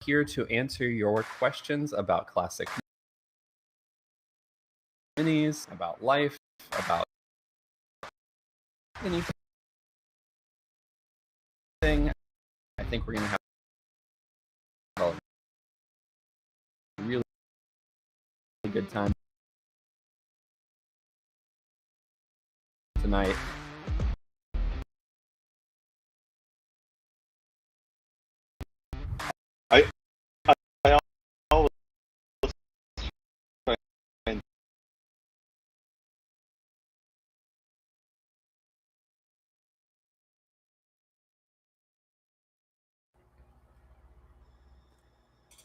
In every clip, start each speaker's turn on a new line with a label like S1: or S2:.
S1: here to answer your questions about classic minis, about life, about anything. I think we're going to have a really good time tonight.
S2: I always try and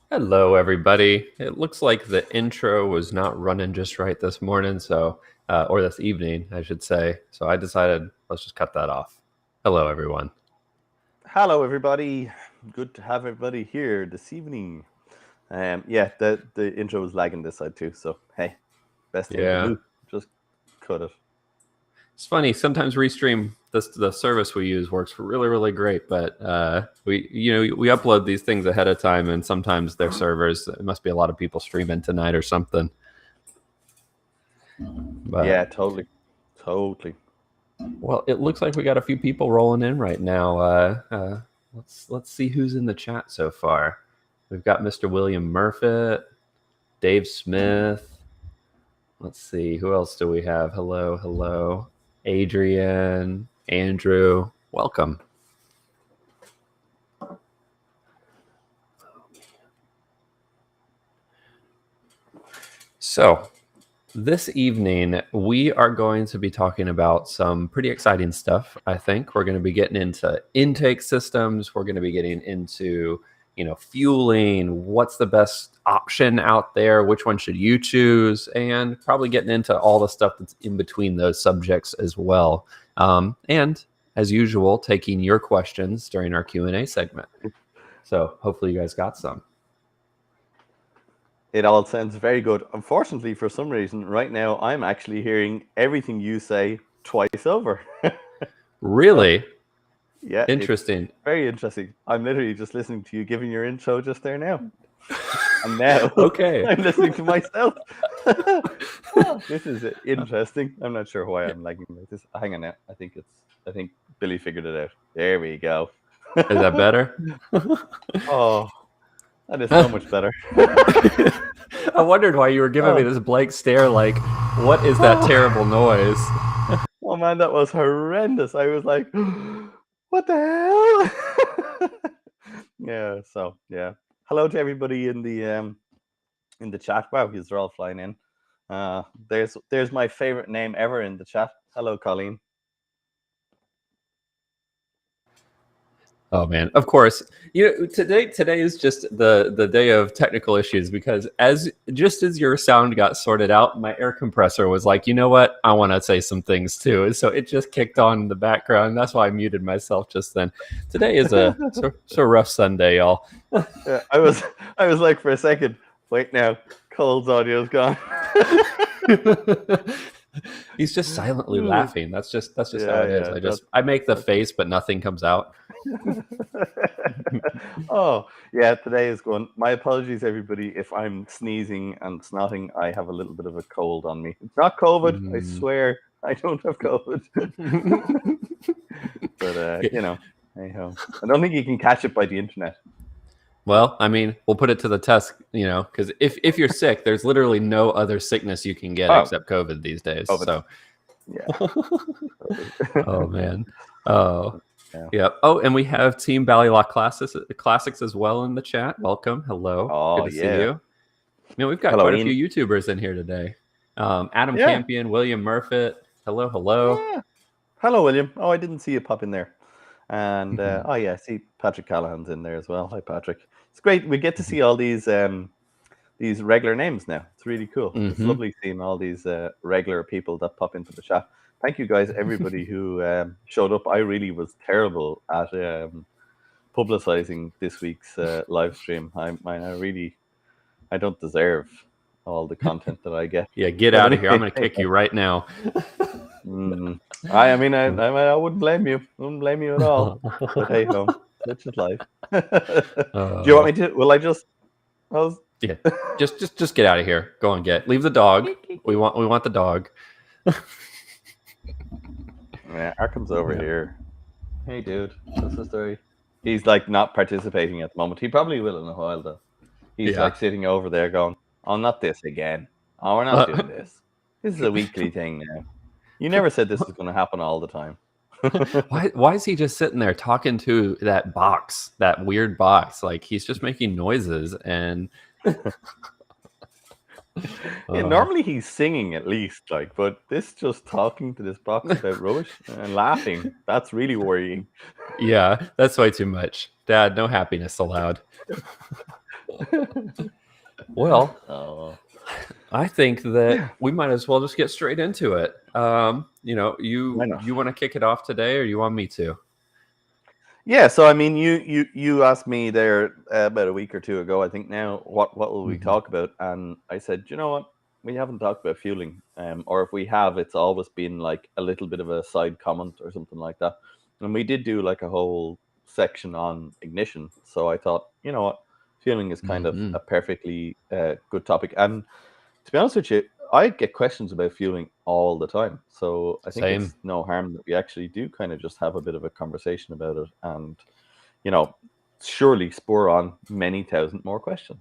S1: Hello, everybody. It looks like the intro was not running just right this morning, or this evening, I should say. So I decided let's just cut that off. Hello, everyone.
S2: Hello, everybody. Good to have everybody here this evening. Yeah, the intro was lagging this side too. So hey, best thing to do, just cut it.
S1: It's funny. Sometimes Restream, the service we use, works really, really great. But we upload these things ahead of time, and sometimes their servers. It must be a lot of people streaming tonight or something. But,
S2: yeah, totally.
S1: Well, it looks like we got a few people rolling in right now. Let's see who's in the chat so far. We've got Mr. William Murfitt, Dave Smith. Let's see, who else do we have? Hello. Adrian, Andrew, welcome. So, this evening, we are going to be talking about some pretty exciting stuff, I think. We're going to be getting into intake systems. We're going to be getting into, fueling, what's the best option out there, which one should you choose, and probably getting into all the stuff that's in between those subjects as well. And as usual, taking your questions during our Q&A segment. So hopefully you guys got some.
S2: It all sounds very good. Unfortunately, for some reason, right now, I'm actually hearing everything you say twice over.
S1: Really?
S2: So, yeah.
S1: Interesting.
S2: Very interesting. I'm literally just listening to you giving your intro just there now. And now
S1: okay.
S2: I'm listening to myself. This is interesting. I'm not sure why I'm lagging like this. Hang on now. I think Billy figured it out. There we go.
S1: Is that better?
S2: Oh, that is so much better.
S1: I wondered why you were giving me this blank stare like, what is that terrible noise?
S2: Oh man, that was horrendous. I was like, what the hell? Yeah, so yeah. Hello to everybody in the chat. Wow, they're all flying in. There's my favorite name ever in the chat. Hello, Colleen.
S1: Oh man, of course. Today is just the day of technical issues because as your sound got sorted out, my air compressor was like, you know what? I want to say some things too. And so it just kicked on in the background. That's why I muted myself just then. Today is a rough Sunday, y'all.
S2: Yeah, I was like for a second, wait now, Cole's audio's gone.
S1: He's just silently laughing. That's just how it is. I make the face, but nothing comes out.
S2: Oh yeah, today is going. My apologies, everybody, if I'm sneezing and snotting. I have a little bit of a cold on me. It's not COVID. I swear, I don't have COVID. But hey ho. I don't think you can catch it by the internet.
S1: Well, I mean, we'll put it to the test, because if you're sick, there's literally no other sickness you can get except COVID these days. COVID. So,
S2: yeah.
S1: Oh man. Oh, yeah. Oh, and we have Team Ballylock Classics as well in the chat. Welcome. Hello.
S2: Oh,
S1: good to see you. We've got quite a few YouTubers in here today. Adam Campion, William Murfitt. Hello.
S2: Yeah. Hello, William. Oh, I didn't see you pop in there. And I see Patrick Callahan's in there as well. Hi, Patrick. It's great. We get to see all these regular names now. It's really cool. It's lovely seeing all these regular people that pop into the chat. Thank you guys, everybody who showed up. I really was terrible at publicizing this week's live stream. I don't deserve all the content that I get.
S1: Yeah, get out of here. I'm going to kick you right now.
S2: I wouldn't blame you. I wouldn't blame you at all. But hey ho. Such is life. Do you want me to? Will I just?
S1: Yeah, just get out of here. Go and leave the dog. We want the dog.
S2: Yeah, Arkham's over here. Hey, dude, what's the story? He's like not participating at the moment. He probably will in a while, though. He's like sitting over there going, "Oh, not this again. Oh, we're not doing this. This is a weekly thing now. You never said this was going to happen all the time."
S1: Why is he just sitting there talking to that box, that weird box? Like he's just making noises and
S2: Yeah, normally he's singing at least, like, but this just talking to this box about rubbish and laughing, that's really worrying.
S1: yeah, that's way too much. Dad, no happiness allowed. Well,
S2: Oh.
S1: I think that we might as well just get straight into it. You
S2: Why not?
S1: want to kick it off today, or you want me to?
S2: Yeah, so I mean, you asked me there about a week or two ago, I think now, what will we talk about? And I said, you know what, we haven't talked about fueling, or if we have, it's always been like a little bit of a side comment or something like that. And we did do like a whole section on ignition, so I thought, you know what, fueling is kind of a perfectly good topic. And to be honest with you, I get questions about fueling all the time. So I think it's no harm that we actually do kind of just have a bit of a conversation about it and, surely spur on many thousand more questions.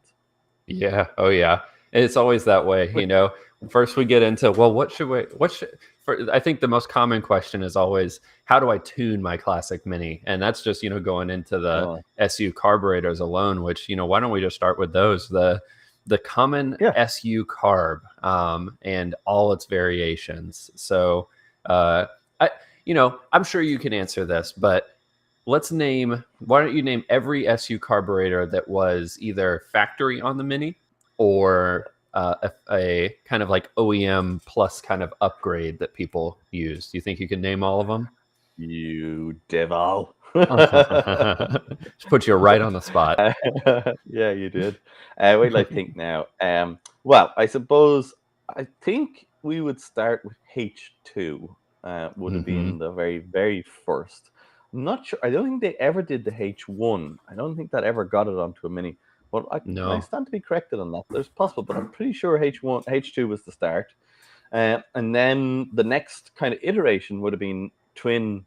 S1: Yeah. Oh, yeah. It's always that way, First, we get into, well, I think the most common question is always, how do I tune my classic Mini? And that's just, going into the SU carburetors alone, which, why don't we just start with those? The common SU carb and all its variations. So, I'm sure you can answer this, but why don't you name every SU carburetor that was either factory on the Mini or a kind of like OEM plus kind of upgrade that people use? Do you think you can name all of them?
S2: You devil.
S1: Just put you right on the spot.
S2: Yeah, you did. Wait till I think now. Well, I think we would start with H2. Would have been the very, very first. I'm not sure. I don't think they ever did the H1. I don't think that ever got it onto a Mini. But I stand to be corrected on that. There's possible, but I'm pretty sure H2 was the start. And then the next kind of iteration would have been twin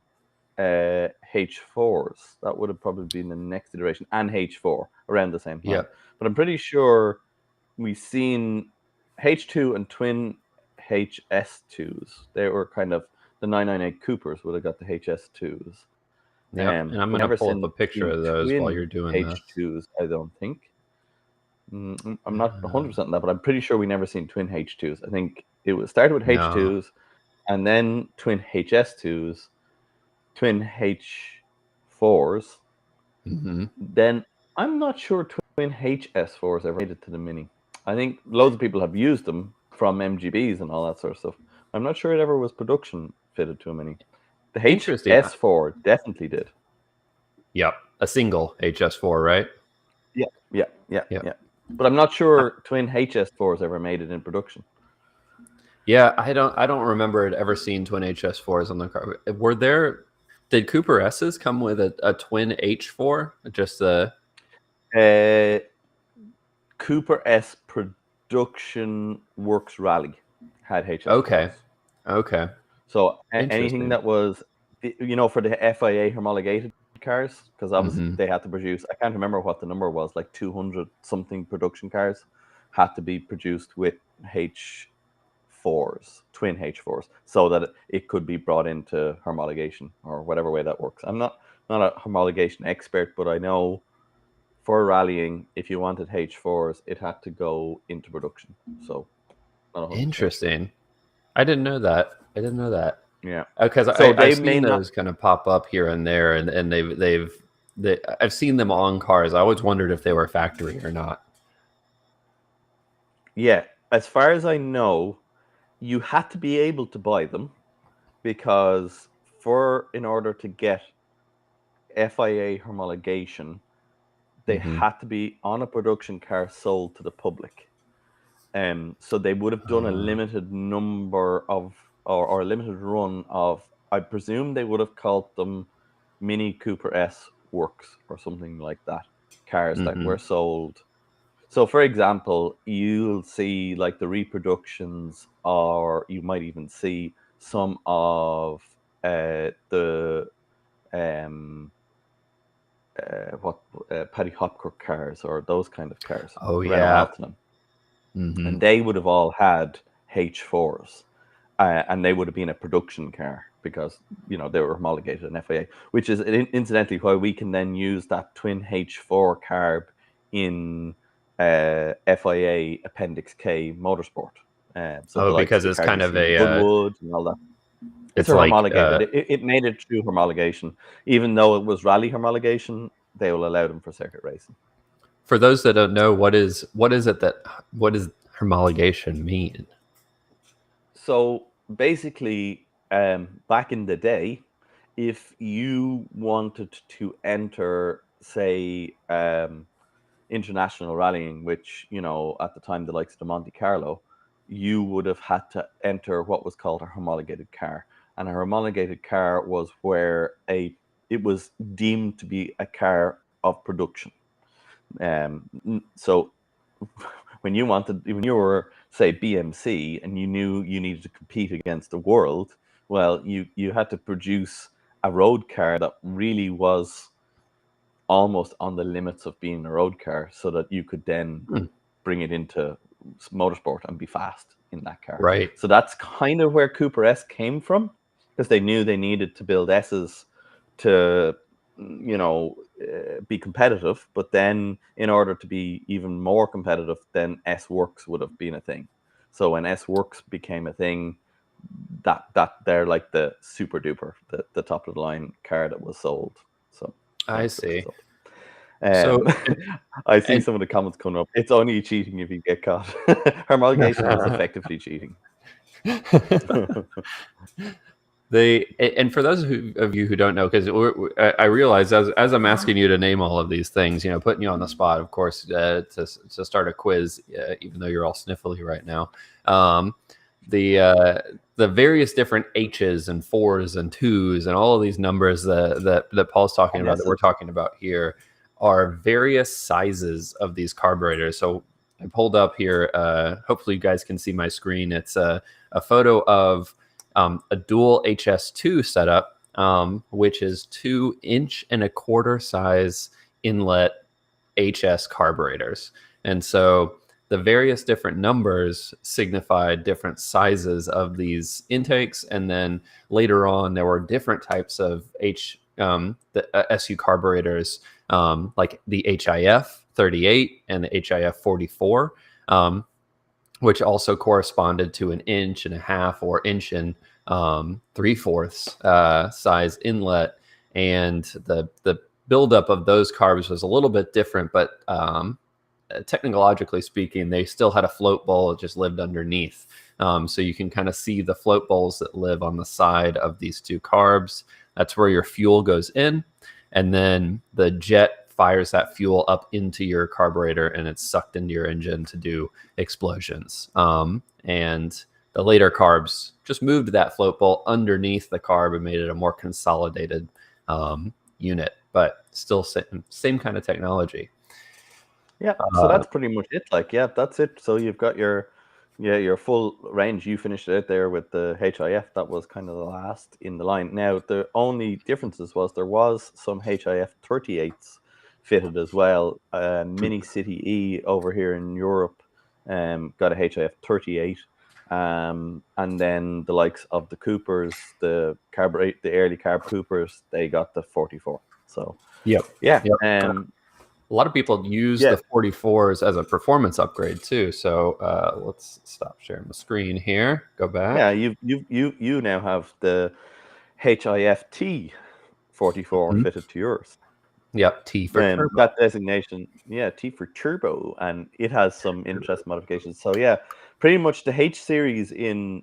S2: H4s. That would have probably been the next iteration, and H4 around the same time.
S1: Yep.
S2: But I'm pretty sure we've seen H2 and twin HS2s. They were kind of the 998 Coopers would have got the HS2s.
S1: Yeah, and I'm going to pull up a picture of those while you're doing
S2: H2s, this. I don't think. I'm not 100% on that, but I'm pretty sure we never seen twin H2s. I think it was started with H2s, and then twin HS2s, twin H4s. Then I'm not sure twin HS4s ever made it to the Mini. I think loads of people have used them from MGBs and all that sort of stuff. I'm not sure it ever was production fitted to a Mini. The HS4 definitely did.
S1: Yep, a single HS4, right?
S2: Yeah. But I'm not sure twin HS4s ever made it in production.
S1: Yeah, I don't remember it ever seeing twin HS4s on the car. Did Cooper S's come with a twin H4? Just the
S2: Cooper S production works rally had HS4s.
S1: Okay.
S2: So anything that was, for the FIA homologated cars, because obviously they had to produce, I can't remember what the number was, like 200 something production cars had to be produced with H4s, twin H4s, so that it could be brought into homologation or whatever way that works. I'm not a homologation expert, but I know for rallying, if you wanted H4s, it had to go into production. So
S1: interesting. I didn't know that.
S2: Yeah,
S1: because I've seen those kind of pop up here and there, and I've seen them on cars. I always wondered if they were factory or not.
S2: Yeah, as far as I know, you had to be able to buy them because in order to get FIA homologation, they had to be on a production car sold to the public. So they would have done a limited number of or a limited run of, I presume they would have called them Mini Cooper S Works or something like that. Cars that
S1: Mm-hmm.
S2: were sold. So, for example, you'll see like the reproductions, or you might even see some of the um, what Paddy Hopkirk cars or those kind of cars,
S1: Oh
S2: Renault
S1: yeah.
S2: Altanon,
S1: Mm-hmm.
S2: and they would have all had H4s, and they would have been a production car because they were homologated in FIA, which is incidentally why we can then use that twin H4 carb in FIA Appendix K Motorsport. So
S1: Oh,
S2: the likes of
S1: because
S2: the
S1: it's
S2: cars
S1: kind
S2: you
S1: of
S2: see in
S1: a
S2: Goodwood and all that. It's
S1: it's
S2: a
S1: like
S2: homologated. It made it through homologation, even though it was rally homologation. They will allow them for circuit racing.
S1: for those that don't know, what does homologation mean?
S2: So basically, back in the day, if you wanted to enter, say, international rallying, which at the time the likes of the Monte Carlo, you would have had to enter what was called a homologated car, and a homologated car was where it was deemed to be a car of production. So when you were, say, BMC, and you knew you needed to compete against the world, well, you had to produce a road car that really was almost on the limits of being a road car, so that you could then
S1: Hmm.
S2: bring it into motorsport and be fast in that car.
S1: Right.
S2: So that's kind of where Cooper S came from, because they knew they needed to build S's to be competitive. But then in order to be even more competitive, then S Works would have been a thing. So when S Works became a thing, that they're like the super duper, the top of the line car that was sold. So
S1: I
S2: that's the
S1: see.
S2: result.
S1: So
S2: Um, I see
S1: and
S2: some of the comments coming up. It's only cheating if you get caught. Homologation is effectively cheating.
S1: and for those of you who don't know, because I realize as I'm asking you to name all of these things, putting you on the spot, of course, to start a quiz, even though you're all sniffly right now. Um, the various different H's and fours and twos and all of these numbers that Paul's talking about, that we're talking about here, are various sizes of these carburetors. So I pulled up here. Hopefully, you guys can see my screen. It's a photo of a dual HS2 setup, which is 2.25 inch size inlet HS carburetors. And so the various different numbers signify different sizes of these intakes. And then later on, there were different types of SU carburetors, like the HIF 38 and the HIF 44. Which also corresponded to an 1.5 inch or inch and 3/4 size inlet, and the buildup of those carbs was a little bit different, but technologically speaking, they still had a float bowl. It just lived underneath. So you can kind of see the float bowls that live on the side of these two carbs. That's where your fuel goes in, and then the jet fires that fuel up into your carburetor, and it's sucked into your engine to do explosions. And the later carbs just moved that float bowl underneath the carb and made it a more consolidated unit, but still same kind of technology.
S2: Yeah, so that's pretty much it. Like, yeah, that's it. So you've got your full range. You finished it there with the HIF. That was kind of the last in the line. Now, the only differences was there was some HIF 38s fitted as well. Mini City E over here in Europe got a HIF 38. And then the likes of the Coopers, the early carb Coopers, they got the 44. So
S1: Yep.
S2: yeah,
S1: Yep. A lot of people use
S2: yeah.
S1: the 44s as a performance upgrade too. So let's stop sharing the screen here. Go
S2: Yeah,
S1: back.
S2: you now have the HIFT 44
S1: Mhm.
S2: fitted to yours.
S1: Yep. T for turbo.
S2: That designation, yeah, T for turbo, and it has some interest modifications. So yeah, pretty much the H series in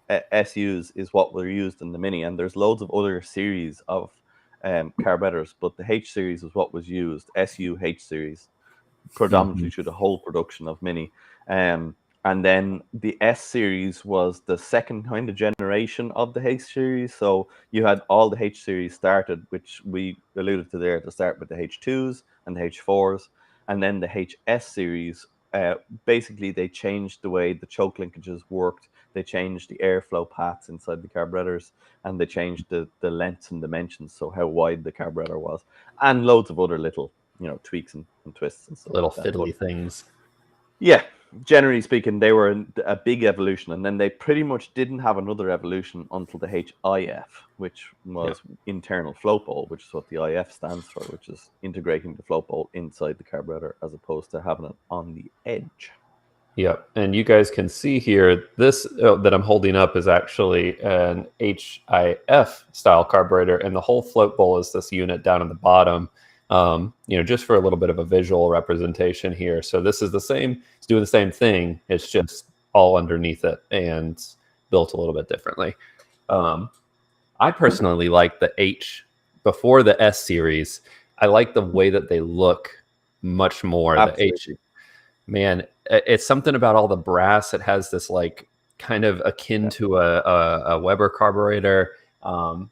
S2: SUs is what were used in the Mini, and there's loads of other series of carburetors, but the H series is what was used. SU H series predominantly
S1: Mhm.
S2: through the whole production of Mini. And then the S series was the second kind of generation of the H series. So you had all the H series started, which we alluded to there, to start with the H2s and the H4s, and then the HS series. Basically, they changed the way the choke linkages worked. They changed the airflow paths inside the carburetors, and they changed the lengths and dimensions, so how wide the carburetor was, and loads of other little tweaks and twists and stuff
S1: Little
S2: like that. But
S1: fiddly things.
S2: yeah, generally speaking, they were a big evolution, and then they pretty much didn't have another evolution until the HIF, which
S1: Yeah.
S2: was internal float bowl, which is what the IF stands for, which is integrating the float bowl inside the carburetor as opposed to having it on the edge.
S1: Yep. And you guys can see here, this that I'm holding up is actually an HIF style carburetor, and the whole float bowl is this unit down at the bottom. Just for a little bit of a visual representation here. So this is the same, it's doing the same thing. It's just all underneath it and built a little bit differently. I personally like the H before the S series. I like the way that they look much more. The H,
S2: Absolutely.
S1: man, it's something about all the brass. It has this like kind of akin to a Weber carburetor. And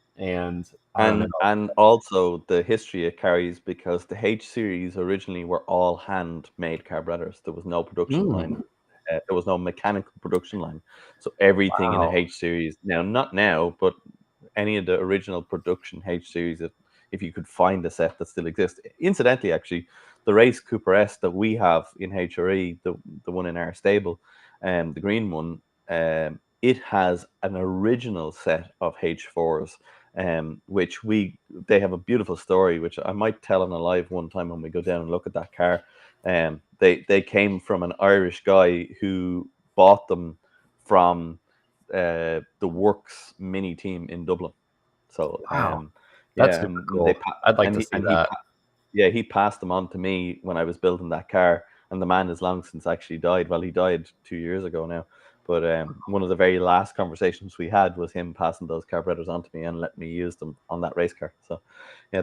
S1: I don't know.
S2: And also the history it carries, because the H series originally were all handmade carburetors. There was no production line.
S1: Mm,
S2: There was no mechanical production line. So everything in the
S1: wow.
S2: H series, now, not now, but any of the original production H series, if you could find a set that still exists. Incidentally, actually, the race Cooper S that we have in HRE, the one in our stable, the green one, it has an original set of H4s, which they have a beautiful story, which I might tell on a live one time when we go down and look at that car. They came from an Irish guy who bought them from the Works mini team in Dublin. So
S1: Wow. That's
S2: yeah,
S1: super cool. I'd like to see that.
S2: yeah, he passed them on to me when I was building that car, and the man has long since actually died. Well, he died 2 years ago now. But one of the very last conversations we had was him passing those carburetors on to me and letting me use them on that race car. So yeah,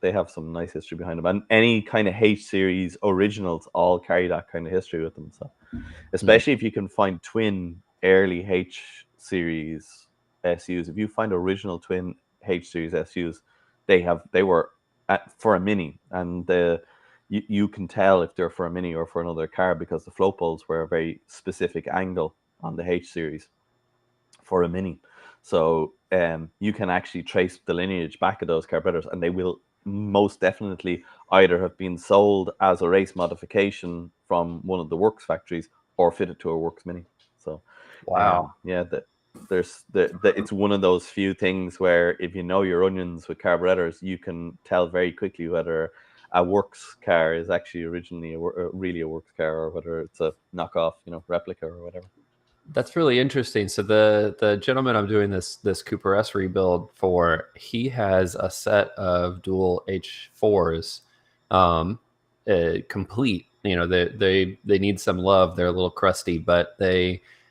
S2: they have some nice history behind them. And any kind of H series originals all carry that kind of history with them. So
S1: Mm.
S2: especially if you can find twin early H series SUs. If you find original twin H series SUs, they were for a mini, and you can tell if they're for a mini or for another car, because the float bowls were a very specific angle on the H series for a mini. So you can actually trace the lineage back of those carburetors, and they will most definitely either have been sold as a race modification from one of the Works factories or fitted to a Works mini. So
S1: Wow.
S2: yeah, it's one of those few things where if you know your onions with carburetors, you can tell very quickly whether a Works car is actually originally really a Works car, or whether it's a knockoff, replica or whatever.
S1: That's really interesting. So the gentleman I'm doing this Cooper S rebuild for, he has a set of dual H4s, complete. They need some love. They're a little crusty, but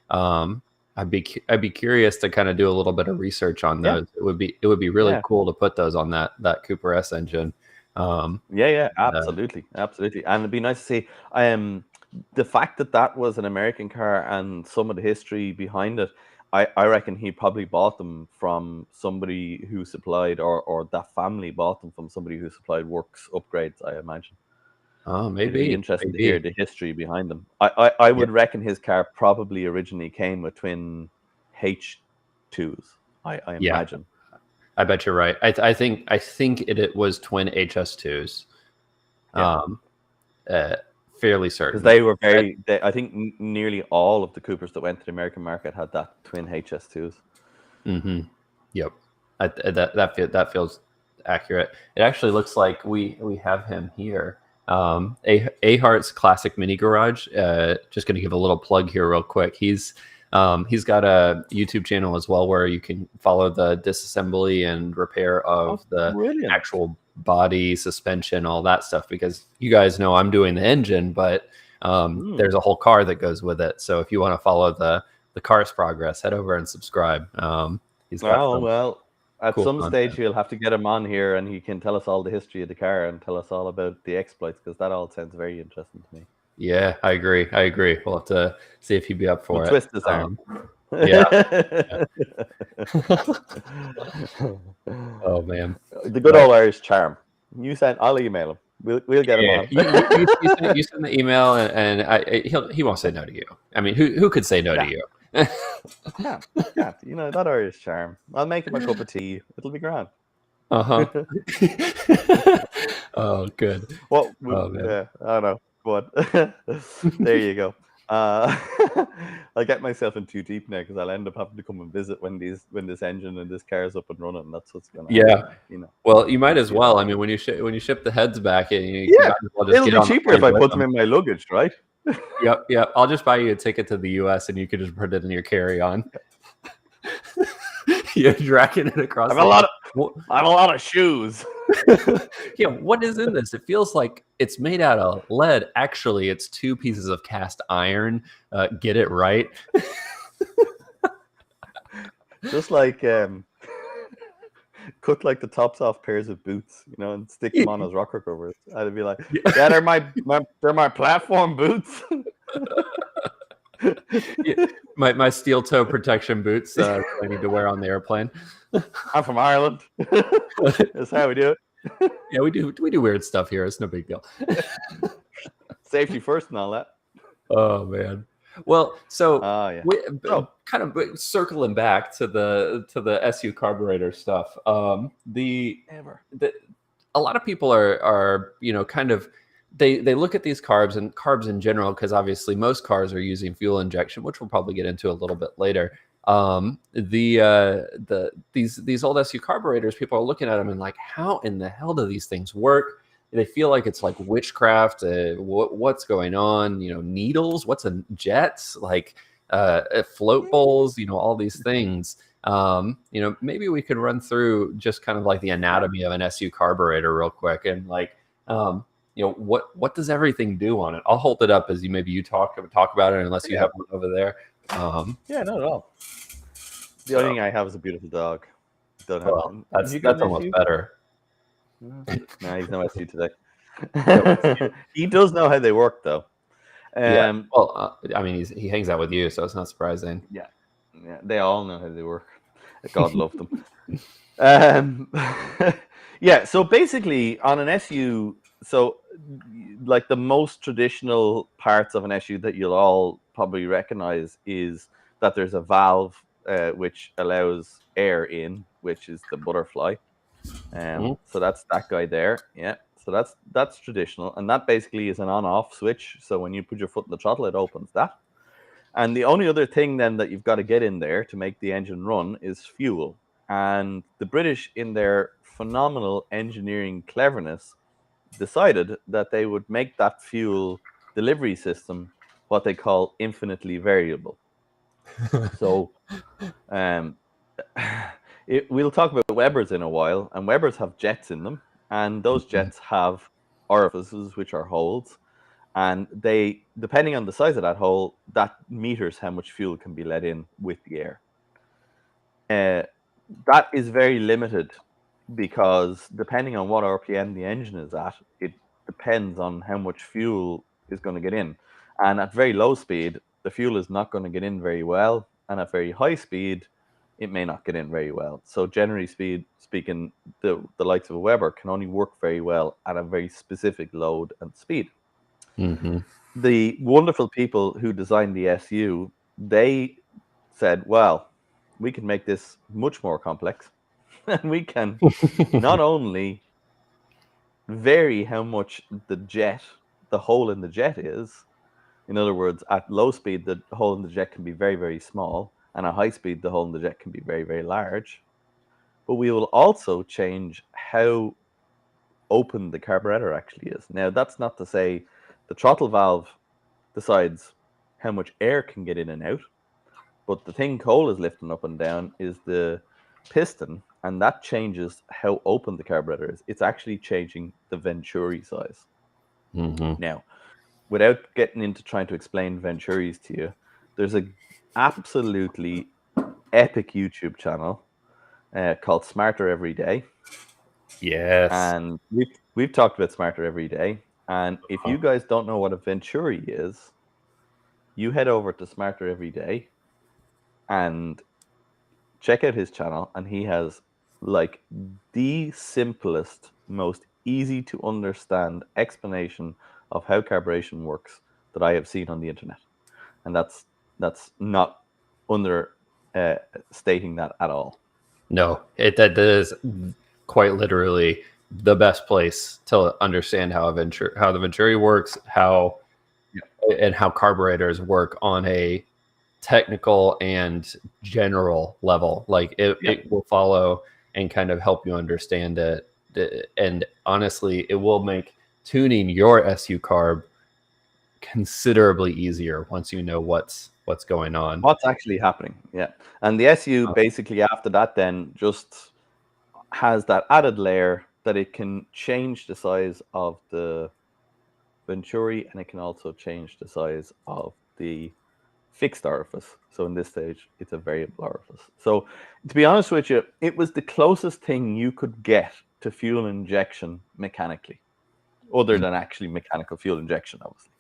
S1: um, I'd be curious to kind of do a little bit of research on
S2: Yeah,
S1: those. It would be really
S2: yeah.
S1: cool to put those on that Cooper S engine. Um,
S2: Yeah,
S1: uh,
S2: absolutely, absolutely. And it'd be nice to see the fact that that was an American car and some of the history behind it. I reckon he probably bought them from somebody who supplied, or that family bought them from somebody who supplied Works upgrades, I imagine.
S1: oh,
S2: It'd be
S1: maybe,
S2: interesting to hear
S1: maybe.
S2: the history behind them. I
S1: Yeah,
S2: would reckon his car probably originally came with twin H2s, I
S1: yeah.
S2: imagine.
S1: I bet you're right. I think it was twin HS2s.
S2: Yeah.
S1: Um, uh, Fairly
S2: Because
S1: certain.
S2: they were I think nearly all of the Coopers that went to the American market had that twin HS2s.
S1: Mm-hmm. Yep. That feels accurate. It actually looks like we have him here. Ahart's Classic Mini Garage. Just going to give a little plug here real quick. He's got a YouTube channel as well where you can follow the disassembly and repair
S2: Oh,
S1: of the
S2: brilliant.
S1: actual body, suspension, all that stuff. Because you guys know I'm doing the engine, but
S2: Mm.
S1: there's a whole car that goes with it. So if you want to follow the car's progress, head over and subscribe. He's got
S2: Oh,
S1: some
S2: well, at
S1: cool
S2: some stage
S1: content.
S2: we'll have to get him on here, and he can tell us all the history of the car and tell us all about the exploits, because that all sounds very interesting to me.
S1: Yeah, I agree. I agree. We'll have to see if he'd be up
S2: We'll
S1: for it.
S2: twist his arm.
S1: Yeah.
S2: The
S1: Oh man.
S2: good
S1: But
S2: old Irish charm. I'll email him. We'll get him
S1: yeah,
S2: on.
S1: you send the email, and he won't say no to you. I mean, who could say no to
S2: Yeah,
S1: you?
S2: can't, can't. That Irish charm. I'll make him a cup of tea. It'll be grand.
S1: Uh-huh. Oh, good. Oh man.
S2: Yeah, I don't know, but there you go. Uh, I'll get myself in too deep now because I'll end up having to come and visit when this engine and this car is up and running. That's what's going to happen
S1: Yeah.
S2: now.
S1: Well, you might
S2: I'll
S1: as
S2: see how that
S1: well. I
S2: goes.
S1: mean, when you ship the heads back, you
S2: Yeah,
S1: might as well just
S2: it'll
S1: get
S2: be
S1: on the
S2: cheaper if
S1: plane
S2: I
S1: with
S2: put them
S1: them.
S2: in my luggage, right?
S1: Yep, yep. I'll just buy you a ticket to the U.S. and you can just put it in your carry-on. You're dragging it across.
S2: I have a lot of shoes.
S1: Yeah, what is in this? It feels like it's made out of lead. Actually, it's 2 pieces of cast iron. Get it right.
S2: Just like cut like the tops off pairs of boots, and stick them on as rocker covers. I'd be like, yeah, they're my platform boots.
S1: Yeah, my steel toe protection boots I need to wear on the airplane.
S2: I'm from Ireland. That's how we do it.
S1: Yeah, we do weird stuff here. It's no big deal.
S2: Safety first and all that.
S1: Oh man. Well, so
S2: Yeah.
S1: kind of circling back to the SU carburetor stuff. A lot of people are kind of they look at these carbs and carbs in general, because obviously most cars are using fuel injection, which we'll probably get into a little bit later. These old SU carburetors, people are looking at them and like, how in the hell do these things work? They feel like it's like witchcraft. What's going on? Needles. What's a jets? Like float bowls. All these things. Maybe we could run through just kind of like the anatomy of an SU carburetor real quick, and like, what does everything do on it? I'll hold it up as you talk about it, unless you have one over there.
S2: Yeah, not at all. The only thing I have is a beautiful dog. Don't have one.
S1: That's almost better.
S2: No, he's no SU today. He does know how they work, though.
S1: Yeah. Well, I mean, he hangs out with you, so it's not surprising.
S2: Yeah. They all know how they work. God love them. Yeah. So basically, on an SU, like the most traditional parts of an SU that you'll all probably recognize is that there's a valve which allows air in, which is the butterfly. So that's that guy there. Yeah. So that's traditional, and that basically is an on-off switch. So when you put your foot in the throttle, it opens that. And the only other thing then that you've got to get in there to make the engine run is fuel. And the British, in their phenomenal engineering cleverness, decided that they would make that fuel delivery system what they call infinitely variable. So we'll talk about Webers in a while, and Webers have jets in them, and those jets have orifices, which are holes, and they, depending on the size of that hole, that meters how much fuel can be let in with the air. That is very limited, because depending on what RPM the engine is at, it depends on how much fuel is going to get in. And at very low speed, the fuel is not going to get in very well, and at very high speed, it may not get in very well. So generally speaking, the likes of a Weber can only work very well at a very specific load and speed.
S1: Mm-hmm.
S2: The wonderful people who designed the SU, they said, well, we can make this much more complex, and we can not only vary how much the hole in the jet is. In other words, at low speed, the hole in the jet can be very, very small, and at high speed, the hole in the jet can be very, very large. But we will also change how open the carburetor actually is. Now, that's not to say the throttle valve decides how much air can get in and out, but the thing Cole is lifting up and down is the piston, and that changes how open the carburetor is. It's actually changing the venturi size.
S1: Mm-hmm.
S2: Now, without getting into trying to explain venturis to you, there's a absolutely epic YouTube channel called Smarter Every Day.
S1: Yes.
S2: And we've talked about Smarter Every Day. And if you guys don't know what a Venturi is, you head over to Smarter Every Day and check out his channel, and he has like the simplest, most easy to understand explanation of how carburation works that I have seen on the internet. And that's not under stating that at all.
S1: No, that is quite literally the best place to understand how the Venturi works, and how carburetors work on a technical and general level. Like it will follow and kind of help you understand it. And honestly, it will make tuning your SU carb considerably easier once you know what's going on.
S2: What's actually happening. Yeah. And the SU basically after that then just has that added layer that it can change the size of the Venturi, and it can also change the size of the fixed orifice. So in this stage, it's a variable orifice. So to be honest with you, it was the closest thing you could get to fuel injection mechanically, other than actually mechanical fuel injection, obviously.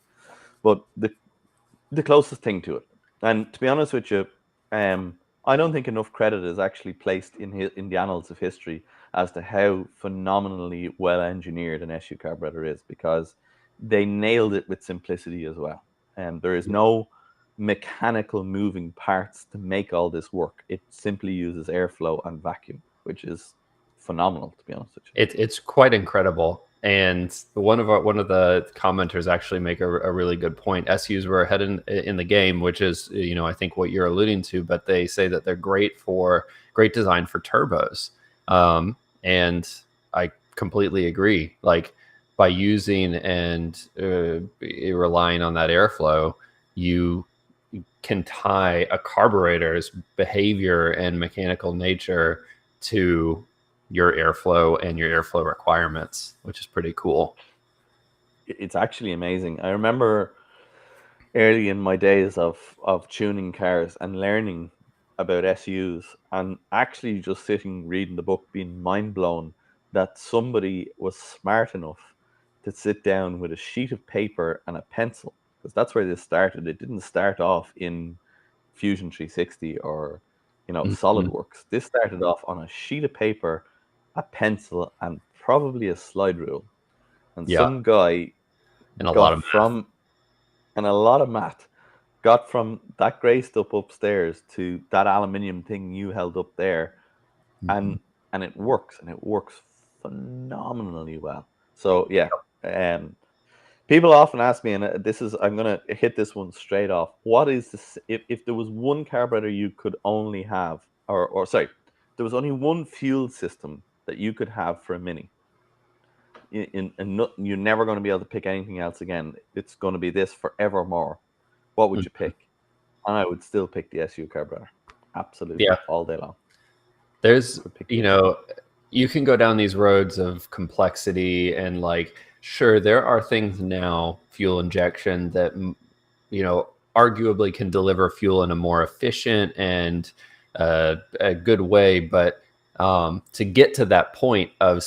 S2: But the closest thing to it. And to be honest with you, I don't think enough credit is actually placed in the annals of history as to how phenomenally well engineered an SU carburetor is, because they nailed it with simplicity as well. And there is no mechanical moving parts to make all this work. It simply uses airflow and vacuum, which is phenomenal, to be honest with you.
S1: It's quite incredible. And one of the commenters actually make a really good point. SUs were ahead in the game, which is, I think what you're alluding to, but they say that they're great design for turbos. And I completely agree. Like by using and relying on that airflow, you can tie a carburetor's behavior and mechanical nature to your airflow and your airflow requirements, which is pretty cool.
S2: It's actually amazing. I remember early in my days of tuning cars and learning about SUs, and actually just sitting reading the book, being mind blown that somebody was smart enough to sit down with a sheet of paper and a pencil, because that's where this started. It didn't start off in Fusion 360 or SolidWorks. This started off on a sheet of paper, a pencil, and probably a slide rule. And
S1: Yeah,
S2: some guy
S1: and a lot
S2: got
S1: of math.
S2: from and a lot of math got from that grey stuff upstairs to that aluminium thing you held up there, and it works, and it works phenomenally well. So yeah, people often ask me, and I'm gonna hit this one straight off. What is this? If there was one carburetor you could only have, or sorry, there was only one fuel system that you could have for a Mini, you're never going to be able to pick anything else again. It's going to be this forevermore. What would you pick? And I would still pick the SU carburetor. Absolutely, all day long.
S1: There's, you can go down these roads of complexity and like, sure, there are things now, fuel injection, that, arguably can deliver fuel in a more efficient and a good way. But to get to that point of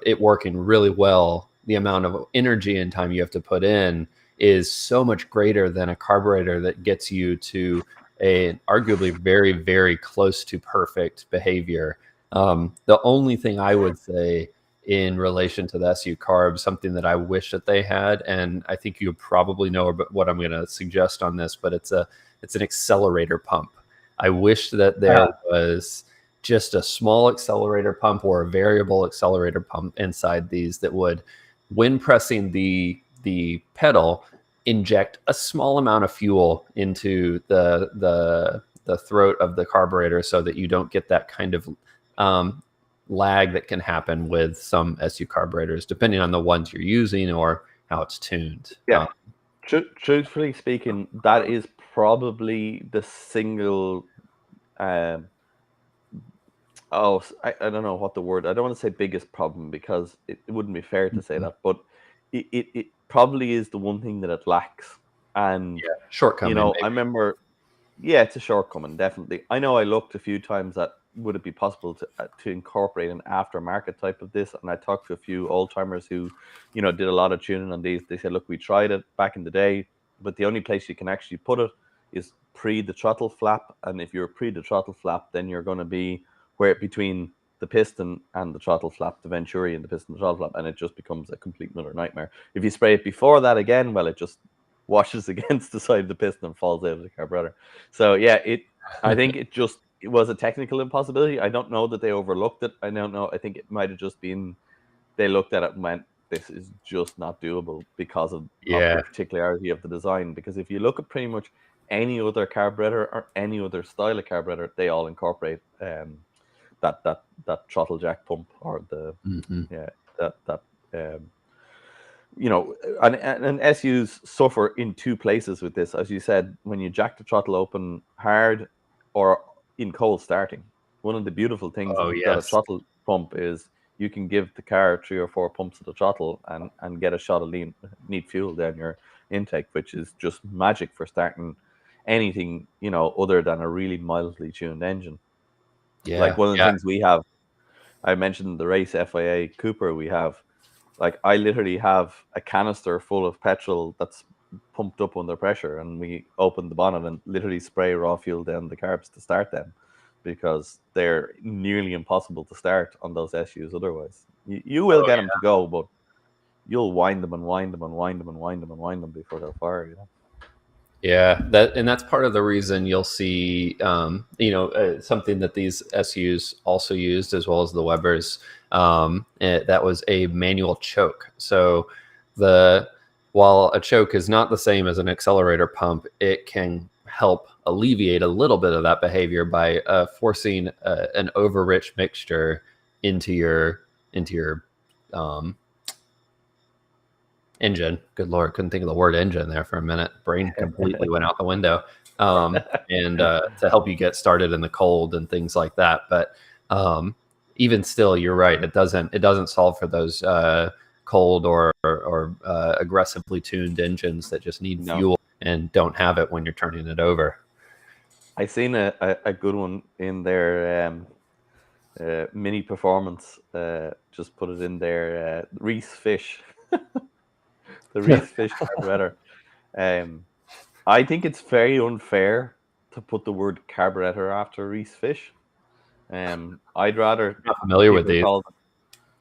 S1: it working really well, the amount of energy and time you have to put in is so much greater than a carburetor that gets you to a arguably very, very close to perfect behavior. The only thing I would say in relation to the SU carb, something that I wish that they had, and I think you probably know about what I'm going to suggest on this, but it's an accelerator pump. I wish that there was just a small accelerator pump or a variable accelerator pump inside these that would, when pressing the pedal, inject a small amount of fuel into the throat of the carburetor, so that you don't get that kind of lag that can happen with some SU carburetors, depending on the ones you're using or how it's tuned.
S2: Yeah. Truthfully speaking, that is probably the single I don't know what the word, I don't want to say biggest problem, because it wouldn't be fair to say that, but it probably is the one thing that it lacks. And
S1: shortcoming,
S2: I remember, it's a shortcoming, definitely. I know I looked a few times at would it be possible to incorporate an aftermarket type of this? And I talked to a few old timers who, did a lot of tuning on these. They said, look, we tried it back in the day, but the only place you can actually put it is pre the throttle flap. And if you're pre the throttle flap, then you're going to be where between the piston and the throttle flap, the venturi and the piston and the throttle flap, and it just becomes a complete another nightmare. If you spray it before that again, well, it just washes against the side of the piston and falls out of the carburetor. So yeah, I think it was a technical impossibility. I don't know that they overlooked it. I don't know. I think it might have just been they looked at it and went, this is just not doable because of the particularity of the design. Because if you look at pretty much any other carburetor or any other style of carburetor, they all incorporate that throttle jack pump or the and SUs suffer in two places with this, as you said, when you jack the throttle open hard or in cold starting. One of the beautiful things if you've got a throttle pump is you can give the car 3 or 4 pumps of the throttle and get a shot of neat fuel down your intake, which is just magic for starting anything, other than a really mildly tuned engine. Like one of the things we have, I mentioned the race FIA Cooper we have. Like I literally have a canister full of petrol that's pumped up under pressure, and we open the bonnet and literally spray raw fuel down the carbs to start them, because they're nearly impossible to start on those SUs otherwise. You will get them to go, but you'll wind them and wind them and wind them and wind them and wind them before they'll fire.
S1: Yeah, that's part of the reason you'll see, something that these SUs also used, as well as the Webers. That was a manual choke. So while a choke is not the same as an accelerator pump, it can help alleviate a little bit of that behavior by forcing an over-rich mixture into your engine. Good Lord, couldn't think of the word engine there for a minute. Brain completely went out the window. And to help you get started in the cold and things like that. But even still, you're right. It doesn't solve for those cold or aggressively tuned engines that just need fuel and don't have it when you're turning it over.
S2: I seen a good one in their mini performance. Just put it in there. Reese Fish. The Reese Fish carburetor. I think it's very unfair to put the word carburetor after Reese Fish. I'd rather
S1: not familiar with these.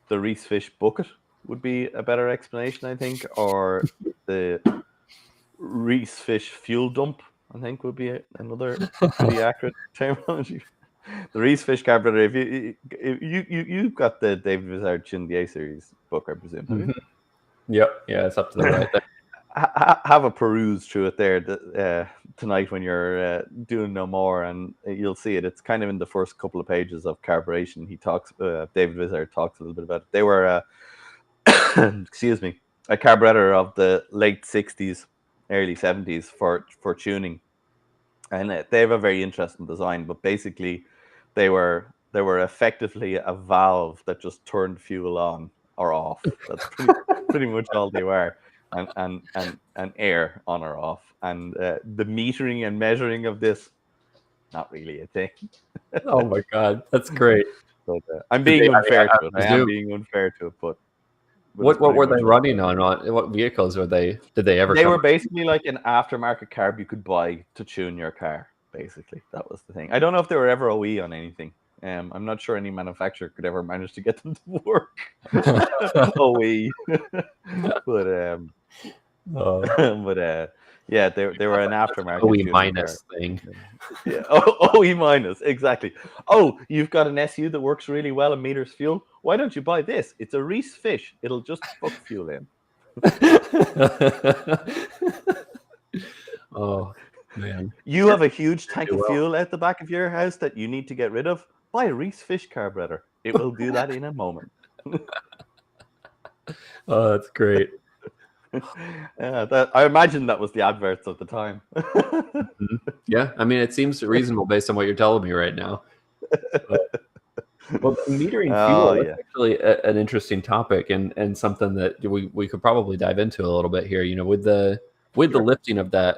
S2: The Reese Fish bucket would be a better explanation, I think, or the Reese Fish fuel dump, I think, would be another pretty accurate terminology. The Reese Fish carburetor. If you've got the David Vizard Chin the A series book, I presume. Have you?
S1: Yep. Yeah, it's up to the right there.
S2: Have a peruse through it there tonight when you're doing no more, and you'll see it. It's kind of in the first couple of pages of carburation. He talks. David Vizard talks a little bit about it. They were, excuse me, a carburetor of the late '60s, early '70s for tuning, and they have a very interesting design. But basically, they were effectively a valve that just turned fuel on or off. That's pretty much all they were. And air on or off, and the metering and measuring of this, not really a thing.
S1: Oh my God, that's great.
S2: But I'm being unfair to it. I am being unfair to it. But
S1: what were they running on? What vehicles were they? Did they ever?
S2: They were basically like an aftermarket carb you could buy to tune your car. Basically, that was the thing. I don't know if they were ever OE on anything. I'm not sure any manufacturer could ever manage to get them to work. OE, but yeah, they were an aftermarket
S1: OE minus thing.
S2: Yeah, OE minus, exactly. Oh, you've got an SU that works really well and meters fuel. Why don't you buy this? It's a Reese Fish. It'll just fuck fuel in.
S1: Oh man!
S2: You have a huge tank of fuel at the back of your house that you need to get rid of. Buy a Reese Fish carburetor. It will do that in a moment.
S1: Oh, that's great.
S2: Yeah, I imagine that was the adverts of the time.
S1: Yeah, I mean, it seems reasonable based on what you're telling me right now. Well, metering fuel is actually an interesting topic and something that we could probably dive into a little bit here. With the with the
S2: Sure.
S1: lifting of that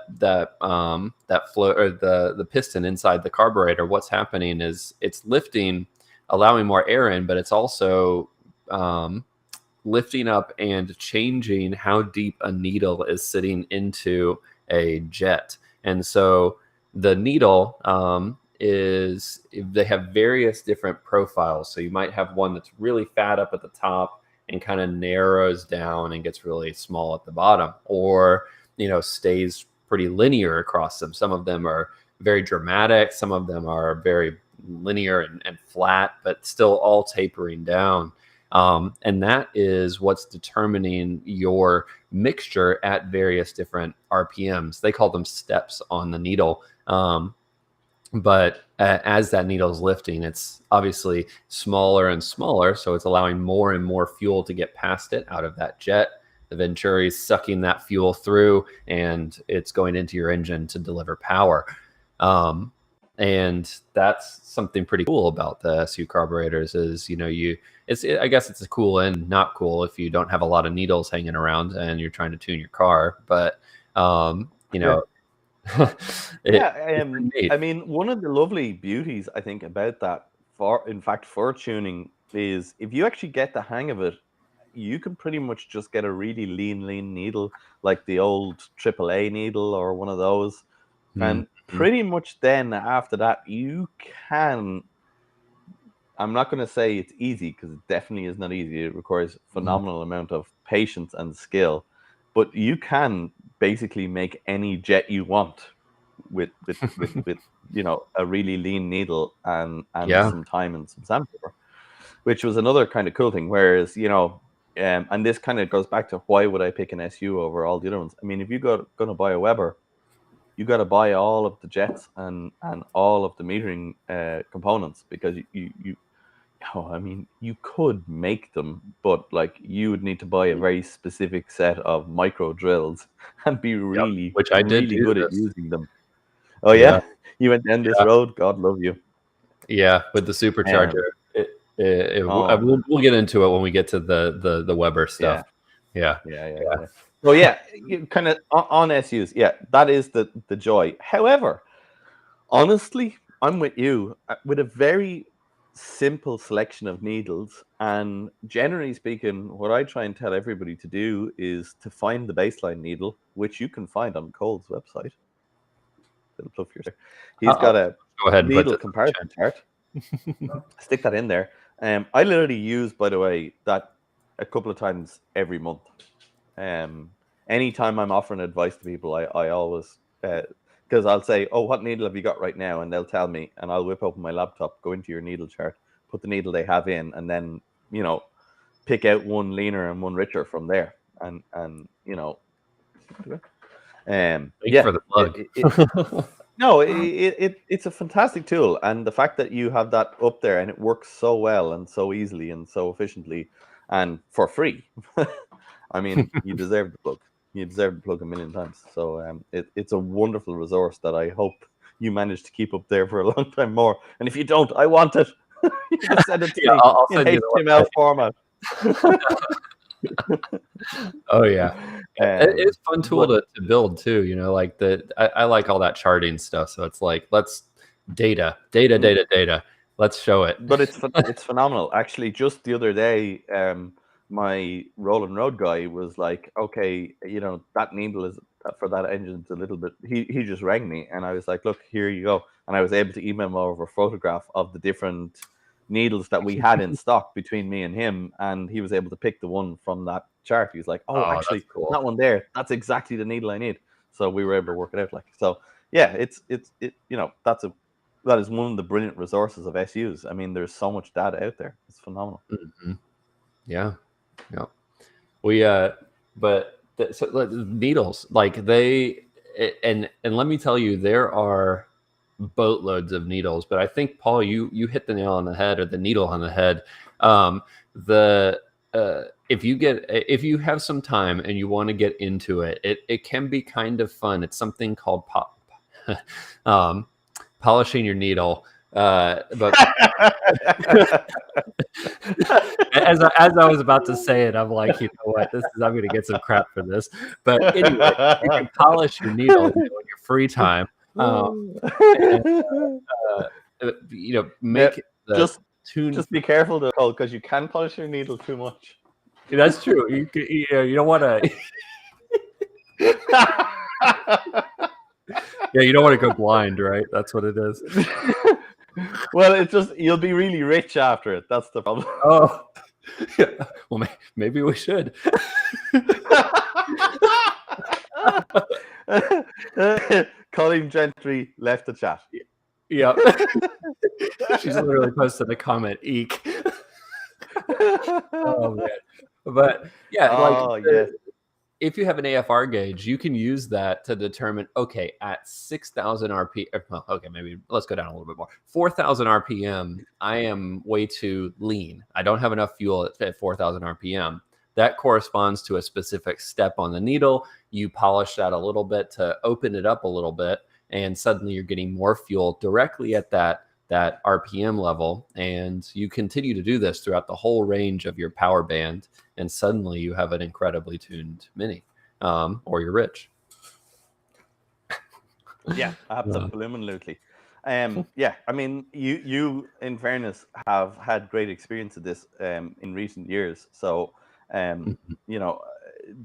S1: flow, or the piston inside the carburetor, what's happening is it's lifting, allowing more air in, but it's also lifting up and changing how deep a needle is sitting into a jet. And so the needle they have various different profiles. So you might have one that's really fat up at the top and kind of narrows down and gets really small at the bottom, or stays pretty linear across them. Some of them are very dramatic, some of them are very linear and flat, but still all tapering down. And that is what's determining your mixture at various different RPMs. They call them steps on the needle. But as that needle is lifting, it's obviously smaller and smaller. So it's allowing more and more fuel to get past it out of that jet. The Venturi is sucking that fuel through, and it's going into your engine to deliver power. And that's something pretty cool about the SU carburetors is, I guess it's a cool and not cool if you don't have a lot of needles hanging around and you're trying to tune your car. But,
S2: Yeah.
S1: it's pretty neat.
S2: I mean, one of the lovely beauties I think about that, for tuning, is if you actually get the hang of it, you can pretty much just get a really lean needle, like the old AAA needle or one of those. And
S1: Mhm.
S2: pretty much then after that, you can. I'm not going to say it's easy, because it definitely is not easy. It requires
S1: Mhm.
S2: phenomenal amount of patience and skill, but you can basically make any jet you want with a really lean needle and
S1: Yeah.
S2: some time and some sandpaper, which was another kind of cool thing. Whereas and this kind of goes back to why would I pick an SU over all the other ones? I mean, if you going to buy a Weber, you got to buy all of the jets and all of the metering components, because I mean, you could make them, but like you would need to buy a very specific set of micro drills and be
S1: Yep.
S2: really,
S1: Which I did
S2: really
S1: do
S2: good at
S1: this.
S2: using them. Oh
S1: Yeah.
S2: yeah, you went down this
S1: Yeah.
S2: road. God love you.
S1: Yeah. With the supercharger.
S2: Um, oh
S1: We'll get into it when we get to the Weber stuff.
S2: yeah,
S1: Yeah. Yeah.
S2: yeah. So yeah, you kind of on SUs. Yeah, that is the joy. However, honestly, I'm with you. With a very simple selection of needles, and generally speaking, what I try and tell everybody to do is to find the baseline needle, which you can find on Cole's website. Little plug for yourself. He's got
S1: I'll
S2: a
S1: go ahead and put
S2: needle
S1: this in
S2: comparison chart. Stick that in there. I literally use, by the way, that a couple of times every month. Um, Anytime I'm offering advice to people, I always, because I'll say, "Oh, what needle have you got right now?" And they'll tell me, and I'll whip open my laptop, go into your needle chart, put the needle they have in, and then pick out one leaner and one richer from there, and
S1: Thanks
S2: yeah,
S1: for the plug.
S2: no, it's a fantastic tool, and the fact that you have that up there and it works so well and so easily and so efficiently and for free. I mean, you deserve the plug. You deserve the plug a million times. So it's a wonderful resource that I hope you manage to keep up there for a long time more. And if you don't, I want it. You just send it to
S1: Yeah,
S2: me
S1: I'll
S2: in
S1: send you the
S2: HTML
S1: website.
S2: format.
S1: Oh yeah. It's a fun tool
S2: But
S1: to build too, like I like all that charting stuff. So it's like, let's data. Let's show it.
S2: But it's phenomenal. Actually, just the other day, my Roland Road guy was like, "Okay, that needle is for that engine's a little bit." He just rang me, and I was like, "Look, here you go," and I was able to email him over a photograph of the different needles that we had in stock between me and him, and he was able to pick the one from that chart. He was like, "Oh,
S1: Oh, that's
S2: actually,
S1: cool.
S2: that one there, that's exactly the needle I need." So we were able to work it out. Like, so yeah, that is one of the brilliant resources of SUs. I mean, there's so much data out there. It's phenomenal.
S1: Mhm. Yeah. Yeah. We but so like, needles, like and let me tell you, there are boatloads of needles, but I think, Paul, you hit the nail on the head, or the needle on the head. The If you have some time and you want to get into it, it can be kind of fun. It's something called polishing your needle. But as I was about to say it, I'm like, you know what? I'm going to get some crap for this. But anyway, you can polish your needle, in your free time, and
S2: Yeah,
S1: make the tune.
S2: just be careful though, because you can polish your needle too much.
S1: That's true. You don't want to. Yeah, you don't want to go blind, right? That's what it is.
S2: Well, it's just you'll be really rich after it. That's the problem.
S1: Oh, well, maybe we should.
S2: Colleen Gentry left the chat.
S1: Yeah, she's literally posted a comment. Eek. Oh man, but yeah,
S2: yes.
S1: If you have an AFR gauge, you can use that to determine, okay, at 6,000 RPM, well, okay, maybe let's go down a little bit more. 4,000 RPM, I am way too lean. I don't have enough fuel at 4,000 RPM. That corresponds to a specific step on the needle. You polish that a little bit to open it up a little bit, and suddenly you're getting more fuel directly at that RPM level. And you continue to do this throughout the whole range of your power band, and suddenly you have an incredibly tuned Mini, or you're rich.
S2: Yeah, absolutely. Yeah, I mean, you in fairness have had great experience of this in recent years. So, you know,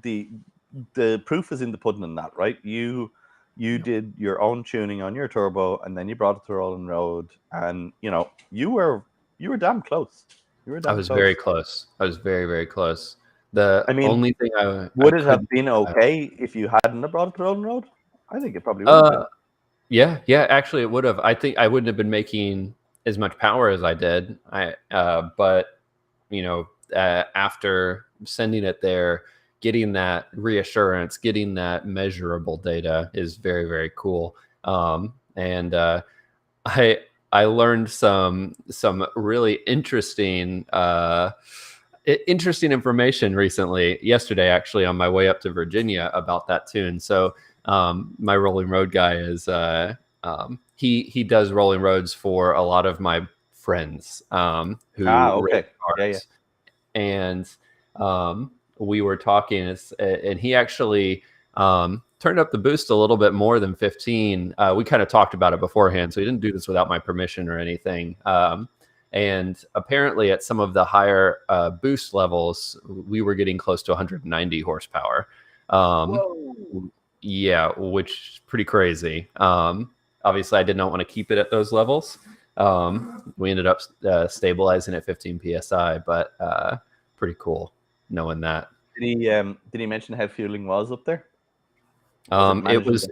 S2: the proof is in the pudding in that, right? You did your own tuning on your turbo, and then you brought it to Rolling Road, and you were damn close.
S1: I was very close. I was very, very close. The only thing
S2: would it have been okay if you hadn't have brought it to Rolling Road? I think it probably would have.
S1: Yeah, actually it would have. I think I wouldn't have been making as much power as I did. But after sending it there, getting that reassurance, getting that measurable data is very, very cool. And I learned some really interesting information yesterday, actually, on my way up to Virginia about that tune. So my Rolling Road guy is he does Rolling Roads for a lot of my friends who race cars. And we were talking, and he actually turned up the boost a little bit more than 15. We kind of talked about it beforehand, so he didn't do this without my permission or anything. And apparently at some of the higher boost levels, we were getting close to 190 horsepower. Yeah, which is pretty crazy. Obviously, I did not want to keep it at those levels. We ended up stabilizing at 15 PSI, but pretty cool knowing that.
S2: Did he mention how fueling was up there?
S1: It was...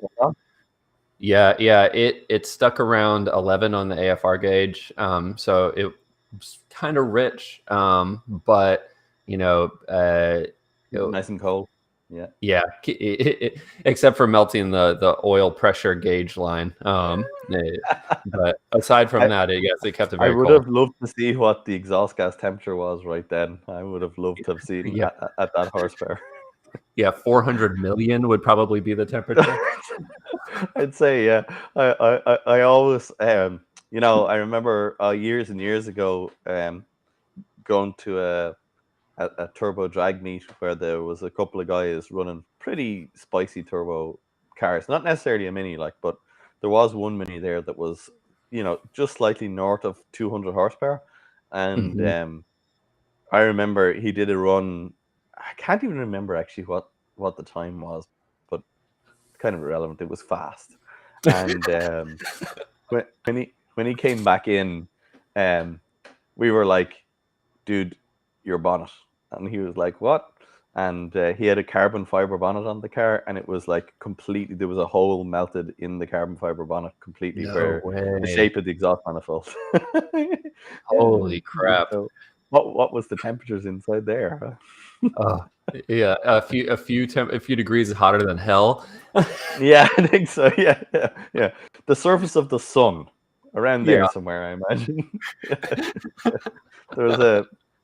S1: Yeah, it stuck around 11 on the AFR gauge, so it was kind of rich, but
S2: nice and cold.
S1: Yeah, except for melting the oil pressure gauge line. But aside from that, yes, it kept it very cold.
S2: I would have loved to see what the exhaust gas temperature was right then. I would have loved to have seen at that horsepower.
S1: Yeah, 400 million would probably be the temperature.
S2: I'd say, yeah. I always, I remember years and years ago going to a turbo drag meet where there was a couple of guys running pretty spicy turbo cars. Not necessarily a Mini, but there was one Mini there that was, just slightly north of 200 horsepower. And I remember he did a run. I can't even remember actually what the time was, but kind of irrelevant. It was fast. And when he came back in, we were like, dude, your bonnet. And he was like, what? And he had a carbon fiber bonnet on the car, and it was like completely, there was a hole melted in the carbon fiber bonnet completely the shape of the exhaust manifold.
S1: Holy crap.
S2: So what was the temperatures inside there?
S1: Yeah, a few degrees hotter than hell.
S2: Yeah, I think so. Yeah. The surface of the sun around there somewhere, I imagine.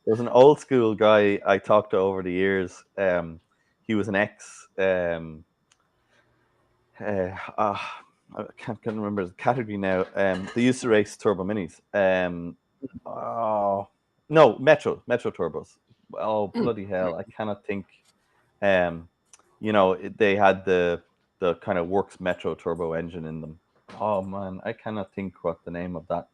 S2: There's an old school guy I talked to over the years. He was an ex I can't remember the category now. They used to race turbo minis. Oh no, Metro turbos. Oh bloody hell! I cannot think. They had the kind of works Metro turbo engine in them. Oh man, I cannot think what the name of that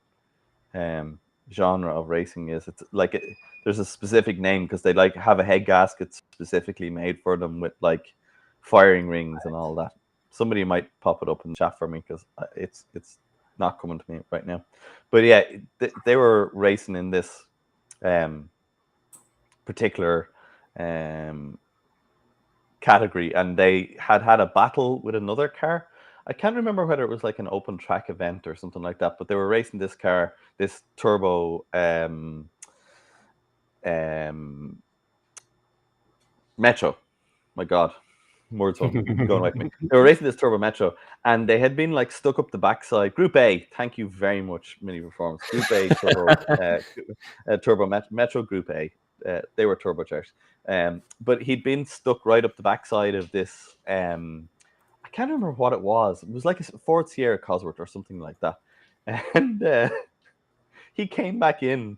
S2: genre of racing is. It's like there's a specific name because they like have a head gasket specifically made for them with like firing rings and all that. Somebody might pop it up in the chat for me because it's not coming to me right now. But yeah, they were racing in this particular category, and they had a battle with another car. I can't remember whether it was like an open track event or something like that, but they were racing this car, this turbo Metro. My God, words going like me. They were racing this turbo Metro, and they had been like stuck up the backside. Group A, thank you very much, Mini Performance. Group A turbo Metro Group A. They were turbocharged, but he'd been stuck right up the backside of this. I can't remember what it was. It was like a Ford Sierra Cosworth or something like that, and he came back in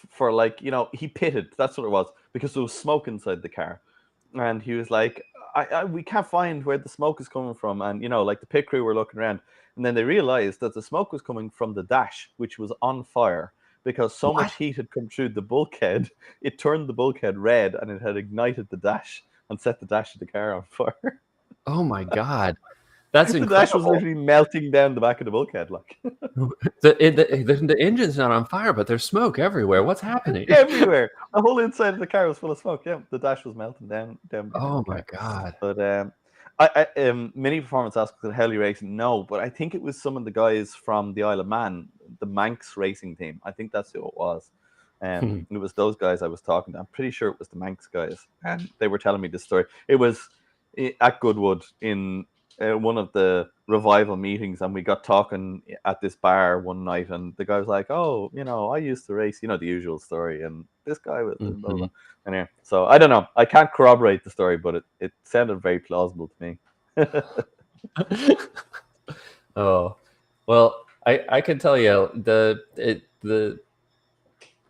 S2: for like he pitted. That's what it was because there was smoke inside the car, and he was like, we can't find where the smoke is coming from, and like the pit crew were looking around, and then they realized that the smoke was coming from the dash, which was on fire because so much heat had come through the bulkhead. It turned the bulkhead red, and it had ignited the dash and set the dash of the car on fire.
S1: Oh my God. That's incredible.
S2: The dash was literally melting down the back of the bulkhead. Like
S1: the engine's not on fire, but there's smoke everywhere. What's happening?
S2: Everywhere. The whole inside of the car was full of smoke. Yeah, the dash was melting down.
S1: Oh my God.
S2: But Mini Performance asked Heli Racing. No, but I think it was some of the guys from the Isle of Man, the Manx racing team. I think that's who it was. It was those guys I was talking to. I'm pretty sure it was the Manx guys, and they were telling me this story. It was at Goodwood in one of the revival meetings, and we got talking at this bar one night, and the guy was like, "Oh, I used to race," the usual story, and this guy was blah, blah, blah. Anyway, so I don't know. I can't corroborate the story, but it sounded very plausible to me.
S1: Oh, well, I can tell you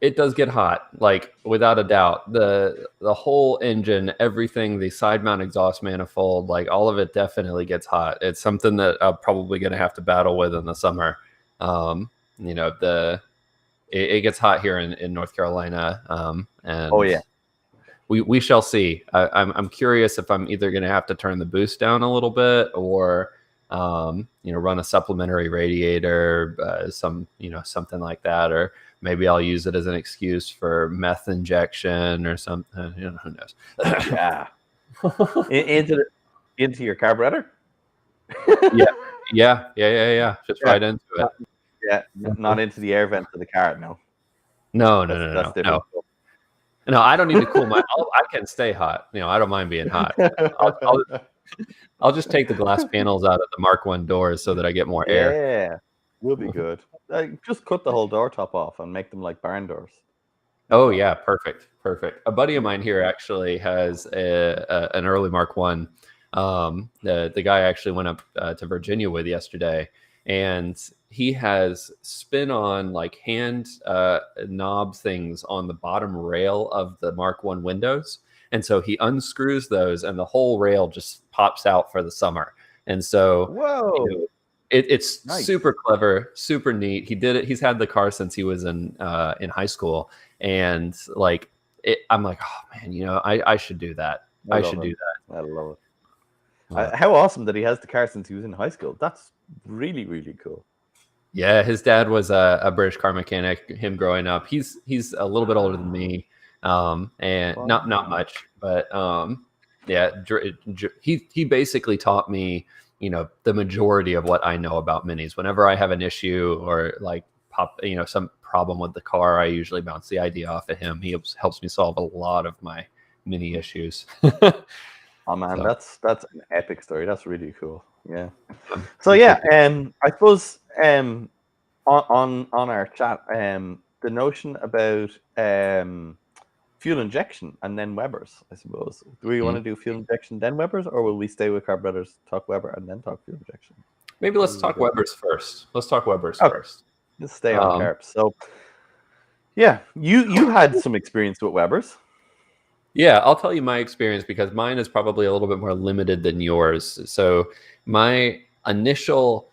S1: it does get hot, like without a doubt. The whole engine, everything, the side mount exhaust manifold, like all of it definitely gets hot. It's something that I'm probably going to have to battle with in the summer. It gets hot here in North Carolina, and
S2: oh yeah,
S1: we shall see. I'm curious if I'm either going to have to turn the boost down a little bit or run a supplementary radiator, something like that, or maybe I'll use it as an excuse for meth injection or something. Who knows?
S2: Yeah. into your carburetor.
S1: Yeah. Just right into it.
S2: Yeah, not into the air vent of the car. No.
S1: No. No, I don't need to cool my. I can stay hot. I don't mind being hot. I'll just take the glass panels out of the Mark I doors so that I get more air.
S2: Yeah, will be good. Just cut the whole door top off and make them like barn doors.
S1: Oh yeah, perfect. A buddy of mine here actually has an early Mark I. The guy I actually went up to Virginia with yesterday, and he has spin-on like hand knob things on the bottom rail of the Mark I windows. And so he unscrews those, and the whole rail just pops out for the summer. And so,
S2: whoa,
S1: it's nice. Super clever, super neat. He did it. He's had the car since he was in high school, and like, I'm like, oh man, I should do that. I should do that.
S2: I love it. How awesome that he has the car since he was in high school. That's really, really cool.
S1: Yeah, his dad was a British car mechanic. Him growing up, he's a little bit older than me. And not much, but yeah, he basically taught me, the majority of what I know about minis. Whenever I have an issue or like some problem with the car, I usually bounce the idea off of him. He helps me solve a lot of my mini issues.
S2: Oh man, so. That's an epic story. That's really cool. Yeah. So yeah, I suppose on our chat, the notion about fuel injection and then Webers, I suppose. Do we want to do fuel injection then Webers, or will we stay with carburetors, talk Weber, and then talk fuel injection?
S1: Maybe let's talk Weber's first. Let's talk Weber's
S2: Okay,
S1: first.
S2: let's stay on
S1: Um,
S2: carbs. So yeah, you had some experience with Weber's.
S1: Yeah, I'll tell you my experience because mine is probably a little bit more limited than yours. So, my initial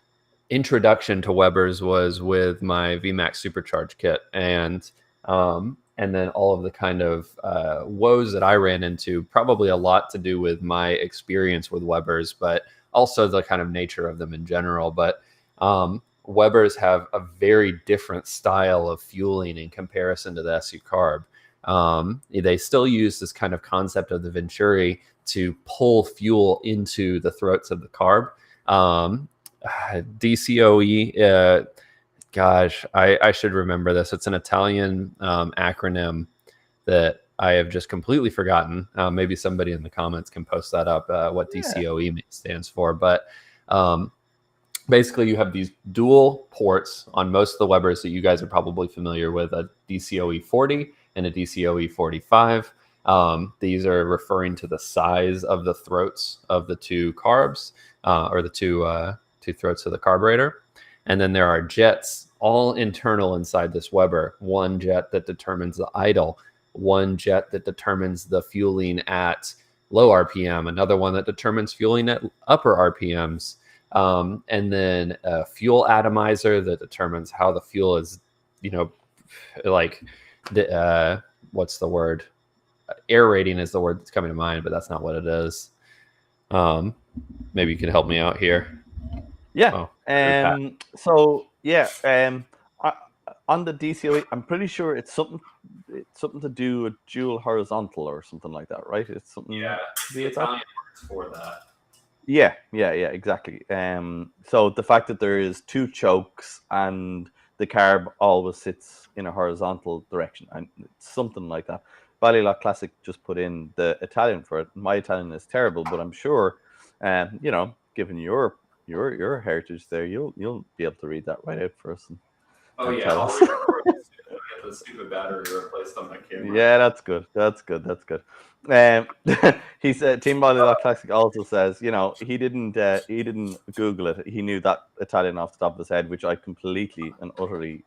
S1: introduction to Weber's was with my VMAX Supercharge kit, and then all of the kind of woes that I ran into, probably a lot to do with my experience with Weber's, but also the kind of nature of them in general. But Weber's have a very different style of fueling in comparison to the SU Carb. They still use this kind of concept of the Venturi to pull fuel into the throats of the carb. DCOE, gosh, I should remember this. It's an Italian acronym that I have just completely forgotten. Maybe somebody in the comments can post that up, what
S2: Yeah.
S1: DCOE stands for. But um, basically, you have these dual ports on most of the Webers that you guys are probably familiar with, a DCOE 40 and a DCOE 45. These are referring to the size of the throats of the two carbs, or the two throats of the carburetor. And then there are jets all internal inside this Weber. One jet that determines the idle, one jet that determines the fueling at low RPM, another one that determines fueling at upper RPMs, and then a fuel atomizer that determines how the fuel is, like what's the word? Air rating is the word that's coming to mind, but that's not what it is. Maybe you can help me out here.
S2: Yeah.
S1: Oh, Pat.
S2: So yeah. I, on the DCOE, I'm pretty sure it's something to do with dual horizontal or something like that, right? It's something to do
S1: The
S2: with that.
S1: Italian words for that.
S2: Yeah, exactly. So the fact that there is two chokes and the carb always sits in a horizontal direction, and it's something like that. Ballylock Classic just put in the Italian for it. My Italian is terrible, but I'm sure, given your heritage there, you'll be able to read that right out for us
S1: Oh
S2: and
S1: yeah,
S2: tell
S1: I'll
S2: us.
S1: read it for you as soon as I get the stupid battery replaced on my camera.
S2: Yeah, that's good. That's good. That's good. Um, he said Team Ballylock Classic also says, he didn't Google it. He knew that Italian off the top of his head, which I completely and utterly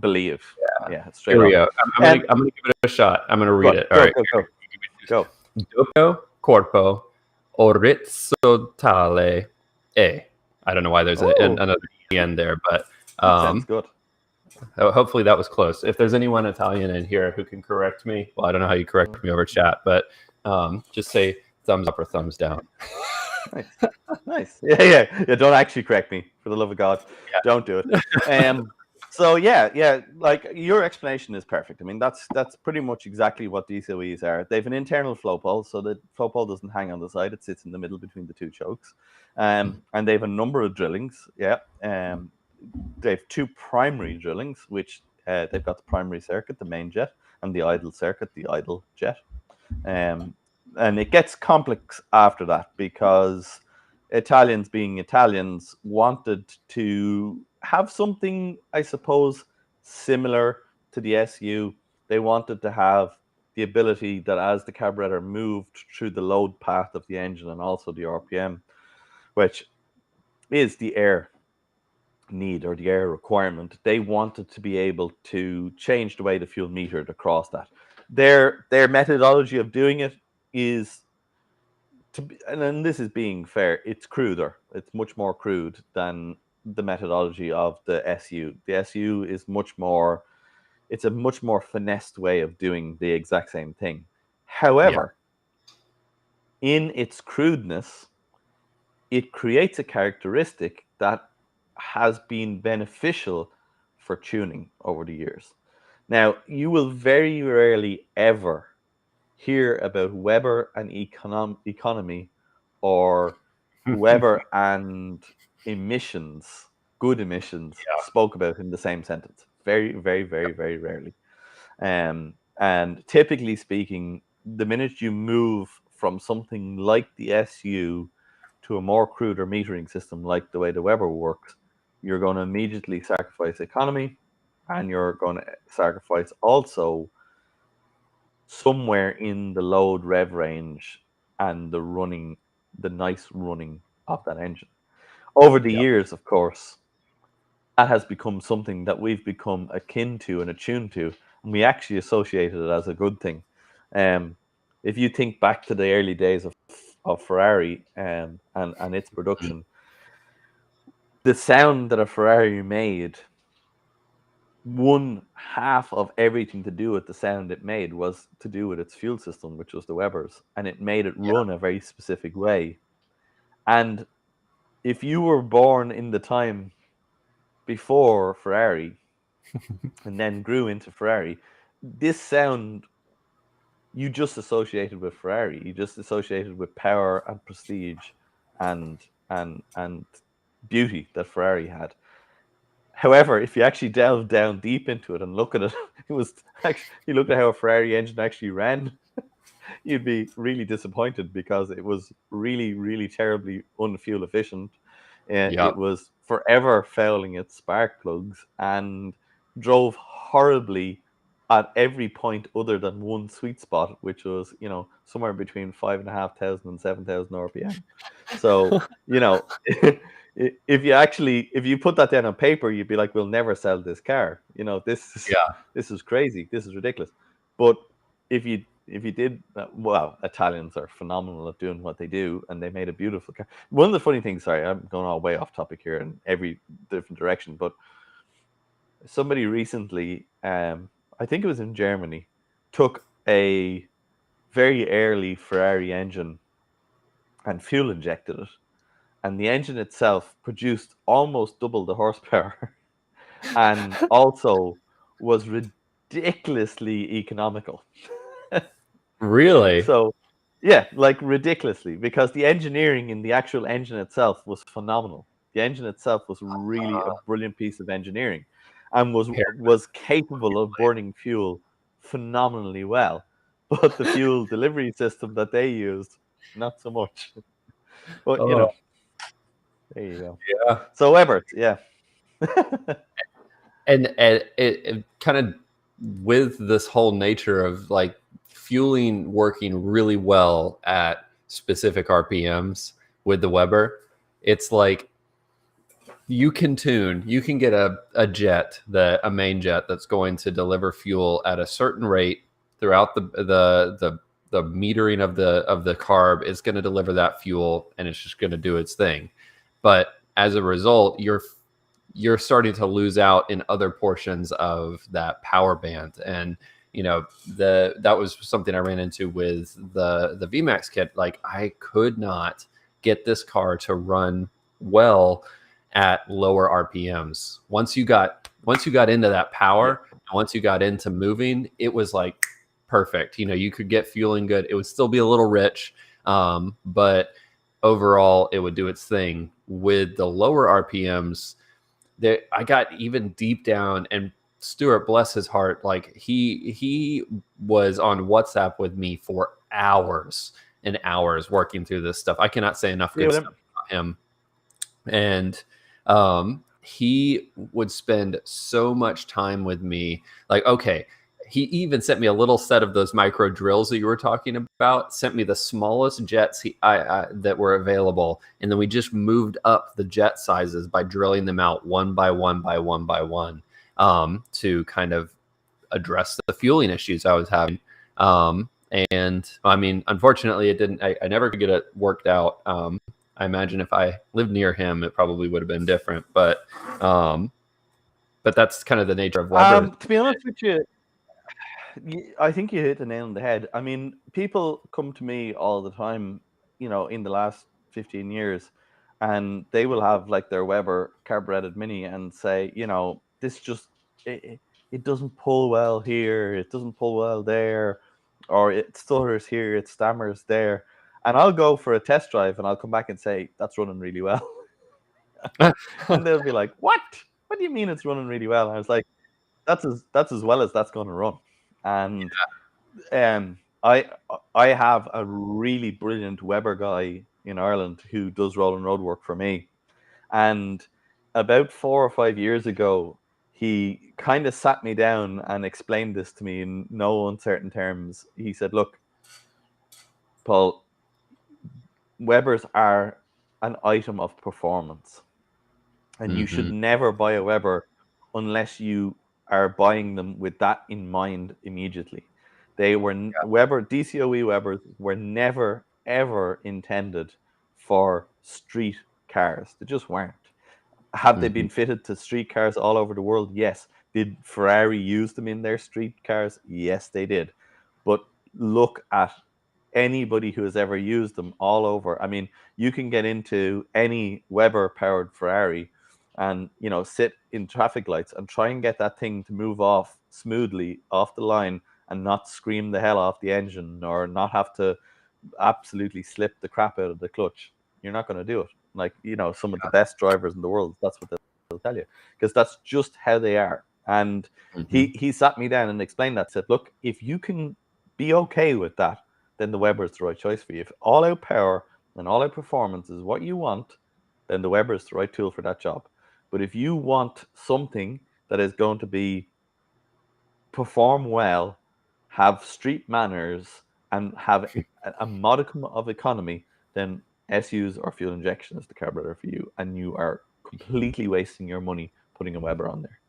S2: believe. Yeah, straight
S1: Here we
S2: on.
S1: go. I'm gonna give it a shot. I'm gonna
S2: Go
S1: read
S2: on,
S1: it. All
S2: go,
S1: right.
S2: go, go, go.
S1: Doppio corpo orizzontale e. I don't know why there's
S2: Oh,
S1: another E in there, but
S2: that sounds good.
S1: hopefully that was close. If there's anyone Italian in here who can correct me, well, I don't know how you correct me over chat, but just say thumbs up or thumbs down.
S2: Nice, nice. Yeah. Don't actually correct me, for the love of God.
S1: Yeah.
S2: Don't do it. So yeah, like your explanation is perfect. I mean, that's pretty much exactly what DCOEs are. They have an internal flow pole, so the flow pole doesn't hang on the side; it sits in the middle between the two chokes. And they have a number of drillings. Yeah, they have two primary drillings, which they've got the primary circuit, the main jet, and the idle circuit, the idle jet. And it gets complex after that because Italians, being Italians, wanted to have something, I suppose, similar to the SU. They wanted to have the ability that as the carburetor moved through the load path of the engine and also the RPM, which is the air need or the air requirement, they wanted to be able to change the way the fuel metered across that. Their methodology of doing it is and then this is being fair, it's cruder. It's much more crude than the methodology of the SU. The SU is it's a much more finessed way of doing the exact same thing.
S1: Yeah.
S2: However, in its crudeness, it creates a characteristic that has been beneficial for tuning over the years. Now, you will very rarely ever hear about Weber and economy or Weber and emissions, good emissions, spoke about in the same sentence. Very, very, very, very rarely. And typically speaking, the minute you move from something like the SU to a more cruder metering system like the way the Weber works, you're going to immediately sacrifice economy, and you're going to sacrifice also somewhere in the load rev range and the nice running of that engine. Over the
S1: Yep.
S2: years, of course, that has become something that we've become akin to and attuned to, and we actually associate it as a good thing. Um, if you think back to the early days of Ferrari and its
S1: Mhm.
S2: production, the sound that a Ferrari made, one half of everything to do with the sound it made was to do with its fuel system, which was the Webers, and it made it
S1: Yeah.
S2: run a very specific way. And if you were born in the time before Ferrari and then grew into Ferrari, this sound you just associated with Ferrari. You just associated with power and prestige and and beauty that Ferrari had. However, if you actually delve down deep into it and look at it, it was actually you look at how a Ferrari engine actually ran, you'd be really disappointed because it was really, really terribly unfuel efficient.
S1: Yep.
S2: It was forever fouling its spark plugs and drove horribly at every point other than one sweet spot, which was, somewhere between 5,500 and 7,000 RPM. So, if you put that down on paper, you'd be like, we'll never sell this car.
S1: Yeah.
S2: This is crazy. This is ridiculous. But if you did, well, Italians are phenomenal at doing what they do, and they made a beautiful car. One of the funny things, sorry, I'm going all way off topic here in every different direction, but somebody recently, I think it was in Germany, took a very early Ferrari engine and fuel injected it, and the engine itself produced almost double the horsepower, and also was ridiculously economical.
S1: Really?
S2: So, yeah, like ridiculously, because the engineering in the actual engine itself was phenomenal. The engine itself was really a brilliant piece of engineering, and was
S1: Here.
S2: was capable of burning fuel phenomenally well. But the fuel delivery system that they used, not so much. But
S1: Oh,
S2: there you go.
S1: yeah.
S2: So Ebert, yeah.
S1: And it kind of, with this whole nature of like fueling working really well at specific RPMs with the Weber, it's like you can get a jet, a main jet that's going to deliver fuel at a certain rate throughout the metering of the carb is going to deliver that fuel, and it's just going to do its thing. But as a result, you're starting to lose out in other portions of that power band. And that was something I ran into with the VMAX kit. Like, I could not get this car to run well at lower RPMs. Once you got into that
S2: Yeah.
S1: power, and once you got into moving, it was like perfect. You could get fueling good. It would still be a little rich, but overall, it would do its thing. With the lower RPMs, that I got even deep down, and Stuart, bless his heart, like he was on WhatsApp with me for hours and hours working through this stuff. I cannot say enough
S2: Yeah,
S1: good
S2: William.
S1: stuff about him. And he would spend so much time with me. Like, okay, he even sent me a little set of those micro drills that you were talking about. Sent me the smallest jets that were available, and then we just moved up the jet sizes by drilling them out one by one by one by one, to kind of address the fueling issues I was having. And I mean, unfortunately, it didn't. I never could get it worked out. I imagine if I lived near him, it probably would have been different. Um, but that's kind of the nature of Weber.
S2: To be honest with you, I think you hit the nail on the head. I mean, people come to me all the time, in the last 15 years, and they will have like their Weber carbureted Mini and say, this just it doesn't pull well here, it doesn't pull well there, or it stutters here, it stammers there. And I'll go for a test drive and I'll come back and say, that's running really well. And they'll be like, what? What do you mean it's running really well? And I was like, that's as well as that's going to run. And um, I I have a really brilliant Weber guy in Ireland who does roll and road work for me. And about 4 or 5 years ago, he kind of sat me down and explained this to me in no uncertain terms. He said, "Look, Paul, Webers are an item of performance. And you should
S1: Hmm.
S2: never buy a Weber unless you are buying them with that in mind immediately. They were Weber DCOE Webers were never ever intended for street cars. They just weren't. Have they
S1: Hmm.
S2: been fitted to street cars all over the world? Yes. Did Ferrari use them in their street cars? Yes, they did. But look at anybody who has ever used them all over. I mean, you can get into any Weber powered Ferrari and, you know, sit in traffic lights and try and get that thing to move off smoothly off the line and not scream the hell off the engine or not have to absolutely slip the crap out of the clutch. You're not going to do it. Like, you know, some of the best drivers in the world, that's what they'll tell you, because that's just how they are. And
S1: Hmm.
S2: he sat me down and explained that. Said, look, if you can be okay with that, then the Weber is the right choice for you. If all out power and all out performance is what you want, then the Weber is the right tool for that job. But if you want something that is going to be perform well, have street manners, and have a modicum of economy, then SUs or fuel injection is the carburetor for you, and you are completely wasting your money putting a Weber on there.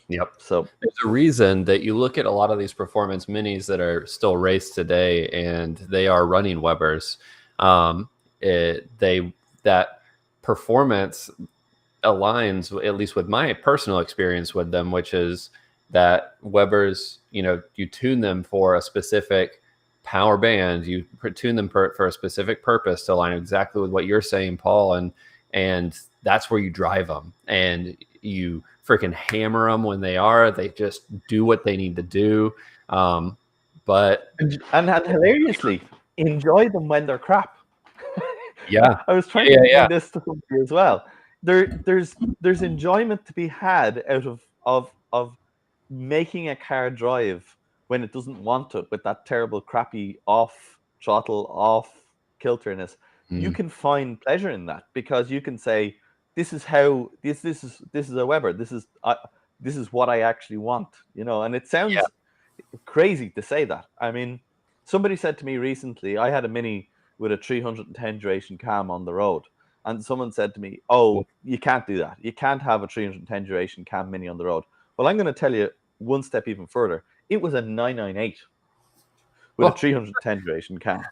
S1: Yep.
S2: So
S1: There's a reason that you look at a lot of these performance minis that are still raced today, and they are running Webers. That performance aligns, at least with my personal experience with them, which is that Webers, you tune them for a specific power band, you tune them for a specific purpose to align exactly with what you're saying, Paul, and that's where you drive them, and you freaking hammer them when they just do what they need to do. But
S2: and hilariously enjoy them when they're crap.
S1: yeah,
S2: I was trying to
S1: yeah.
S2: explain this to somebody as well. There's enjoyment to be had out of making a car drive when it doesn't want it with that terrible, crappy off throttle, off kilterness. You
S1: Mm,
S2: can find pleasure in that because you can say, "This is how this is a Weber. This is what I actually want," you know. And it
S1: yeah.
S2: sounds crazy to say that. I mean, somebody said to me recently, I had a Mini with a 310 duration cam on the road, and someone said to me, "Oh, you can't do that. You can't have a 310 duration cam Mini on the road." Well, I'm going to tell you one step even further. It was a 998 with a
S1: Oh,
S2: 310 duration cam.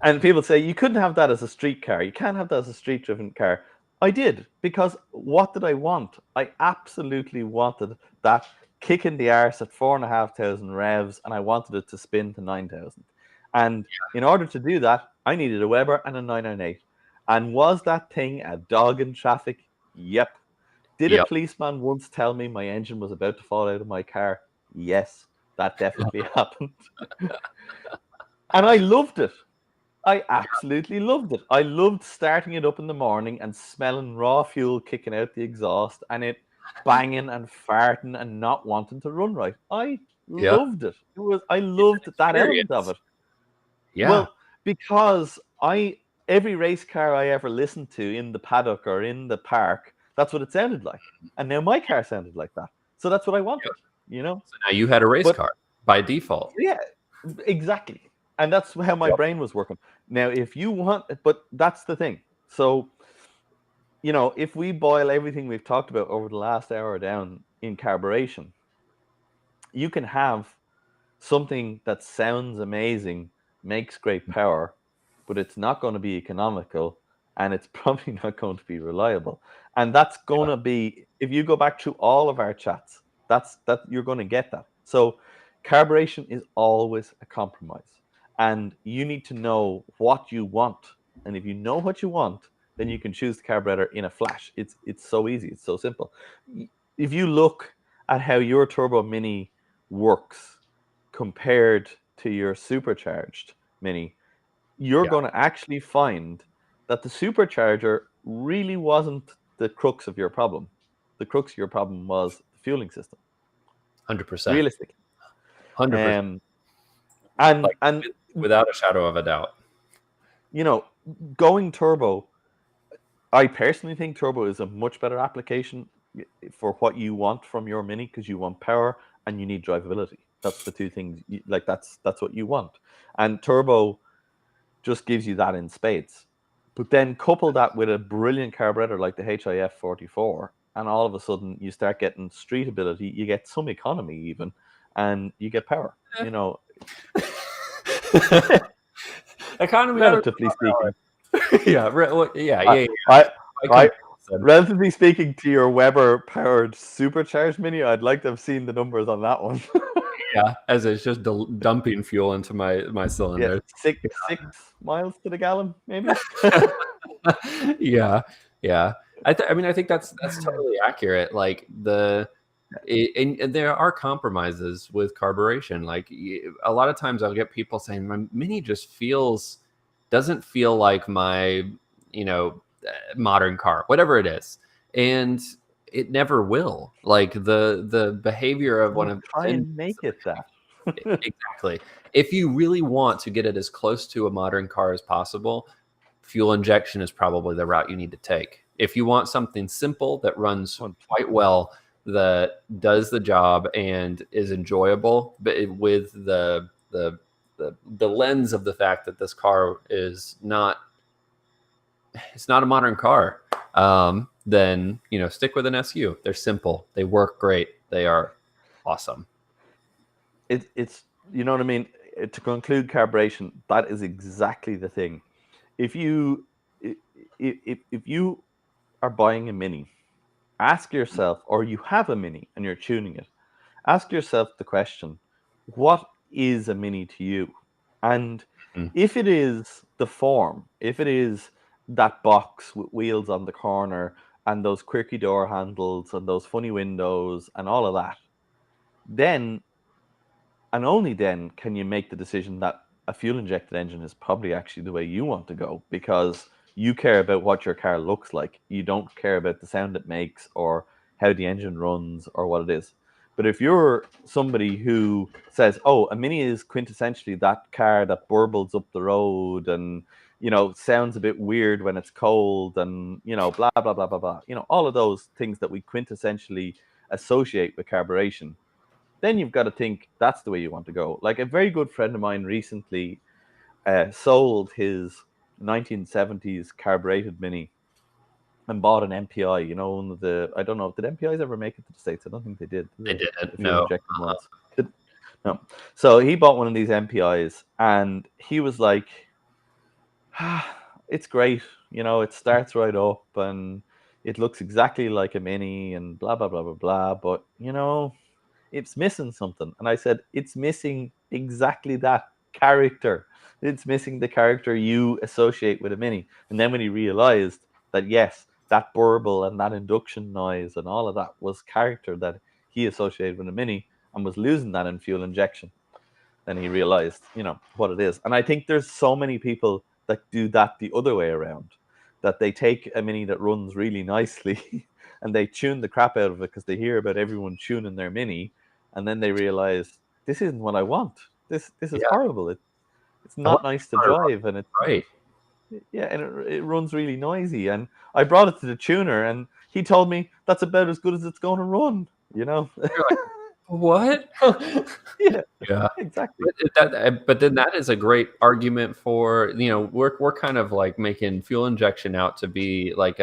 S2: And people say you couldn't have that as a street car. You can't have that as a street driven car. I did, because what did I want? I absolutely wanted that kick in the arse at 4,500 revs, and I wanted it to spin to 9,000. And in order to do that, I needed a Weber and a 998. And was that thing a dog in traffic? Yep. Did a
S1: yep.
S2: policeman once tell me my engine was about to fall out of my car? Yes, that definitely happened. And I loved it. I absolutely loved it. I loved starting it up in the morning and smelling raw fuel kicking out the exhaust and it banging and farting and not wanting to run right. I
S1: Yeah.
S2: loved it. I
S1: It's an
S2: loved that element of
S1: experience.
S2: it.
S1: Yeah.
S2: Well, because every race car I ever listened to in the paddock or in the park, that's what it sounded like. And now my car sounded like that. So that's what I wanted, you know?
S1: So now you had a race
S2: But
S1: car by default.
S2: yeah, exactly. And that's how my
S1: Yep.
S2: brain was working. Now, if you want, but that's the thing. So, you know, if we boil everything we've talked about over the last hour down in carburation, you can have something that sounds amazing, makes great power, but it's not going to be economical and it's probably not going to be reliable. And that's going to be, if you go back to all of our chats, that you're going to get that. So carburation is always a compromise. And you need to know what you want. And if you know what you want, then you can choose the carburetor in a flash. It's so easy, it's so simple. If you look at how your turbo mini works compared to your supercharged Mini, you're
S1: Yeah.
S2: going to actually find that the supercharger really wasn't the crux of your problem. The crux of your problem was the fueling system,
S1: 100%.
S2: realistically.
S1: 100%.
S2: Um, and
S1: Like without a shadow of a doubt.
S2: you know, going turbo, I personally think turbo is a much better application for what you want from your Mini, because you want power and you need drivability. That's the two things. Like that's what you want. And turbo just gives you that in spades. But then couple that with a brilliant carburetor like the HIF 44, and all of a sudden you start getting street ability, you get some economy even, and you get power. You know,
S1: Economy out of
S2: relatively speaking.
S1: yeah, yeah,
S2: I,
S1: yeah,
S2: I,
S1: yeah.
S2: relatively speaking to your Weber powered supercharged Mini, I'd like to have seen the numbers on that one.
S1: Yeah, as it's just dumping fuel into my
S2: Yeah,
S1: cylinder.
S2: 6 miles to the gallon, maybe.
S1: Yeah, yeah. I mean, I think that's totally accurate. Like and there are compromises with carburation. Like a lot of times, I'll get people saying my Mini just doesn't feel like my modern car, whatever it is, and it never will. Like the behavior of one
S2: Don't
S1: of
S2: try
S1: those
S2: and make it that.
S1: exactly. If you really want to get it as close to a modern car as possible, fuel injection is probably the route you need to take. If you want something simple that runs quite well, that does the job and is enjoyable, but with the lens of the fact that this car is not it's not a modern car, then stick with an SU. They're simple. They work great. They are awesome.
S2: It's you know what I mean. To conclude carburation, that is exactly the thing. If you if you are buying a Mini, ask yourself, or you have a Mini and you're tuning it, ask yourself the question, what is a Mini to you? And
S1: Mm.
S2: if it is the form, if it is that box with wheels on the corner and those quirky door handles and those funny windows and all of that, then and only then can you make the decision that a fuel injected engine is probably actually the way you want to go, because you care about what your car looks like. You don't care about the sound it makes or how the engine runs or what it is. But if you're somebody who says, oh, a Mini is quintessentially that car that burbles up the road and sounds a bit weird when it's cold and blah blah blah blah blah, all of those things that we quintessentially associate with carburation, then you've got to think that's the way you want to go. Like a very good friend of mine recently sold his 1970s carbureted Mini and bought an MPI. One of the, I don't know, did MPIs ever make it to the States? I don't think they did.
S1: They didn't.
S2: The fuel
S1: No.
S2: injected ones. No. So he bought one of these MPIs and he was like, it's great. It starts right up and it looks exactly like a Mini and blah, blah, blah, blah, blah. But, it's missing something. And I said, it's missing exactly that character. It's missing the character you associate with a Mini. And then when he realized that, yes, that burble and that induction noise and all of that was character that he associated with a Mini and was losing that in fuel injection, then he realized, what it is. And I think there's so many people that do that the other way around, that they take a Mini that runs really nicely and they tune the crap out of it because they hear about everyone tuning their Mini, and then they realize this isn't what I want. This is horrible. It's
S1: I
S2: not
S1: want
S2: nice to drive, and
S1: right.
S2: it runs really noisy. And I brought it to the tuner, and he told me that's about as good as it's going to run.
S1: You're like, what?
S2: Yeah,
S1: Yeah,
S2: exactly.
S1: but then that is a great argument for we're kind of like making fuel injection out to be like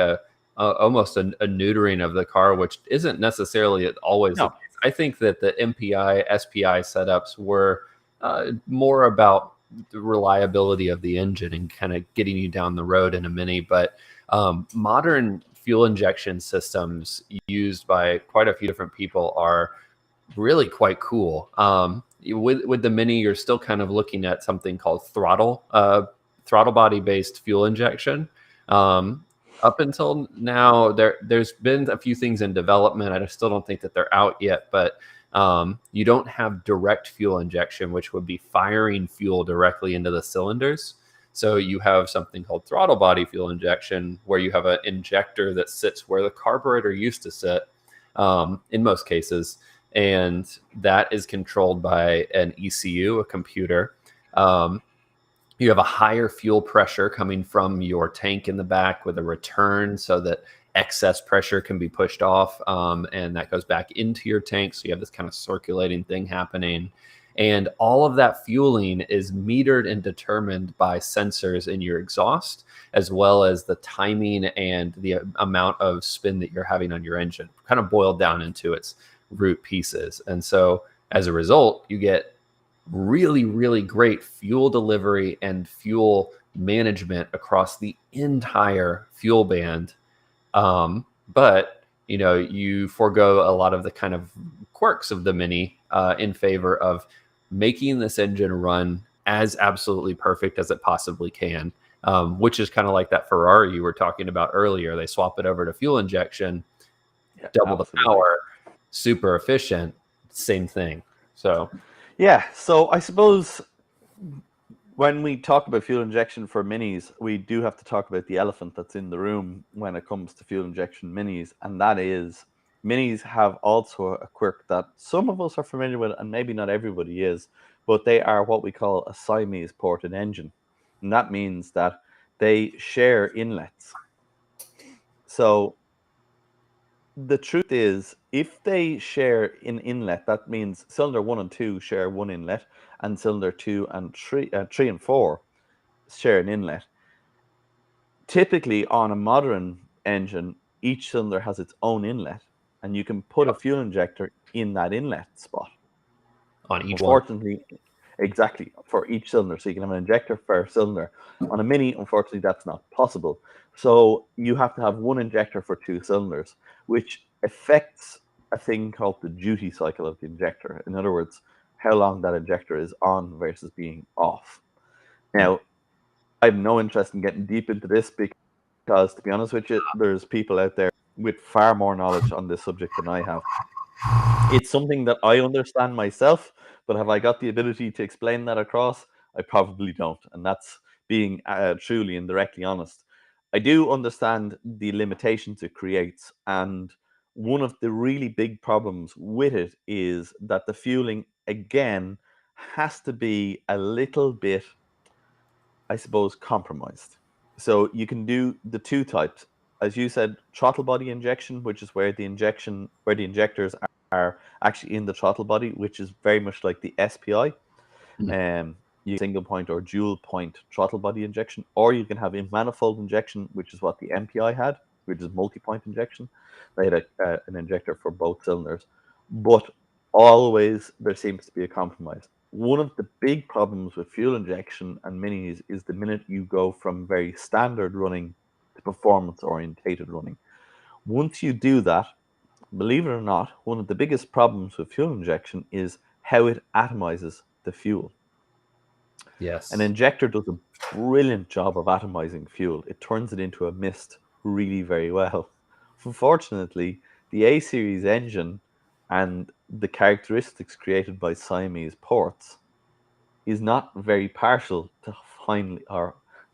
S1: almost a neutering of the car, which isn't necessarily always the
S2: No,
S1: case. I think that the MPI SPI setups were more about the reliability of the engine and kind of getting you down the road in a Mini, but modern fuel injection systems used by quite a few different people are really quite cool. With the Mini, you're still kind of looking at something called throttle body based fuel injection. Up until now, there's been a few things in development. I still don't think that they're out yet, but you don't have direct fuel injection, which would be firing fuel directly into the cylinders. So you have something called throttle body fuel injection, where you have an injector that sits where the carburetor used to sit, in most cases, and that is controlled by an ECU, a computer. You have a higher fuel pressure coming from your tank in the back with a return, so that excess pressure can be pushed off, and that goes back into your tank. So you have this kind of circulating thing happening. And all of that fueling is metered and determined by sensors in your exhaust, as well as the timing and the amount of spin that you're having on your engine, kind of boiled down into its root pieces. And so as a result, you get really, really great fuel delivery and fuel management across the entire fuel band. But you forego a lot of the kind of quirks of the Mini in favor of making this engine run as absolutely perfect as it possibly can, which is kind of like that Ferrari you were talking about earlier. They swap it over to fuel injection, double the power, super efficient, same thing. So
S2: I suppose when we talk about fuel injection for minis, we do have to talk about the elephant that's in the room when it comes to fuel injection minis, and that is minis have also a quirk that some of us are familiar with and maybe not everybody is, but they are what we call a Siamese ported engine. And that means that they share inlets. So the truth is, if they share an inlet, that means cylinder 1 and 2 share one inlet, and cylinder 2 and 3 and 4 share an inlet. Typically, on a modern engine, each cylinder has its own inlet, and you can put a fuel injector in that inlet spot.
S1: On each
S2: Unfortunately, exactly, for each cylinder. So you can have an injector per cylinder. On a Mini, unfortunately, that's not possible. So you have to have one injector for two cylinders, which affects a thing called the duty cycle of the injector. In other words, how long that injector is on versus being off. Now, I have no interest in getting deep into this because, to be honest with you, there's people out there with far more knowledge on this subject than I have. It's something that I understand myself, but have I got the ability to explain that across? I probably don't, and that's being truly and directly honest. I do understand the limitations it creates, and one of the really big problems with it is that the fueling, again, has to be a little bit, I suppose, compromised. So you can do the two types. As you said, throttle body injection, which is where the injectors are actually in the throttle body, which is very much like the SPI. You single point or dual point throttle body injection, or you can have in manifold injection, which is what the MPI had, which is multi-point injection. They had an injector for both cylinders, but always there seems to be a compromise. One of the big problems with fuel injection and minis is the minute you go from very standard running to performance orientated running. Once you do that, believe it or not, one of the biggest problems with fuel injection is how it atomizes the fuel.
S1: Yes.
S2: An injector does a brilliant job of atomizing fuel. It turns it into a mist really very well. Unfortunately, the A series engine and the characteristics created by Siamese ports is not very partial to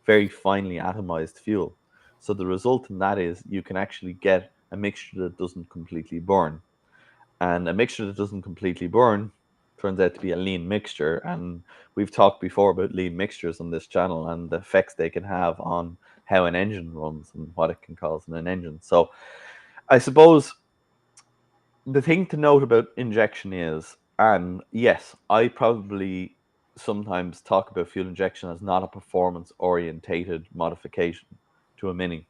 S2: very finely atomized fuel. So the result in that is you can actually get a mixture that doesn't completely burn. And a mixture that doesn't completely burn turns out to be a lean mixture. And we've talked before about lean mixtures on this channel and the effects they can have on how an engine runs and what it can cause in an engine. So I suppose the thing to note about injection is, and yes, I probably sometimes talk about fuel injection as not a performance orientated modification to a Mini.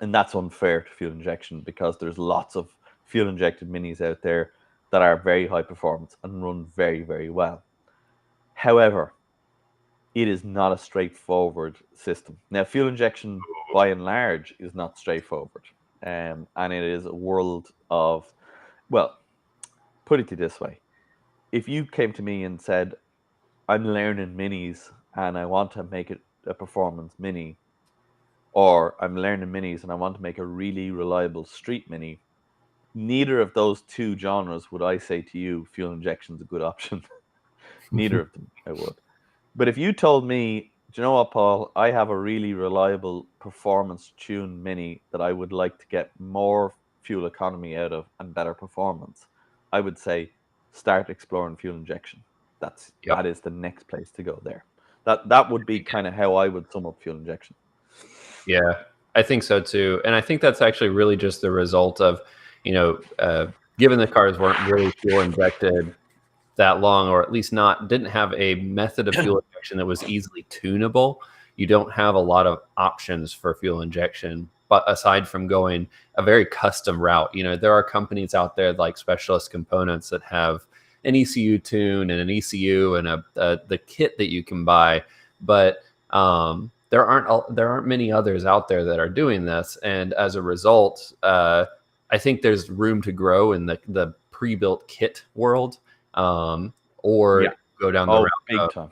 S2: And that's unfair to fuel injection because there's lots of fuel injected minis out there that are very high performance and run very, very well. However, it is not a straightforward system. Now, fuel injection by and large is not straightforward. And it is a world of, well, put it this way. If you came to me and said, I'm learning minis and I want to make it a performance mini, or I'm learning minis and I want to make a really reliable street mini, neither of those two genres would I say to you fuel injection is a good option. Neither of them I would. But if you told me, do you know what, Paul, I have a really reliable performance tuned mini that I would like to get more fuel economy out of and better performance, I would say start exploring fuel injection. That is the next place to go there. That would be kind of how I would sum up fuel injection.
S1: Yeah, I think so too. And I think that's actually really just the result of, given the cars weren't really fuel injected that long, or at least didn't have a method of fuel injection that was easily tunable. You don't have a lot of options for fuel injection, but aside from going a very custom route, there are companies out there like Specialist Components that have an ECU tune and an ECU and the kit that you can buy, but there aren't many others out there that are doing this, and as a result, I think there's room to grow in the pre-built kit world, or go down the route
S2: big
S1: of
S2: time.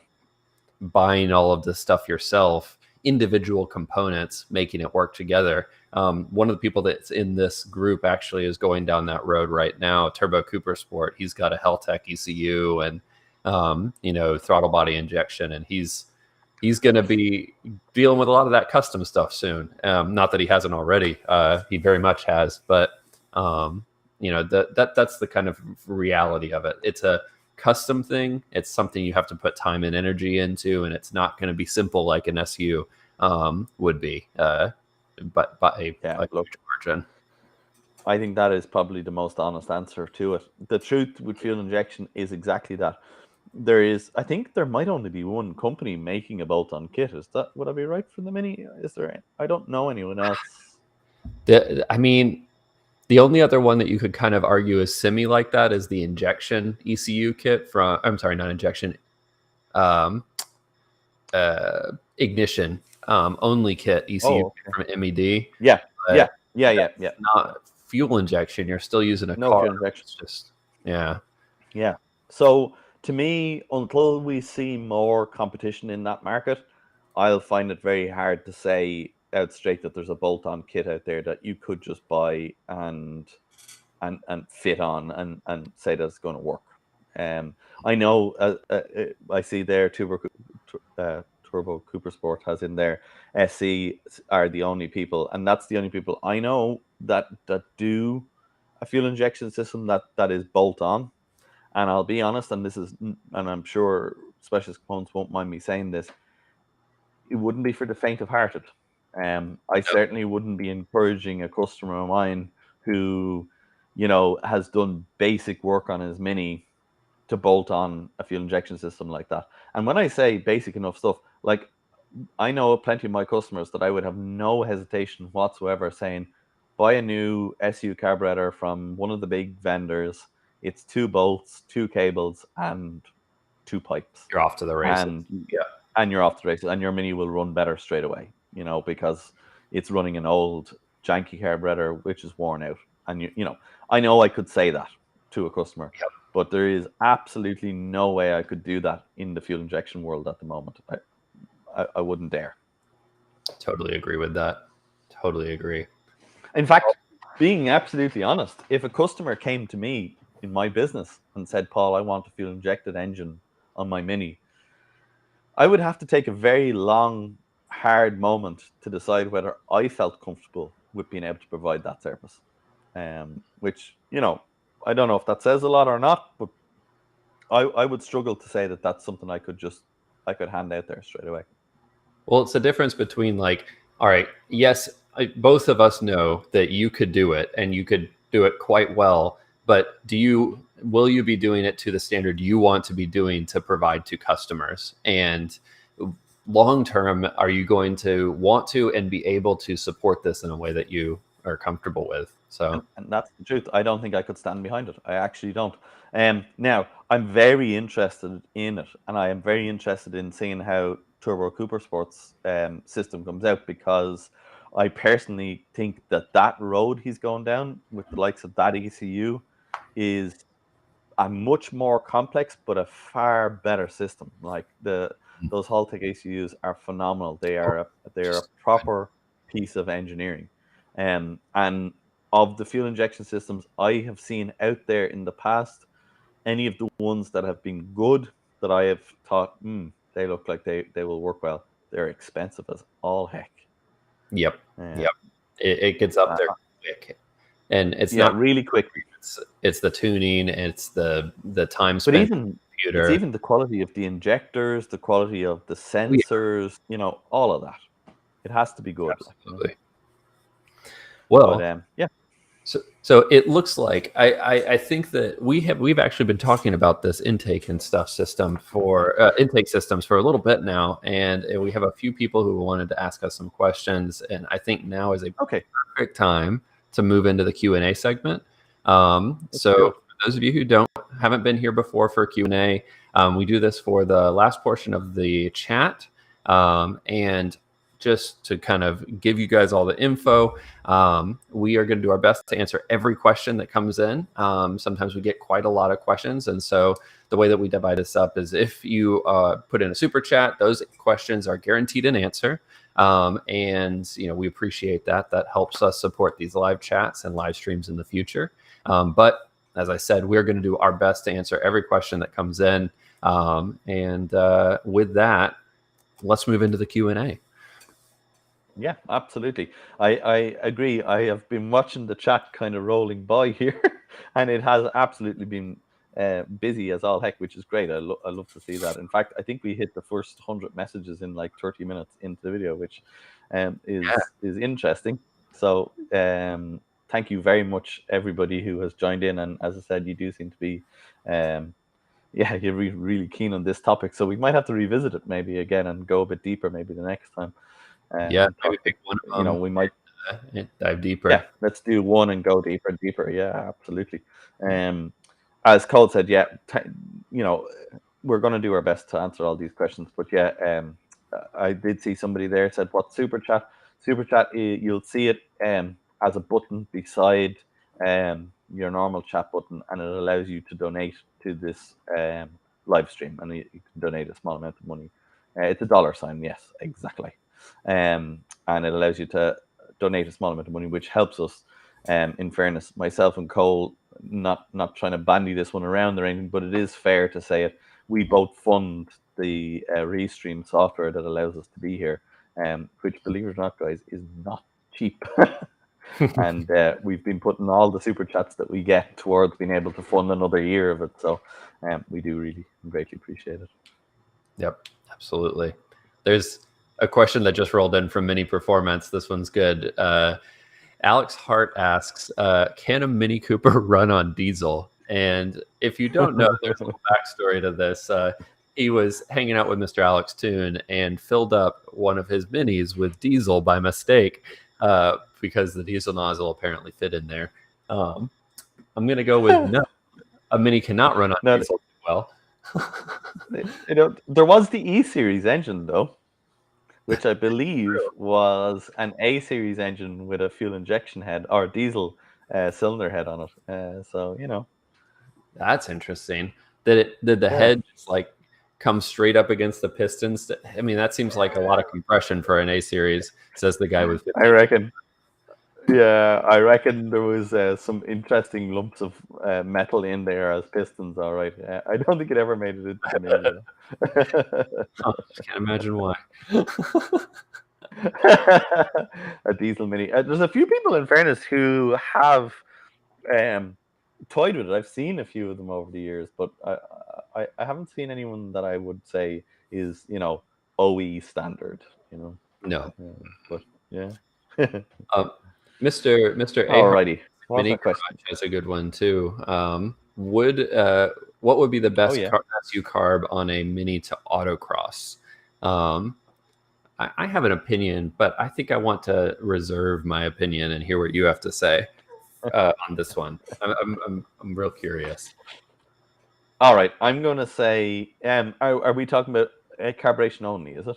S1: buying all of the stuff yourself, individual components, making it work together. One of the people that's in this group actually is going down that road right now. Turbo Cooper Sport. He's got a Heltec ECU and throttle body injection, and he's going to be dealing with a lot of that custom stuff soon. Not that he hasn't already. He very much has, but that's the kind of reality of it. It's a custom thing. It's something you have to put time and energy into, and it's not going to be simple like an SU would be. But by a huge margin.
S2: I think that is probably the most honest answer to it. The truth with fuel injection is exactly that. I think there might only be one company making a bolt-on kit. Would I be right for the Mini? Is there? I don't know anyone else.
S1: The only other one that you could kind of argue is semi like that is the injection ECU kit not injection, ignition only kit ECU from MED.
S2: Yeah.
S1: Not fuel injection. You're still using a
S2: car. Fuel injection.
S1: It's just yeah.
S2: So to me, until we see more competition in that market, I'll find it very hard to say out straight that there's a bolt-on kit out there that you could just buy and fit on and say that it's going to work. I know I see there Turbo Cooper Sport has in there SC are the only people, and that's the only people I know that do a fuel injection system that is bolt-on. And I'll be honest, and I'm sure Specialist Components won't mind me saying this, it wouldn't be for the faint of hearted. I certainly wouldn't be encouraging a customer of mine who, has done basic work on his Mini to bolt on a fuel injection system like that. And when I say basic enough stuff, like I know plenty of my customers that I would have no hesitation whatsoever saying, buy a new SU carburetor from one of the big vendors. It's 2 bolts, 2 cables, and 2 pipes.
S1: You're off to the races.
S2: And you're off to the races, and your Mini will run better straight away, because it's running an old janky carburetor which is worn out. And I know I could say that to a customer, but there is absolutely no way I could do that in the fuel injection world at the moment. I wouldn't dare.
S1: Totally agree with that. Totally agree.
S2: In fact, being absolutely honest, if a customer came to me in my business and said, Paul, I want a fuel injected engine on my Mini, I would have to take a very long, hard moment to decide whether I felt comfortable with being able to provide that service. Which, I don't know if that says a lot or not, but I would struggle to say that that's something I could hand out there straight away.
S1: Well, it's a difference between all right, yes, both of us know that you could do it and you could do it quite well, but will you be doing it to the standard you want to be doing to provide to customers? And long term, are you going to want to and be able to support this in a way that you are comfortable with? So,
S2: and that's the truth. I don't think I could stand behind it. I actually don't. Now, I'm very interested in it, and I am very interested in seeing how Turbo Cooper Sports system comes out, because I personally think that road he's going down with the likes of that ECU is a much more complex but a far better system. Like those Haltech ECUs are phenomenal. They are a proper piece of engineering, and of the fuel injection systems I have seen out there in the past, any of the ones that have been good that I have thought they look like they will work well, they're expensive as all heck.
S1: Yep. It gets up there quick, and it's not
S2: really quick.
S1: It's the tuning, it's the time
S2: spent. But even
S1: computer.
S2: It's even the quality of the injectors, the quality of the sensors, all of that. It has to be good.
S1: Absolutely. Well,
S2: yeah.
S1: So it looks like I think that we've actually been talking about this intake and stuff system for intake systems for a little bit now, and we have a few people who wanted to ask us some questions, and I think now is a
S2: Okay,
S1: perfect time to move into the Q&A segment.
S2: let's
S1: So
S2: do it.
S1: for those of you who haven't been here before for Q&A, we do this for the last portion of the chat, and just to kind of give you guys all the info, we are going to do our best to answer every question that comes in. Sometimes we get quite a lot of questions, and so the way that we divide this up is if you put in a super chat, those questions are guaranteed an answer. And we appreciate that. That helps us support these live chats and live streams in the future. But as I said, we're going to do our best to answer every question that comes in. And with that, let's move into the Q&A.
S2: Yeah, absolutely. I agree. I have been watching the chat kind of rolling by here, and it has absolutely been busy as all heck, which is great. I love to see that. In fact, I think we hit the first 100 messages in like 30 minutes into the video, which is interesting. So thank you very much, everybody who has joined in. And as I said, you do seem to be yeah, you're really keen on this topic. So we might have to revisit it maybe again and go a bit deeper maybe the next time.
S1: Yeah,
S2: And
S1: maybe
S2: talk,
S1: pick one of them.
S2: we might,
S1: And dive deeper.
S2: yeah, let's do one and go deeper and deeper. Yeah, absolutely. As Cole said, yeah, we're going to do our best to answer all these questions. But yeah, I did see somebody there said, "What super chat?" Super chat, you'll see it as a button beside your normal chat button, and it allows you to donate to this live stream, and you can donate a small amount of money. It's a $sign, yes, exactly. And it allows you to donate a small amount of money, which helps us. In fairness, myself and Cole, not trying to bandy this one around or anything, but it is fair to say it. We both fund the Restream software that allows us to be here, which, believe it or not, guys, is not cheap. And we've been putting all the super chats that we get towards being able to fund another year of it. So we do really greatly appreciate it.
S1: Yep, absolutely. There's a question that just rolled in from Mini Performance. This one's good. Alex Hart asks, can a Mini Cooper run on diesel? And if you don't know, there's a little backstory to this. He was hanging out with Mr. Alex Toon and filled up one of his minis with diesel by mistake because the diesel nozzle apparently fit in there. I'm going to go with no. A Mini cannot run on diesel well.
S2: There was the E-Series engine, though, which I believe was an A-Series engine with a fuel injection head or diesel cylinder head on it. So.
S1: That's interesting. Did the head just like come straight up against the pistons? I mean, that seems like a lot of compression for an A-Series, says the guy with 15.
S2: I reckon. Yeah, I reckon there was some interesting lumps of metal in there as pistons. All right, I don't think it ever made it into the mini.
S1: I can't imagine why.
S2: A diesel mini. There's a few people, in fairness, who have toyed with it. I've seen a few of them over the years, but I haven't seen anyone that I would say is OE standard.
S1: No.
S2: But yeah.
S1: Mr.
S2: Alrighty.
S1: Mini Garage has a good one too. What would be the best SU carb on a Mini to autocross? I have an opinion, but I think I want to reserve my opinion and hear what you have to say on this one. I'm real curious.
S2: All right, I'm going to say, are we talking about carburation only, is it?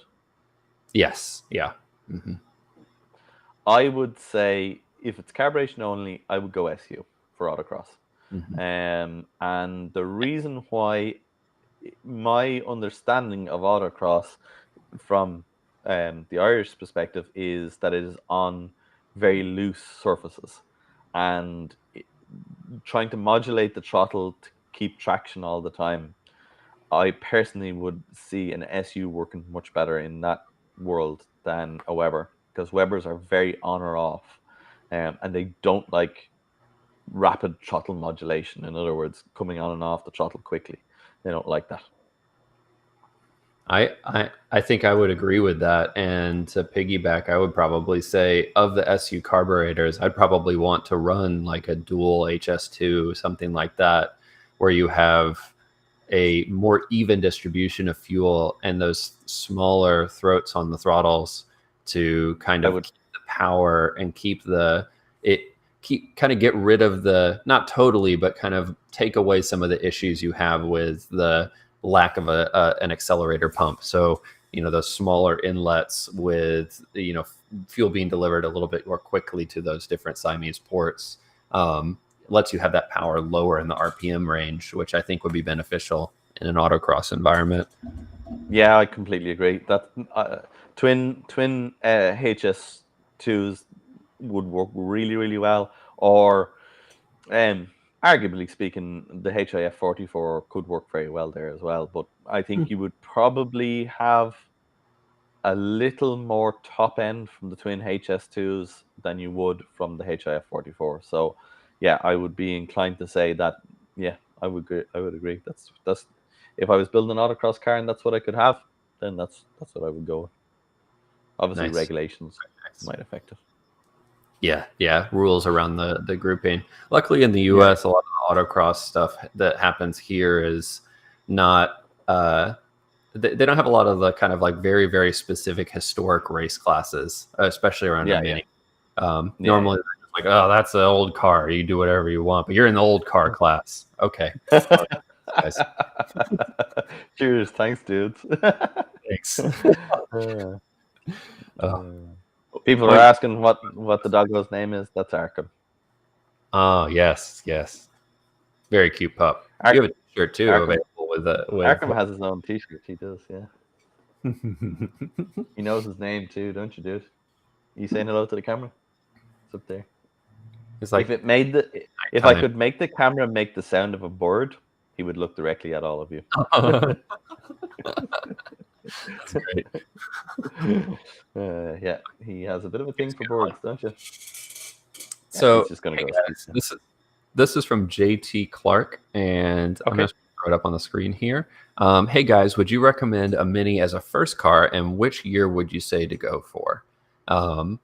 S1: Yes, yeah. Mm-hmm.
S2: I would say if it's carburation only, I would go SU for autocross.
S1: Mm-hmm.
S2: And the reason why, my understanding of autocross from the Irish perspective, is that it is on very loose surfaces, and trying to modulate the throttle to keep traction all the time, I personally would see an SU working much better in that world than a Weber, because Webers are very on or off, and they don't like rapid throttle modulation. In other words, coming on and off the throttle quickly. They don't like that.
S1: I think I would agree with that. And to piggyback, I would probably say of the SU carburetors, I'd probably want to run like a dual HS2, something like that, where you have a more even distribution of fuel and those smaller throats on the throttles to kind
S2: I
S1: of
S2: would.
S1: keep the power and keep the it keep kind of get rid of the, not totally, but kind of take away some of the issues you have with the lack of an accelerator pump. So those smaller inlets with fuel being delivered a little bit more quickly to those different Siamese ports, lets you have that power lower in the RPM range, which I think would be beneficial in an autocross environment.
S2: Yeah, I completely agree. That twin HS2s would work really, really well. Or, um, arguably speaking, the HIF 44 could work very well there as well. But I think you would probably have a little more top end from the twin HS2s than you would from the HIF 44. So, yeah, I would be inclined to say that. Yeah, I would agree. I would agree. That's if I was building an autocross car and that's what I could have, then that's what I would go with. Obviously,
S1: Nice.
S2: regulations
S1: Nice.
S2: might affect it.
S1: Yeah, rules around the grouping. Luckily, in the
S2: Yeah,
S1: U.S., a lot of the autocross stuff that happens here is not. They don't have a lot of the kind of like very very specific historic race classes, especially around a
S2: yeah, yeah,
S1: mini.
S2: yeah,
S1: Normally, they're just like, oh, that's an old car. You do whatever you want, but you're in the old car class. Okay,
S2: yeah.
S1: well, guys,
S2: Cheers, thanks, dudes.
S1: thanks.
S2: Uh,
S1: Oh,
S2: People are
S1: well,
S2: asking what the doggo's name is. That's Arkham.
S1: oh yes, very cute pup. You
S2: Arkham,
S1: have a T-shirt too
S2: Arkham,
S1: available with.
S2: Arkham has his own T-shirt. He does, yeah. He knows his name too, don't you, dude? You saying hello to the camera? It's up there.
S1: It's
S2: If
S1: like
S2: it made the, if I
S1: kind
S2: could make the camera make the sound of a bird, he would look directly at all of you.
S1: of. That's great.
S2: Yeah, he has a bit of a thing for birds, don't you? Yeah,
S1: So,
S2: he's just gonna
S1: hey
S2: go to sleep
S1: guys,
S2: now.
S1: this is from JT Clark, and I'm
S2: Okay.
S1: going to throw it up on the screen here. Hey guys, would you recommend a Mini as a first car, and which year would you say to go for? Um,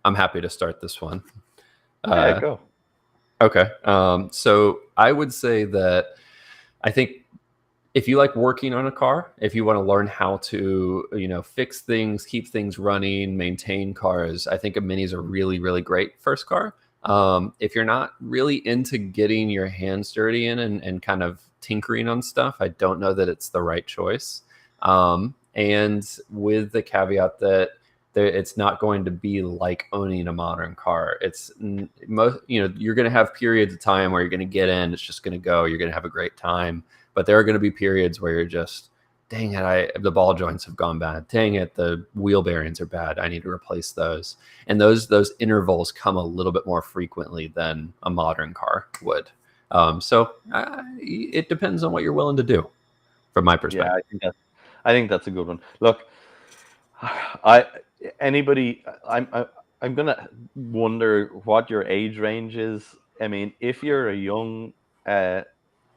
S1: I'm happy to start this one.
S2: Yeah,
S1: Uh,
S2: go.
S1: okay, so I would say that I think if you like working on a car, if you want to learn how to, fix things, keep things running, maintain cars, I think a Mini is a really, really great first car. If you're not really into getting your hands dirty and kind of tinkering on stuff, I don't know that it's the right choice. And with the caveat that it's not going to be like owning a modern car. It's most, you're going to have periods of time where you're going to get in, it's just going to go, you're going to have a great time. But there are going to be periods where you're just, dang it, the ball joints have gone bad. Dang it, the wheel bearings are bad. I need to replace those. And those intervals come a little bit more frequently than a modern car would. So it depends on what you're willing to do, from my
S2: Yeah,
S1: perspective.
S2: I think that's a good one. Look, I anybody, I'm gonna wonder what your age range is. I mean, if you're a young uh,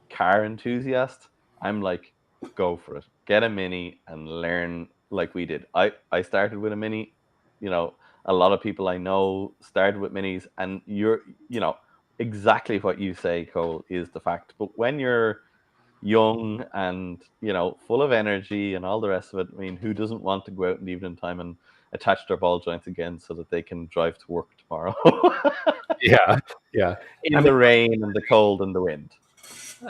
S2: car enthusiast, I'm like, go for it. Get a Mini and learn like we did. I started with a Mini. You know, a lot of people I know started with Minis, and you know, exactly what you say, Cole, is the fact. But when you're young and full of energy and all the rest of it, I mean, who doesn't want to go out in the evening time and attach their ball joints again so that they can drive to work tomorrow
S1: Yeah, yeah. I
S2: in
S1: mean,
S2: the rain and the cold and the wind?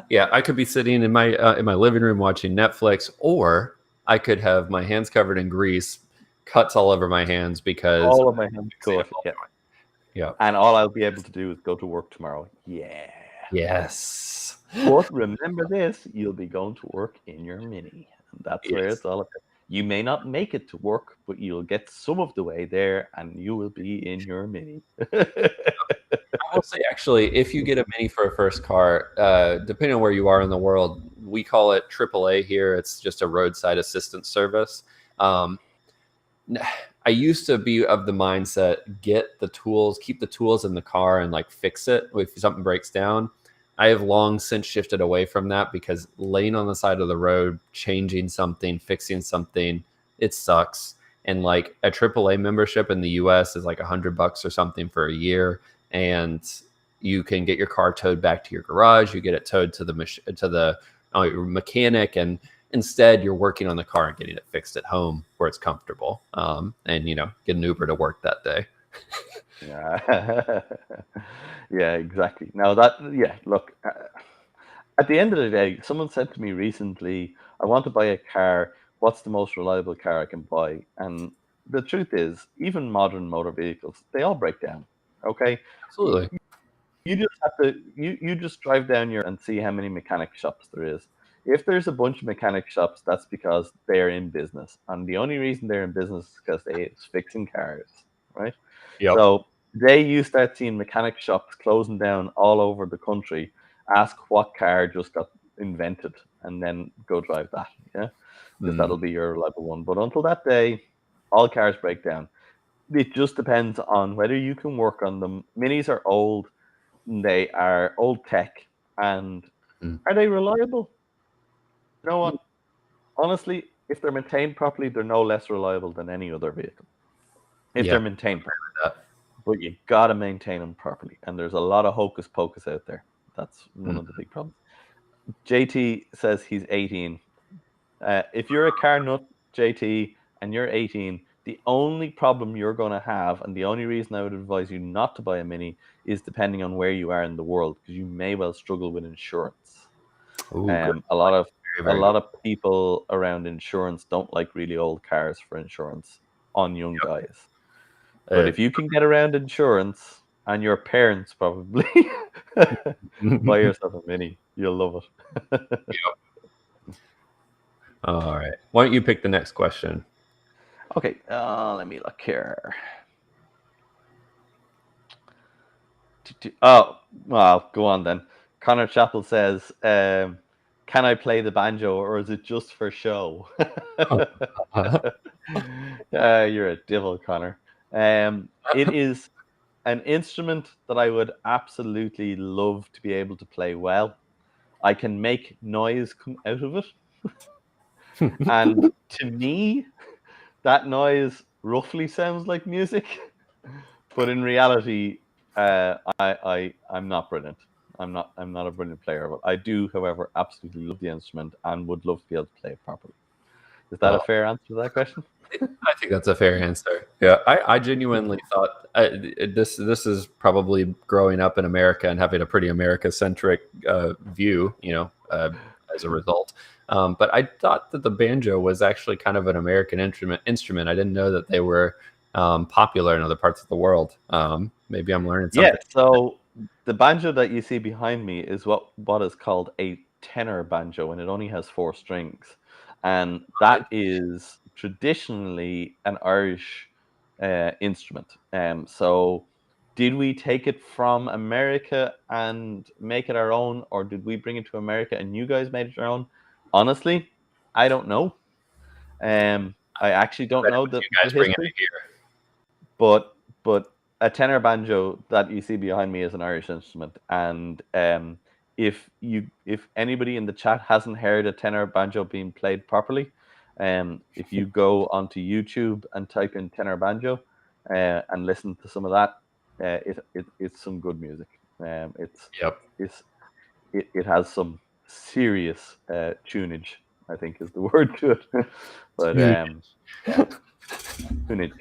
S1: yeah, I could be sitting in my living room watching Netflix, or I could have my hands covered in grease, cuts all over my hands because
S2: All of my
S1: I'm
S2: hands
S1: fixing a
S2: cut.
S1: ball
S2: Yeah.
S1: joint. Yeah.
S2: And all I'll be able to do is go to work tomorrow. Yeah.
S1: Yes.
S2: But remember this, you'll be going to work in your Mini. And that's where
S1: Yes.
S2: it's all about. You may not make it to work, but you'll get some of the way there and you will be in your Mini.
S1: I will say, actually, if you get a Mini for a first car, depending on where you are in the world, we call it AAA here. It's just a roadside assistance service. Um, I used to be of the mindset, get the tools, keep the tools in the car and like fix it if something breaks down. I have long since shifted away from that because laying on the side of the road, changing something, fixing something, it sucks. And like a AAA membership in the US is like $100 or something for a year, and you can get your car towed back to your garage. You get it towed to the mechanic, and instead you're working on the car and getting it fixed at home where it's comfortable. And get an Uber to work that day.
S2: Yeah, yeah, exactly. Now that, yeah, look, at the end of the day, someone said to me recently, I want to buy a car. What's the most reliable car I can buy? And the truth is, even modern motor vehicles, they all break down. Okay.
S1: Absolutely.
S2: You just have to you just drive down your and see how many mechanic shops there is. If there's a bunch of mechanic shops, that's because they're in business. And the only reason they're in business is because it's fixing cars, right?
S1: Yep.
S2: So they you start seeing mechanic shops closing down all over the country. Ask what car just got invented and then go drive that. Yeah. Because that'll be your reliable one. But until that day, all cars break down. It just depends on whether you can work on them. Minis are old, they are old tech, and are they reliable? You know what? Honestly, if they're maintained properly, they're no less reliable than any other vehicle. If
S1: Yeah.
S2: they're maintained properly. But you gotta maintain them properly. And there's a lot of hocus pocus out there. That's one of the big problems. JT says he's 18. If you're a car nut, JT, and you're 18, the only problem you're going to have, and the only reason I would advise you not to buy a Mini, is depending on where you are in the world, because you may well struggle with insurance.
S1: Good.
S2: A lot of
S1: Very, very good.
S2: people around insurance don't like really old cars for insurance on young guys. But if you can get around insurance, and your parents probably, buy yourself a Mini. You'll love it.
S1: All right. Why don't you pick the next question?
S2: Okay, let me look here. Oh, well, go on then. Connor Chappell says, can I play the banjo or is it just for show? You're a devil, Connor. It is an instrument that I would absolutely love to be able to play well. I can make noise come out of it. And to me, that noise roughly sounds like music. But in reality, I'm not brilliant. I'm not a brilliant player, but I do, however, absolutely love the instrument and would love to be able to play it properly. Is that a fair answer to that question?
S1: I think that's a fair answer. Yeah, I genuinely thought this is probably growing up in America and having a pretty America-centric view, as a result. But I thought that the banjo was actually kind of an American instrument. I didn't know that they were popular in other parts of the world. Maybe I'm learning something.
S2: Yeah, so the banjo that you see behind me is what is called a tenor banjo, and it only has 4 strings. And that is traditionally an Irish instrument. So did we take it from America and make it our own, or did we bring it to America and you guys made it your own? Honestly, I don't know. I actually don't know the history. But a tenor banjo that you see behind me is an Irish instrument, and if anybody in the chat hasn't heard a tenor banjo being played properly, if you go onto YouTube and type in tenor banjo and listen to some of that, it's some good music. It has some serious tunage, I think is the word to it. But tunage.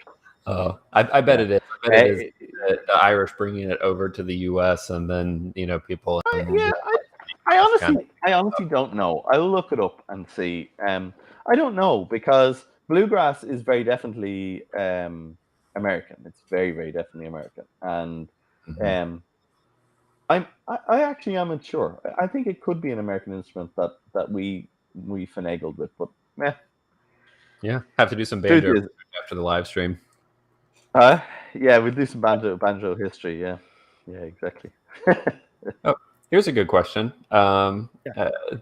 S1: Oh, I bet it is. I bet it is the Irish bringing it over to the U.S. and then people.
S2: I honestly don't know. I'll look it up and see. I don't know because bluegrass is very definitely American. It's very, very definitely American, and I actually am unsure. I think it could be an American instrument that we finagled with, but
S1: yeah, have to do some banjo after the live stream.
S2: Yeah, we'll do some banjo history. Yeah, exactly.
S1: Oh, here's a good question. Dan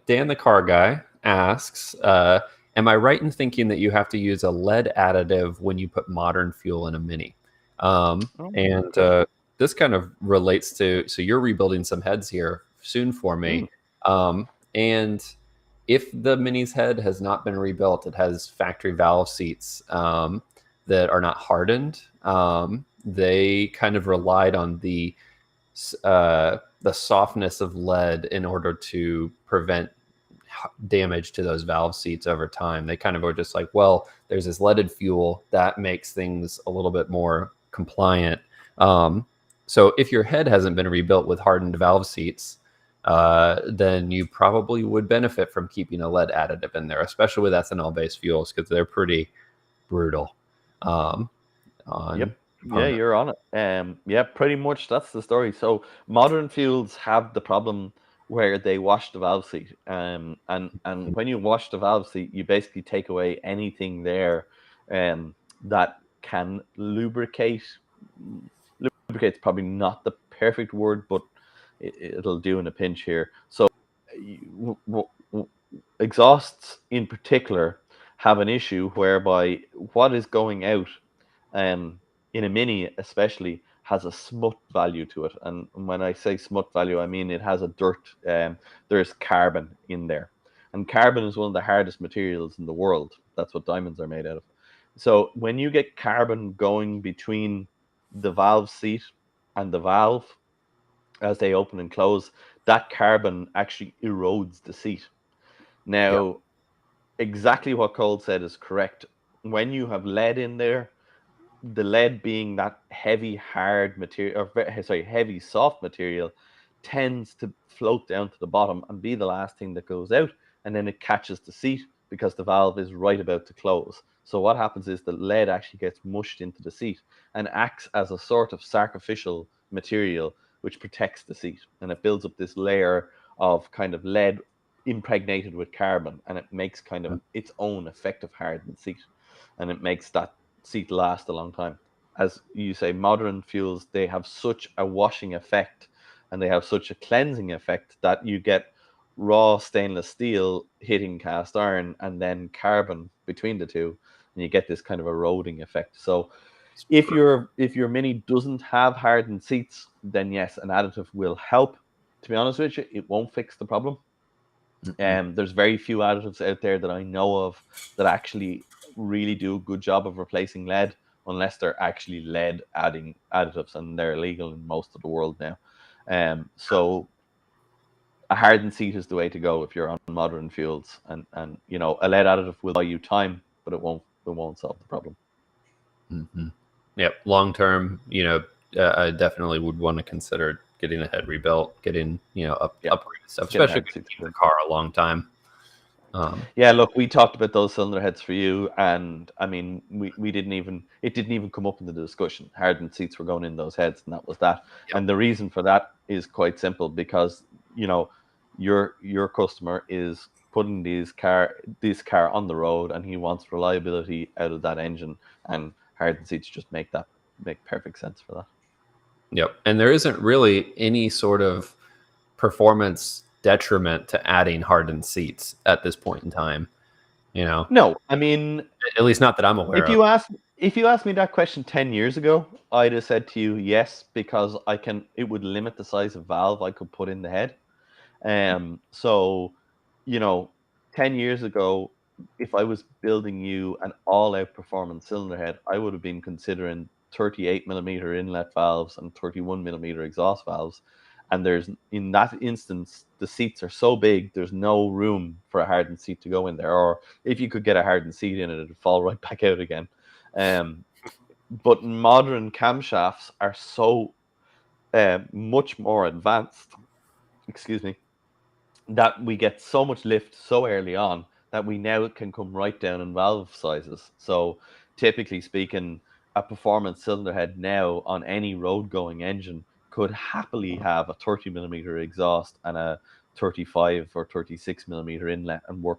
S1: the car guy asks, am I right in thinking that you have to use a lead additive when you put modern fuel in a Mini? This kind of relates to, so you're rebuilding some heads here soon for
S2: Mm.
S1: me. And if the Mini's head has not been rebuilt, it has factory valve seats that are not hardened. They kind of relied on the softness of lead in order to prevent damage to those valve seats over time. They kind of were just like, well, there's this leaded fuel that makes things a little bit more compliant. So if your head hasn't been rebuilt with hardened valve seats, then you probably would benefit from keeping a lead additive in there, especially with ethanol-based fuels, because they're pretty brutal on
S2: Yep. Yeah,
S1: components.
S2: you're on it. Yeah, pretty much that's the story. So modern fuels have the problem where they wash the valve seat. And when you wash the valve seat, you basically take away anything there that can lubricate. mm, Lubricate's probably not the perfect word, but it'll do in a pinch here. So exhausts in particular have an issue whereby what is going out um, in a Mini especially has a smut value to it. And when I say smut value, I mean it has a dirt. There's carbon in there, and carbon is one of the hardest materials in the world. That's what diamonds are made out of. So when you get carbon going between the valve seat and the valve as they open and close, that carbon actually erodes the seat.
S1: Yeah,
S2: Now, exactly what Cole said is correct. When you have lead in there, the lead being that heavy, hard material, or sorry, heavy, soft material, tends to float down to the bottom and be the last thing that goes out, and then it catches the seat because the valve is right about to close. So what happens is the lead actually gets mushed into the seat and acts as a sort of sacrificial material which protects the seat, and it builds up this layer of kind of lead impregnated with carbon, and it makes kind of its own effective hardened seat, and it makes that seat last a long time. As you say, modern fuels, they have such a washing effect and they have such a cleansing effect that you get raw stainless steel hitting cast iron and then carbon between the two, and you get this kind of eroding effect. So
S1: it's
S2: if your Mini doesn't have hardened seats, then yes, an additive will help. To be honest with you, it won't fix the problem.
S1: brutal.
S2: There's very few additives out there that I know of that actually really do a good job of replacing lead, unless they're actually lead adding additives, and they're illegal in most of the world now. So a hardened seat is the way to go if you're on modern fuels, and a lead additive will buy you time, but it won't solve the problem.
S1: Mm-hmm. Yep. Long term, I definitely would want to consider getting a head rebuilt, getting,
S2: Yeah,
S1: upgraded stuff,
S2: get a
S1: especially if
S2: hardened
S1: you're
S2: seat.
S1: keep the car a long time.
S2: Yeah, look, we talked about those cylinder heads for you, and I mean, we didn't even it didn't even come up in the discussion. Hardened seats were going in those heads, and that was that.
S1: Yep.
S2: And the reason for that is quite simple because you know your customer is putting this car on the road, and he wants reliability out of that engine, and hardened seats just make perfect sense for that.
S1: Yep. And there isn't really any sort of performance detriment to adding hardened seats at this point in time, you know,
S2: No, I mean,
S1: at least not that I'm aware
S2: If
S1: of.
S2: you ask if you asked me that question 10 years ago, I'd have said to you yes, because it would limit the size of valve I could put in the head. So, you know, 10 years ago, if I was building you an all-out performance cylinder head, I would have been considering 38 millimeter inlet valves and 31 millimeter exhaust valves. And in that instance, the seats are so big, there's no room for a hardened seat to go in there. Or if you could get a hardened seat in it, it'd fall right back out again. Um, but modern camshafts are so much more advanced, excuse me, that we get so much lift so early on that we now can come right down in valve sizes. So typically speaking, a performance cylinder head now on any road going engine could happily have a 30 millimeter exhaust and a 35 or 36 millimeter inlet and work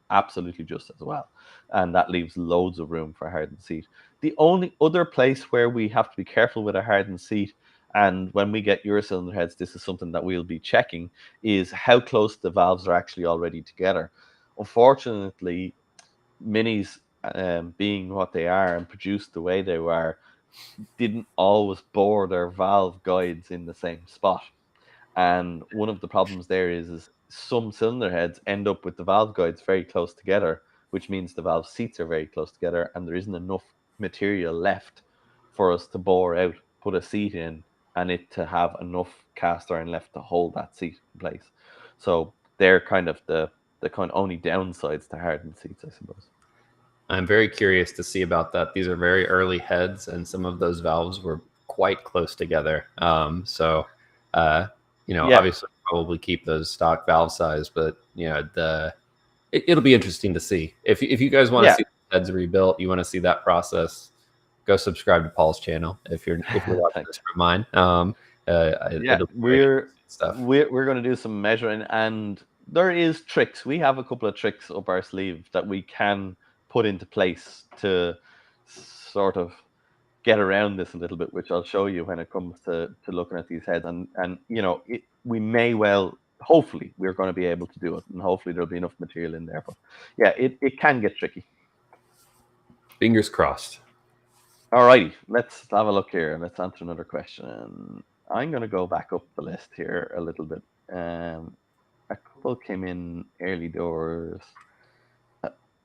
S2: absolutely just as well. And that leaves loads of room for a hardened seat. The only other place where we have to be careful with a hardened seat, and when we get your cylinder heads, this is something that we'll be checking, is how close the valves are actually already together. Unfortunately, minis, being what they are and produced the way they were, didn't always bore their valve guides in the same spot. And one of the problems there is some cylinder heads end up with the valve guides very close together, which means the valve seats are very close together, and there isn't enough material left for us to bore out, put a seat in, and it to have enough cast iron left to hold that seat in place. So they're kind of the kind of only downsides to hardened seats, I suppose.
S1: I'm very curious to see about that. These are very early heads, and some of those valves were quite close together. Uh,
S2: Yeah,
S1: obviously, probably keep those stock valve size, but it'll be interesting to see. If you guys want to
S2: yeah.
S1: see heads rebuilt, you want to see that process, go subscribe to Paul's channel. If you're watching this
S2: Thanks.
S1: from mine,
S2: Yeah,
S1: it'll be very
S2: we're
S1: interesting stuff.
S2: we're going to do some measuring, and there is tricks. We have a couple of tricks up our sleeve that we can put into place to sort of get around this a little bit, which I'll show you when it comes to looking at these heads. And we may well, hopefully, we're going to be able to do it, and hopefully there'll be enough material in there. But yeah, it can get tricky.
S1: Fingers crossed.
S2: All righty, let's have a look here. Let's answer another question. I'm going to go back up the list here a little bit. A couple came in early doors.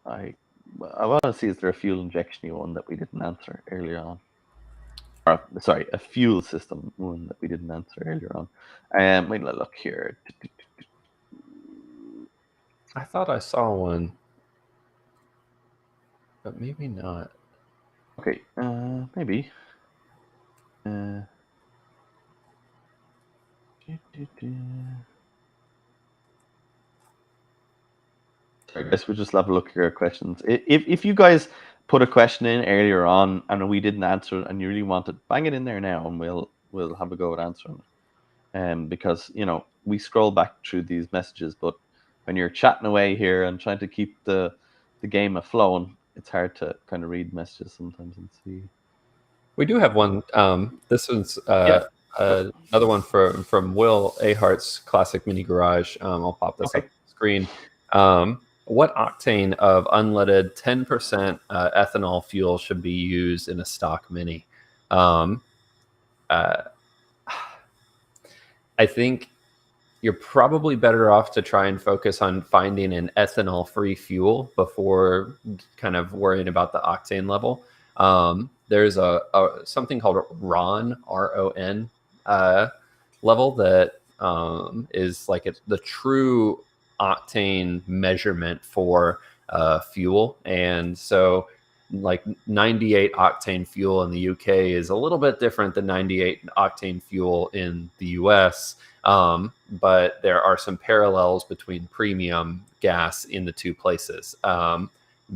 S2: I want to see, is there a fuel injection one that we didn't answer earlier on? Or, sorry, a fuel system one that we didn't answer earlier on. Wait, let's look here.
S1: I thought I saw one, but maybe not.
S2: Okay, maybe. I guess we'll just have a look at your questions. If you guys put a question in earlier on and we didn't answer it and you really want it, bang it in there now and we'll have a go at answering it. Because we scroll back through these messages, but when you're chatting away here and trying to keep the game afloat, it's hard to kind of read messages sometimes and see.
S1: We do have one. This one's
S2: Yeah.
S1: another one from Will Ahart's Classic Mini Garage. I'll pop this up
S2: Okay.
S1: on the screen. What octane of unleaded 10% ethanol fuel should be used in a stock Mini? I think you're probably better off to try and focus on finding an ethanol-free fuel before kind of worrying about the octane level. There's something called RON, RON, level that is like the true octane measurement for fuel. And so like 98 octane fuel in the UK is a little bit different than 98 octane fuel in the US. But there are some parallels between premium gas in the two places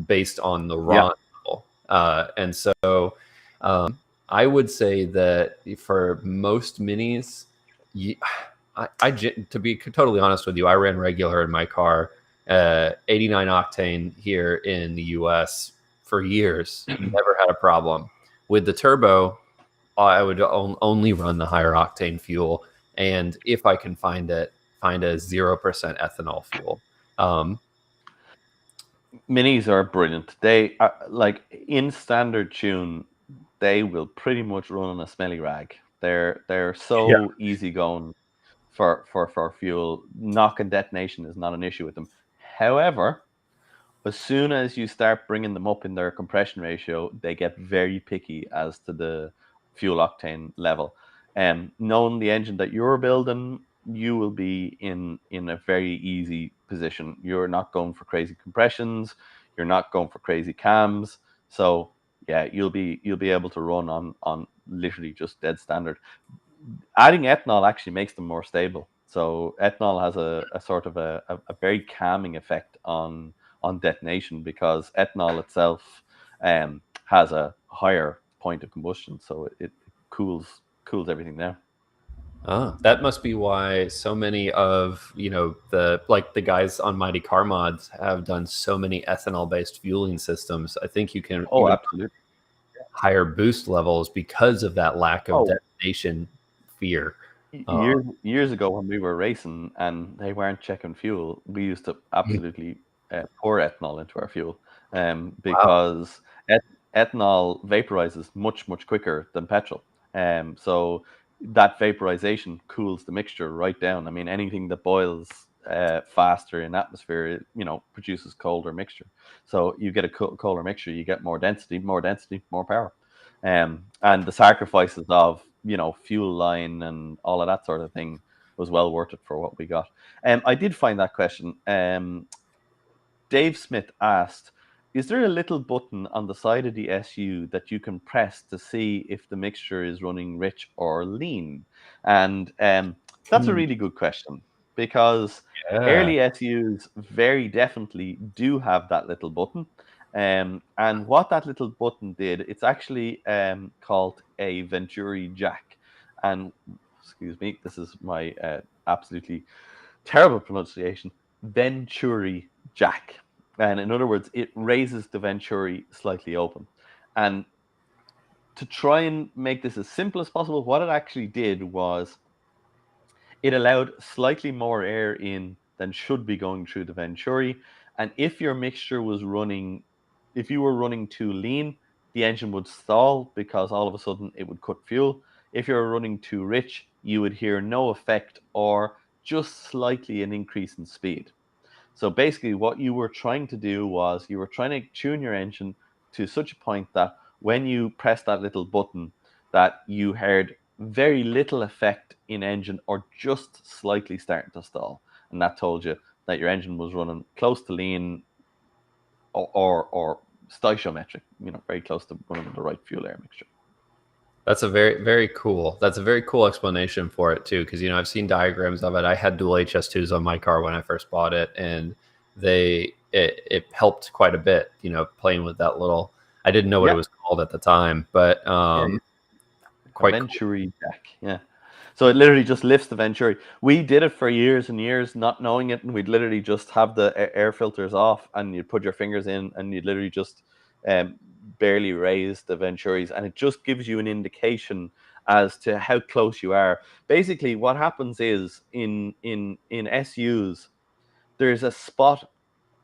S1: based on the RON level. And so I would say that for most minis, to be totally honest with you, I ran regular in my car, 89 octane here in the US for years, never had a problem. With the turbo, I would only run the higher octane fuel, and if I can find it, find a 0% ethanol fuel.
S2: Minis are brilliant. They are, like, in standard tune, they will pretty much run on a smelly rag. They're so easygoing for fuel. Knock and detonation is not an issue with them. However, as soon as you start bringing them up in their compression ratio, they get very picky as to the fuel octane level. Knowing the engine that you're building, you will be in a very easy position. You're not going for crazy compressions. You're not going for crazy cams. So yeah, you'll be able to run on literally just dead standard. Adding ethanol actually makes them more stable. So ethanol has a sort of a very calming effect on detonation, because ethanol itself has a higher point of combustion, so it cools everything down.
S1: That must be why so many of the guys on Mighty Car Mods have done so many ethanol-based fueling systems. I think you can
S2: Oh,
S1: even
S2: absolutely.
S1: higher boost levels because of that lack of
S2: Oh,
S1: detonation fear.
S2: years ago when we were racing and they weren't checking fuel, we used to absolutely pour ethanol into our fuel,
S1: Wow.
S2: because ethanol vaporizes much quicker than petrol. So that vaporization cools the mixture right down. I mean, anything that boils faster in atmosphere, produces colder mixture. So you get a colder mixture, you get more density, more power. And the sacrifices of fuel line and all of that sort of thing was well worth it for what we got. I did find that question. Dave Smith asked, is there a little button on the side of the SU that you can press to see if the mixture is running rich or lean? And that's a really good question, because
S1: Yeah.
S2: early SUs very definitely do have that little button. And what that little button did, it's actually called a Venturi jack. And excuse me, this is my absolutely terrible pronunciation, Venturi jack. And in other words, it raises the Venturi slightly open. And to try and make this as simple as possible, what it actually did was it allowed slightly more air in than should be going through the Venturi. And if your mixture was running, if you were running too lean, the engine would stall because all of a sudden it would cut fuel. If you're running too rich, you would hear no effect or just slightly an increase in speed. So basically, what you were trying to do was you were trying to tune your engine to such a point that when you press that little button, that you heard very little effect in engine or just slightly starting to stall, and that told you that your engine was running close to lean or stoichiometric, very close to running the right fuel air mixture.
S1: That's a very cool. That's a very cool explanation for it too, because I've seen diagrams of it. I had dual HS2s on my car when I first bought it, and it helped quite a bit. Playing with that little. I didn't know what it
S2: Yeah,
S1: was called at the time, but
S2: yeah, a
S1: quite cool.
S2: Venturi jack. Yeah. So it literally just lifts the Venturi. We did it for years and years, not knowing it, and we'd literally just have the air filters off, and you'd put your fingers in, and you'd literally just um, barely raise the Venturis, and it just gives you an indication as to how close you are. Basically, what happens is in SUs, there's a spot.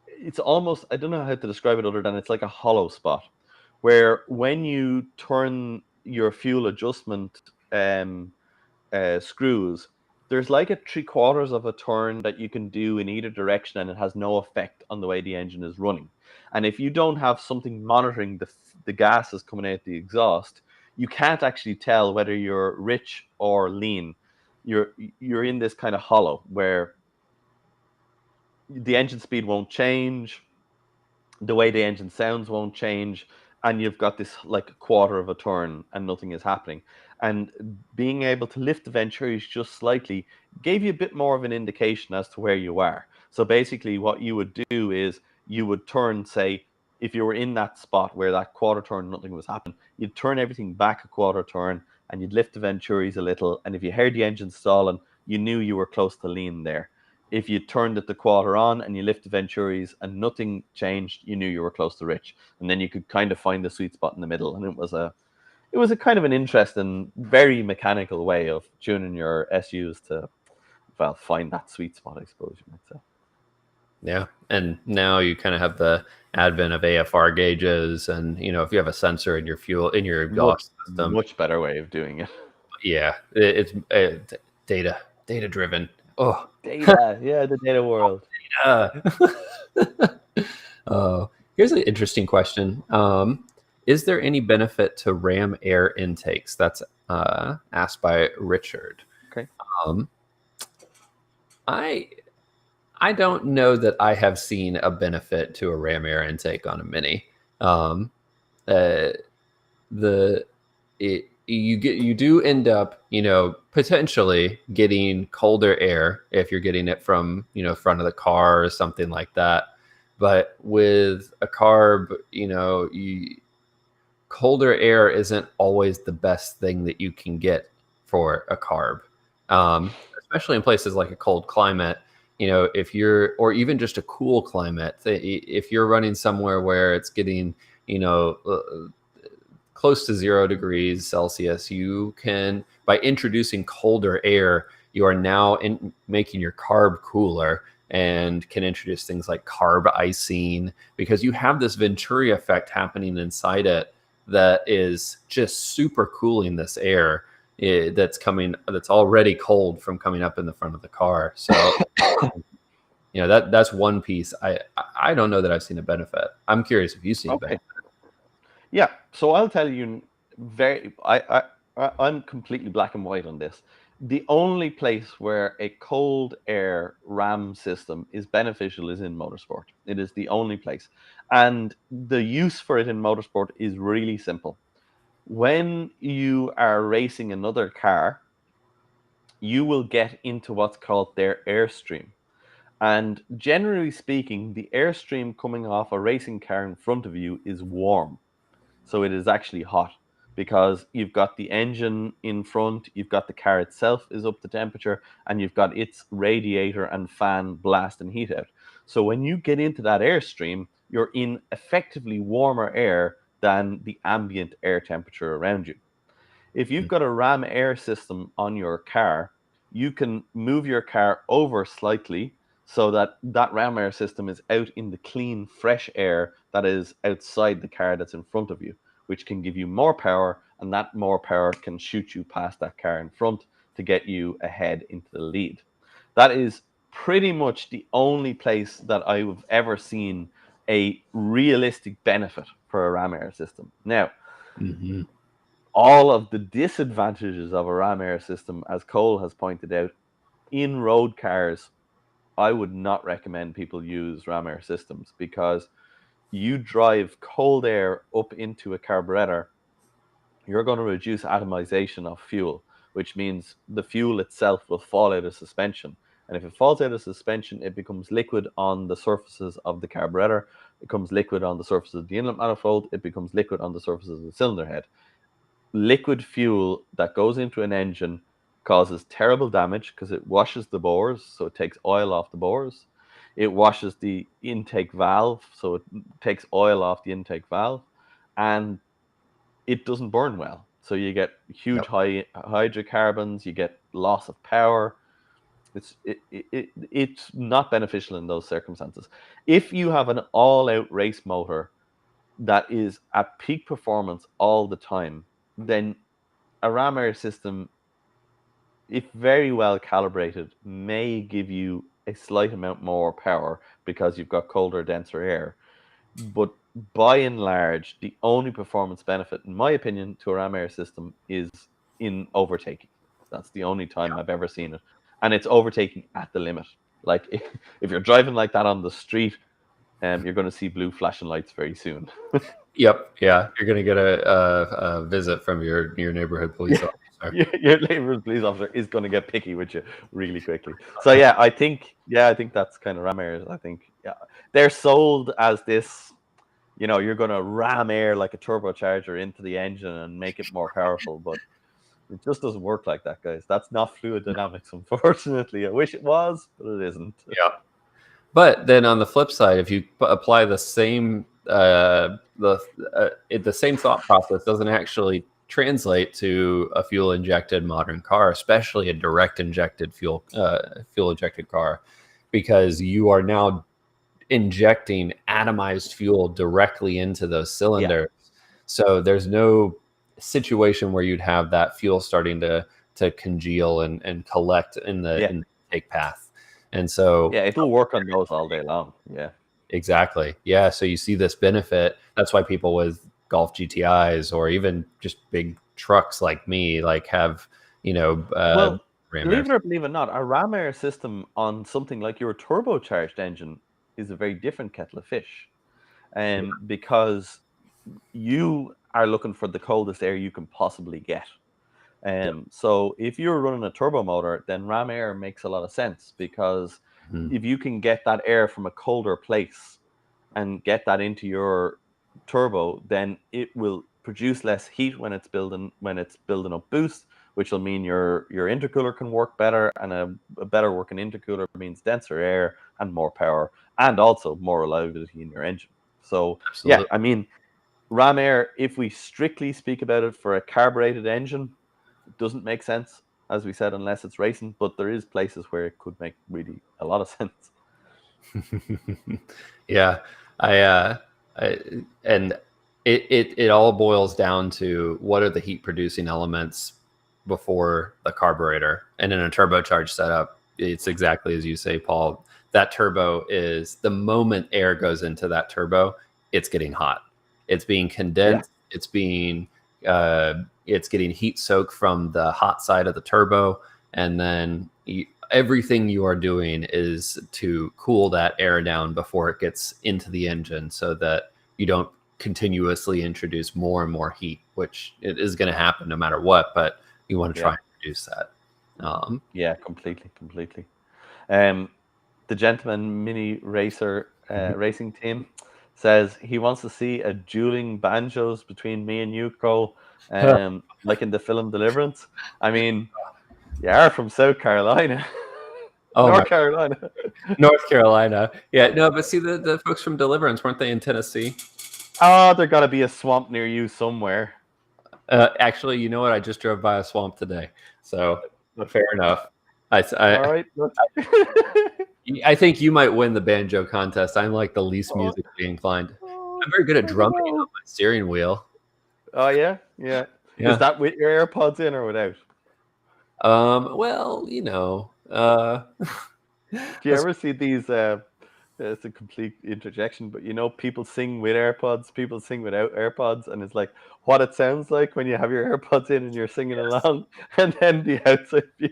S2: It's almost, I don't know how to describe it other than it's like a hollow spot, where when you turn your fuel adjustment screws, there's like a 3/4 of a turn that you can do in either direction, and it has no effect on the way the engine is running. And if you don't have something monitoring the gases coming out the exhaust, you can't actually tell whether you're rich or lean. You're in this kind of hollow where the engine speed won't change, the way the engine sounds won't change, and you've got this like a quarter of a turn and nothing is happening. And being able to lift the Venturis just slightly gave you a bit more of an indication as to where you are. So basically what you would do is you would turn, say, if you were in that spot where that quarter turn nothing was happening, you'd turn everything back a quarter turn and you'd lift the Venturis a little, and if you heard the engine stalling, you knew you were close to lean there. If you turned it the quarter on and you lift the Venturis and nothing changed, you knew you were close to rich. And then you could kind of find the sweet spot in the middle. And it was a kind of an interesting, very mechanical way of tuning your SUs to, well, find that sweet spot, I suppose you might say.
S1: Yeah, and now you kind of have the advent of AFR gauges, and if you have a sensor in your
S2: Much,
S1: exhaust system,
S2: much better way of doing it.
S1: yeah, it's data driven. Oh,
S2: Data, yeah, the data world.
S1: uh, here's an interesting question. Is there any benefit to ram air intakes? That's asked by Richard.
S2: Okay.
S1: Um, I I don't know that I have seen a benefit to a ram air intake on a Mini. Um, uh, the you do end up potentially getting colder air if you're getting it from front of the car or something like that. But with a carb, colder air isn't always the best thing that you can get for a carb, especially in places like a cold climate. If you're, or even just a cool climate, if you're running somewhere where it's getting, close to 0 degrees Celsius, you can, by introducing colder air, you are now making your carb cooler and can introduce things like carb icing, because you have this Venturi effect happening inside it that is just super cooling this air. that's already cold from coming up in the front of the car. So that's one piece. I don't know that I've seen a benefit. I'm curious if you see a
S2: Okay.
S1: benefit.
S2: Yeah. So I'll tell you I'm completely black and white on this. The only place where a cold air ram system is beneficial is in motorsport. It is the only place. And the use for it in motorsport is really simple. When you are racing another car, you will get into what's called their airstream. And generally speaking, the airstream coming off a racing car in front of you is warm. So it is actually hot because you've got the engine in front, you've got the car itself is up to temperature, and you've got its radiator and fan blasting heat out. So when you get into that airstream, you're in effectively warmer air than the ambient air temperature around you. If you've got a ram air system on your car, you can move your car over slightly so that that ram air system is out in the clean, fresh air that is outside the car that's in front of you, which can give you more power, and that more power can shoot you past that car in front to get you ahead into the lead. That is pretty much the only place that I've ever seen a realistic benefit for a ram air system. Now,
S1: Mm-hmm.
S2: all of the disadvantages of a ram air system, as Cole has pointed out, in road cars, I would not recommend people use ram air systems because you drive cold air up into a carburetor, you're going to reduce atomization of fuel, which means the fuel itself will fall out of suspension. And if it falls out of suspension, it becomes liquid on the surfaces of the carburetor, it becomes liquid on the surface of the inlet manifold, it becomes liquid on the surface of the cylinder head. Liquid fuel that goes into an engine causes terrible damage because it washes the bores, so it takes oil off the bores. It washes the intake valve, so it takes oil off the intake valve, and it doesn't burn well. So you get huge
S1: Yep.
S2: high hydrocarbons, you get loss of power. It's not beneficial in those circumstances. If you have an all-out race motor that is at peak performance all the time, then a ram air system, if very well calibrated, may give you a slight amount more power because you've got colder, denser air. But by and large, the only performance benefit, in my opinion, to a ram air system is in overtaking. That's the only time I've ever seen it. And it's overtaking at the limit. Like if you're driving like that on the street, you're going to see blue flashing lights very soon.
S1: Yep. Yeah. You're going to get a visit from your neighborhood police officer.
S2: Your neighbor's police officer is going to get picky with you really quickly. So I think that's kind of ram airs. I think they're sold as this. You're going to ram air like a turbocharger into the engine and make it more powerful, but it just doesn't work like that, guys. That's not fluid dynamics, unfortunately. I wish it was, but it isn't.
S1: Yeah. But then on the flip side, if you apply the same the same thought process doesn't actually translate to a fuel injected modern car, especially a direct injected fuel injected car, because you are now injecting atomized fuel directly into those
S2: Yeah,
S1: cylinders. So there's no situation where you'd have that fuel starting to congeal and collect in the
S2: yeah,
S1: intake path. And so
S2: yeah. It'll work on those all day long. Yeah.
S1: exactly. Yeah. So you see this benefit. That's why people with Golf GTIs or even just big trucks like me, like have,
S2: Well,
S1: ram air.
S2: believe it or not, a ram air system on something like your turbocharged engine is a very different kettle of fish.
S1: Yeah.
S2: Because you are looking for the coldest air you can possibly get.
S1: Yep.
S2: So if you're running a turbo motor, then ram air makes a lot of sense because
S1: Mhm.
S2: if you can get that air from a colder place and get that into your turbo, then it will produce less heat when it's building up boost, which will mean your intercooler can work better, and a better working intercooler means denser air and more power, and also more reliability in your engine. So yeah,
S1: Absolutely.
S2: I mean, ram air, if we strictly speak about it for a carbureted engine, it doesn't make sense, as we said, unless it's racing. But there is places where it could make really a lot of sense.
S1: Yeah, I, I and it all boils down to what are the heat producing elements before the carburetor. And in a turbocharged setup, it's exactly as you say, Paul. That turbo is the moment air goes into that turbo, it's getting hot. It's being condensed. It's getting heat soak from the hot side of the turbo, and then everything you are doing is to cool that air down before it gets into the engine, so that you don't continuously introduce more and more heat, which it is going to happen no matter what. But you want to try and reduce that.
S2: Yeah, completely. The Gentleman Mini Racer racing team says he wants to see a dueling banjos between me and you, Cole, like in the film Deliverance. I mean, you are from South Carolina. North Carolina.
S1: North Carolina. Yeah, no, but see, the folks from Deliverance, weren't they in Tennessee?
S2: Oh, there got to be a swamp near you somewhere.
S1: Actually, you know what? I just drove by a swamp today, so fair enough.
S2: All right.
S1: I think you might win the banjo contest. I'm like the least musically inclined. I'm very good at drumming on my steering wheel.
S2: Oh yeah. Is that with your AirPods in or without?
S1: Well,
S2: do you ever see these? It's a complete interjection, but people sing with AirPods, people sing without AirPods, and it's like what it sounds like when you have your AirPods in and you're singing along, and then the outside view.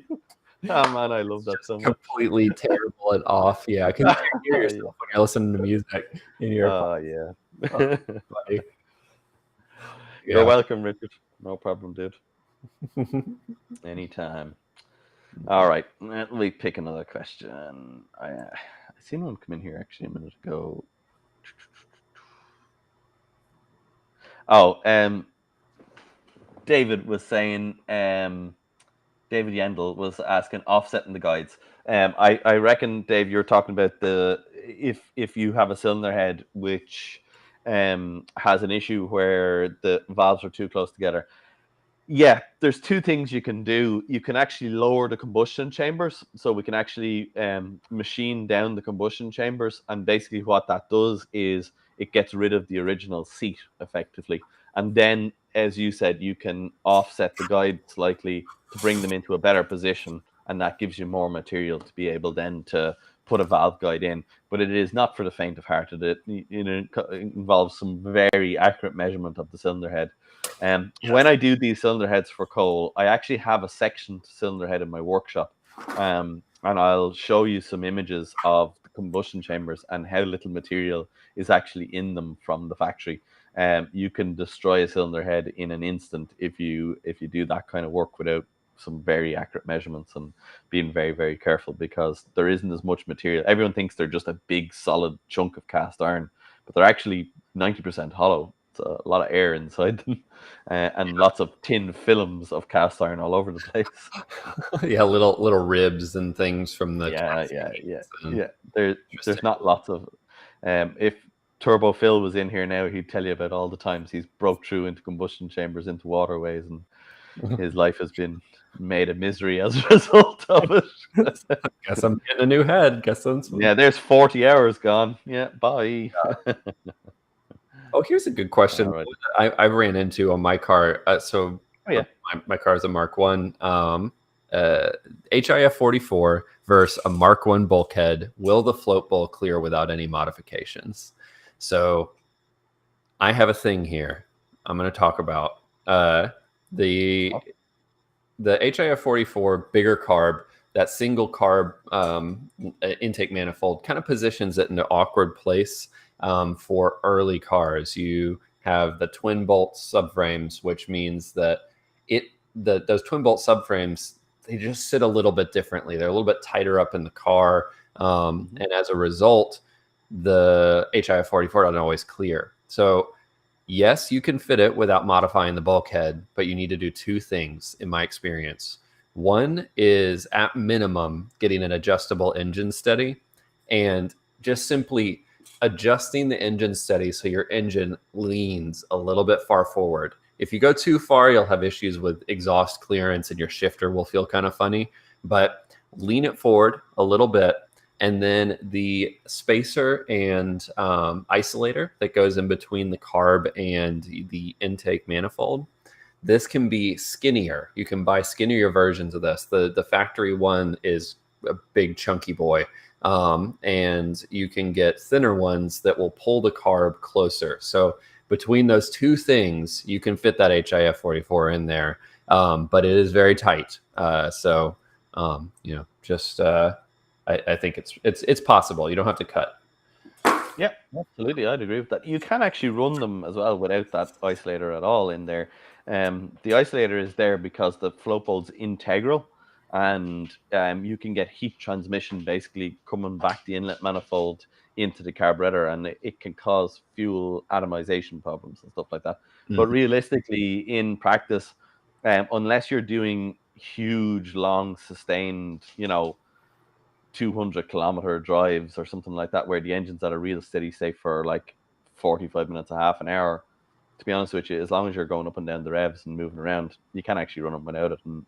S2: Oh man, I love that so much.
S1: Completely terrible and off. Yeah, because you can't hear yourself when you're listening to music in your.
S2: Oh yeah. You're welcome, Richard. No problem, dude. Anytime. All right, let me pick another question. I seen one come in here actually a minute ago. Oh, David was saying, David Yendel was asking offsetting the guides. I reckon, Dave, you're talking about if you have a cylinder head which has an issue where the valves are too close together. Yeah, there's two things you can do. You can actually lower the combustion chambers, so we can actually machine down the combustion chambers, and basically what that does is it gets rid of the original seat effectively. And then, as you said, you can offset the guide slightly to bring them into a better position, and that gives you more material to be able then to put a valve guide in. But it is not for the faint of heart. It involves some very accurate measurement of the cylinder head. When I do these cylinder heads for Cole, I actually have a sectioned cylinder head in my workshop, and I'll show you some images of the combustion chambers and how little material is actually in them from the factory. You can destroy a cylinder head in an instant if you do that kind of work without some very accurate measurements and being very, very careful, because there isn't as much material. Everyone thinks they're just a big solid chunk of cast iron, but they're actually 90% hollow. A lot of air inside them, and lots of tin films of cast iron all over the place.
S1: Yeah, little ribs and things from the
S2: yeah. There's not lots of. If Turbo Phil was in here now, he'd tell you about all the times he's broke through into combustion chambers, into waterways, and his life has been made a misery as a result of it.
S1: Guess I'm getting a new head.
S2: There's 40 hours gone. Yeah, bye.
S1: Oh, here's a good question. Right. I ran into on my car. My car is a Mark 1. HIF 44 versus a Mark 1 bulkhead. Will the float bowl clear without any modifications? So I have a thing here. I'm going to talk about the HIF 44 bigger carb. That single carb intake manifold kind of positions it in an awkward place. For early cars, you have the twin bolt subframes, which means that those twin bolt subframes, they just sit a little bit differently. They're a little bit tighter up in the car, and as a result, the HIF 44 doesn't always clear. So yes, you can fit it without modifying the bulkhead, but you need to do two things in my experience. One is at minimum getting an adjustable engine steady, and just simply adjusting the engine steady so your engine leans a little bit far forward. If you go too far, you'll have issues with exhaust clearance and your shifter will feel kind of funny, but lean it forward a little bit. And then the spacer and isolator that goes in between the carb and the intake manifold, This can be skinnier. You can buy skinnier versions of this. The factory one is a big chunky boy. And you can get thinner ones that will pull the carb closer. So between those two things, you can fit that HIF 44 in there, but it is very tight. I think it's possible. You don't have to cut.
S2: Yeah, absolutely. I'd agree with that. You can actually run them as well without that isolator at all in there. The isolator is there because the float board's integral, and you can get heat transmission basically coming back the inlet manifold into the carburetor, and it can cause fuel atomization problems and stuff like that. But realistically, in practice, unless you're doing huge, long, sustained, 200-kilometer drives or something like that, where the engine's at a real steady state for like 45 minutes, a half an hour, to be honest with you, as long as you're going up and down the revs and moving around, you can actually run them without it, and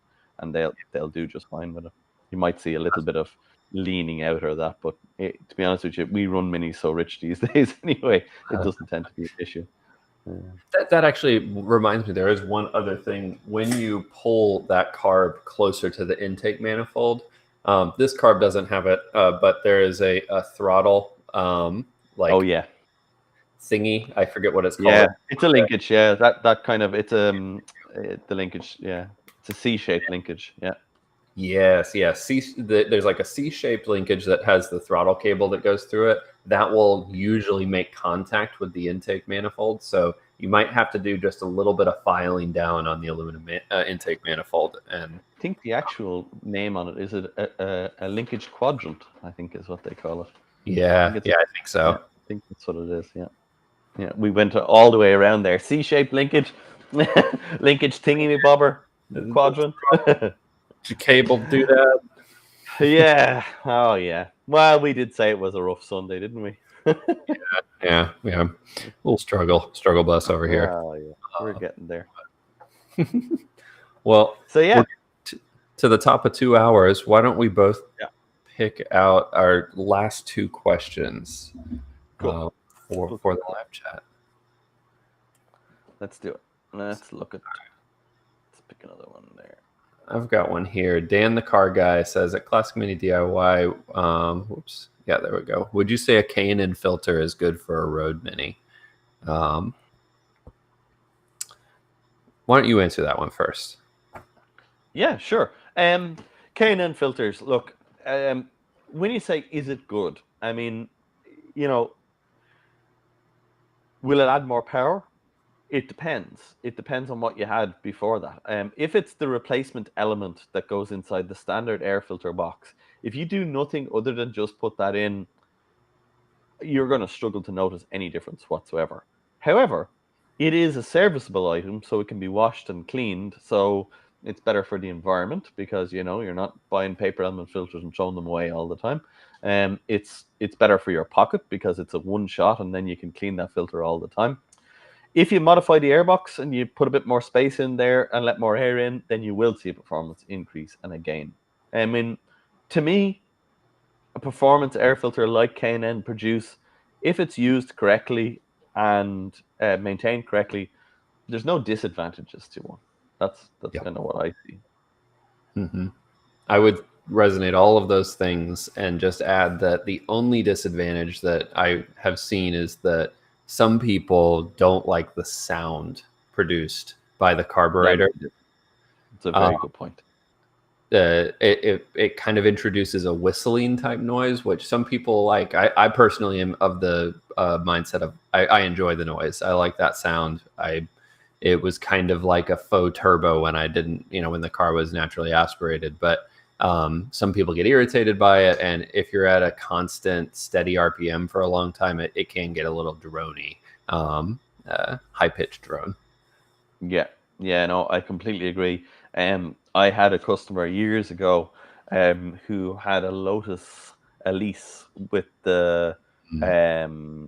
S2: they'll do just fine with it. You might see a little bit of leaning out or that, but to be honest with you, we run minis so rich these days anyway, it doesn't tend to be an issue.
S1: That actually reminds me, there is one other thing. When you pull that carb closer to the intake manifold, this carb doesn't have it, but there is a throttle
S2: oh yeah,
S1: thingy. I forget what it's called.
S2: Yeah, it's a linkage. Yeah, that kind of it's the linkage. Yeah, it's a C-shaped linkage. Yeah.
S1: Yes. There's like a C-shaped linkage that has the throttle cable that goes through it. That will usually make contact with the intake manifold. So you might have to do just a little bit of filing down on the aluminum intake manifold. And
S2: I think the actual name on it is a linkage quadrant, I think is what they call it.
S1: Yeah, I think so.
S2: Yeah, I think that's what it is. Yeah. We went all the way around there. C-shaped linkage, linkage thingy bobber quadrant.
S1: Cable do that.
S2: Yeah. Oh yeah. Well, we did say it was a rough Sunday, didn't we?
S1: Yeah. A little struggle bus over here.
S2: Oh yeah, we're getting there.
S1: Well,
S2: so yeah,
S1: to the top of 2 hours. Why don't we both pick out our last two questions for the live chat?
S2: Let's do it. Let's look at. Let's pick another one there.
S1: I've got one here. Dan the Car Guy says at Classic Mini DIY. Whoops. Yeah, there we go. Would you say a K&N filter is good for a road mini? Why don't you answer that one first?
S2: Yeah, sure. K&N filters. Look, when you say is it good, I mean, will it add more power? It depends. It depends on what you had before that. If it's the replacement element that goes inside the standard air filter box, if you do nothing other than just put that in, you're going to struggle to notice any difference whatsoever. However, it is a serviceable item, so it can be washed and cleaned. So it's better for the environment because you're not buying paper element filters and throwing them away all the time. It's better for your pocket because it's a one shot, and then you can clean that filter all the time. If you modify the airbox and you put a bit more space in there and let more air in, then you will see a performance increase and a gain. I mean, to me, a performance air filter like K&N produce, if it's used correctly and maintained correctly, there's no disadvantages to one. That's kind of what I see.
S1: Mm-hmm. I would resonate all of those things and just add that the only disadvantage that I have seen is that some people don't like the sound produced by the carburetor.
S2: It's a very good point.
S1: It kind of introduces a whistling type noise, which some people like. I personally am of the mindset of I enjoy the noise. I like that sound. It was kind of like a faux turbo when I didn't, when the car was naturally aspirated. But some people get irritated by it, and if you're at a constant, steady RPM for a long time, it can get a little droney, high-pitched drone.
S2: Yeah, no, I completely agree. I had a customer years ago who had a Lotus Elise with the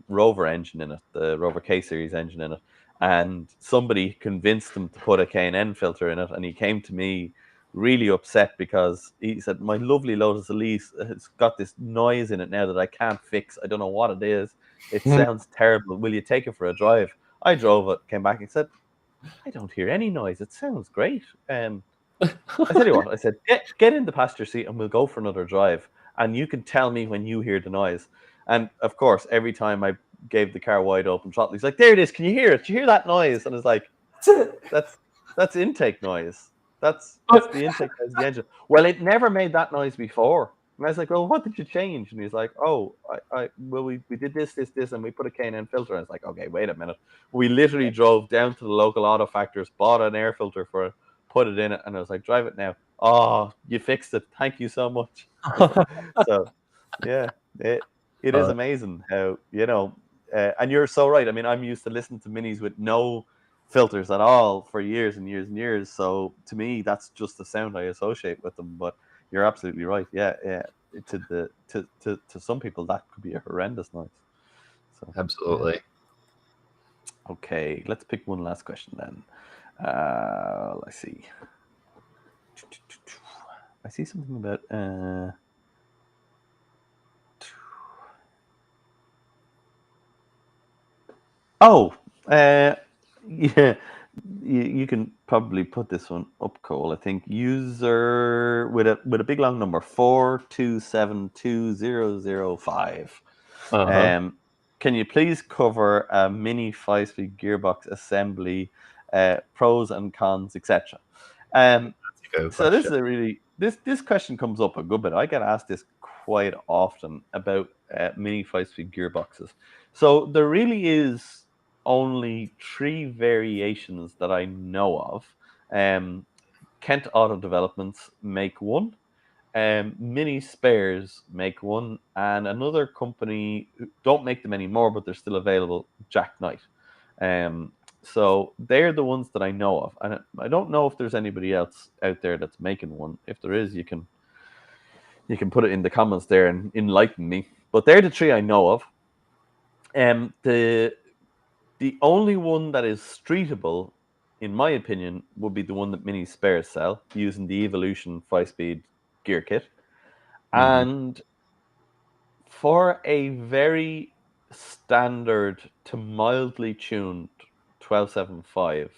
S2: Rover engine in it, the Rover K Series engine in it, and somebody convinced him to put a K&N filter in it, and he came to me really upset because he said, my lovely Lotus Elise has got this noise in it now that I can't fix. I don't know what it is. It sounds terrible. Will you take it for a drive? I drove it, came back and said, I don't hear any noise. It sounds great. I tell you what, I said, get in the passenger seat and we'll go for another drive. And you can tell me when you hear the noise. And of course, every time I gave the car wide open throttle, he's like, there it is. Can you hear it? Do you hear that noise? And it's like, that's that's intake noise. That's the intake noise of the engine. Well, it never made that noise before. And I was like, well, what did you change? And he's like, oh, we did this, and we put a K&N filter. And I was like, okay, wait a minute. We literally drove down to the local auto factors, bought an air filter for it, put it in it, and I was like, drive it now. Oh, you fixed it. Thank you so much. So, yeah, it is
S1: Uh,
S2: amazing how, and you're so right. I mean, I'm used to listening to minis with no filters at all for years and years and years. So to me, that's just the sound I associate with them. But you're absolutely right. Yeah, yeah. To some people, that could be a horrendous noise. So yeah.
S1: Absolutely.
S2: Okay, let's pick one last question then. Let's see. I see something about. Oh, yeah. You can probably put this one up, Cole. I think user with a big long number 4272005.
S1: Uh-huh.
S2: Can you please cover a mini 5-speed gearbox assembly, pros and cons, etc.
S1: That's a good
S2: So this
S1: question.
S2: is a really this question comes up a good bit. I get asked this quite often about mini 5-speed gearboxes. So there really is only three variations that I know of. Um, Kent Auto Developments make one. Mini Spares make one, and another company who don't make them anymore, but they're still available. Jack Knight. Um, so they're the ones that I know of, and I don't know if there's anybody else out there that's making one. If there is, you can put it in the comments there and enlighten me. But they're the three I know of. The only one that is streetable, in my opinion, would be the one that Mini Spares sell using the Evolution 5-speed gear kit.
S1: Mhm.
S2: And for a very standard to mildly tuned 1275,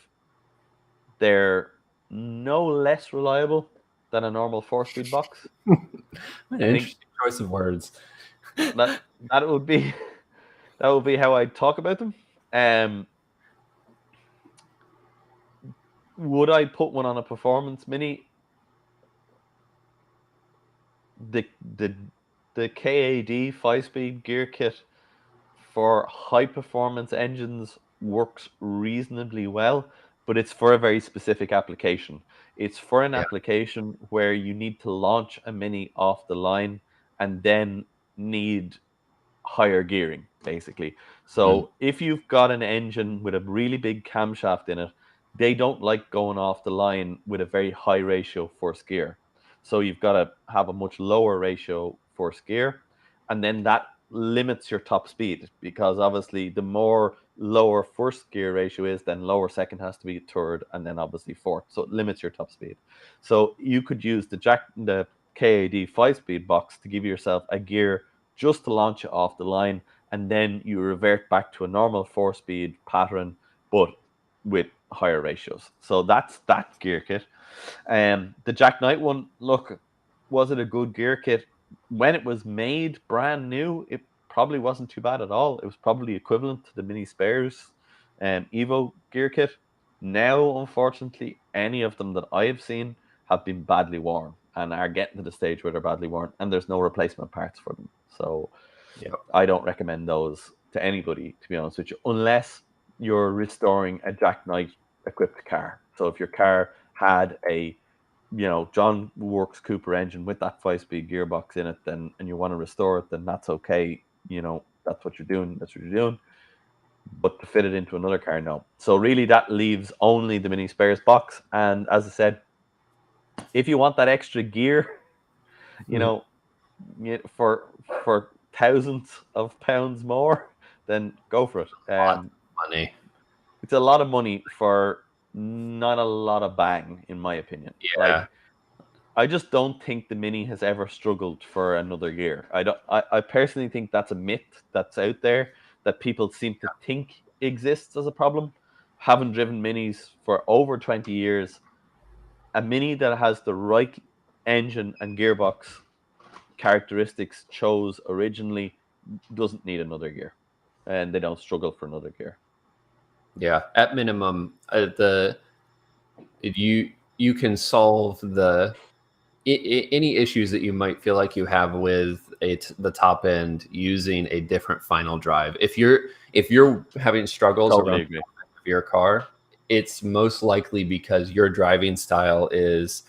S2: they're no less reliable than a normal 4-speed box.
S1: An
S2: I think
S1: interesting choice of words.
S2: that that would be that would be how I'd talk about them. Um, would I put one on a performance mini? The the the KAD 5-speed gear kit for high performance engines works reasonably well, but it's for a very specific application. It's for an
S1: Yeah.
S2: application where you need to launch a mini off the line and then need higher gearing, basically.
S1: Mm.
S2: So if you've got an engine with a really big camshaft in it, they don't like going off the line with a very high ratio force gear. So you've got to have a much lower ratio force gear, and then that limits your top speed because obviously the more lower first gear ratio is, then lower second has to be third, and then obviously fourth. So it limits your top speed. So you could use the KAD 5-speed box to give yourself a gear just to launch it off the line, and then you revert back to a normal 4-speed pattern, but with higher ratios. So that's that gear kit. The Jack Knight one, look, was it a good gear kit? When it was made brand new, it probably wasn't too bad at all. It was probably equivalent to the Mini Spares Evo gear kit. Now, unfortunately, any of them that I have seen have been badly worn and are getting to the stage where they're badly worn, and there's no replacement parts for them. So
S1: Yeah.
S2: I don't recommend those to anybody, to be honest with you, unless you're restoring a Jack Knight equipped car. So if your car had a John Works Cooper engine with that 5-speed gearbox in it, then and you want to restore it, then that's okay. That's what you're doing. That's what you're doing. But to fit it into another car, no. So really, that leaves only the Mini Spares box. And as I said, if you want that extra gear, you
S1: Mm.
S2: know, for thousands of pounds more, then go for it.
S1: Lots of money.
S2: It's a lot of money for not a lot of bang, in my opinion.
S1: Yeah.
S2: Like, I just don't think the Mini has ever struggled for another gear. I don't. I personally think that's a myth that's out there that people seem to think exists as a problem. having driven minis for over 20 years, a mini that has the right engine and gearbox characteristics chose originally doesn't need another gear, and they don't struggle for another gear.
S1: Yeah, at minimum, you can solve any issues that you might feel like you have with the top end using a different final drive. If you're having struggles
S2: Totally
S1: around
S2: agree.
S1: your car, it's most likely because your driving style is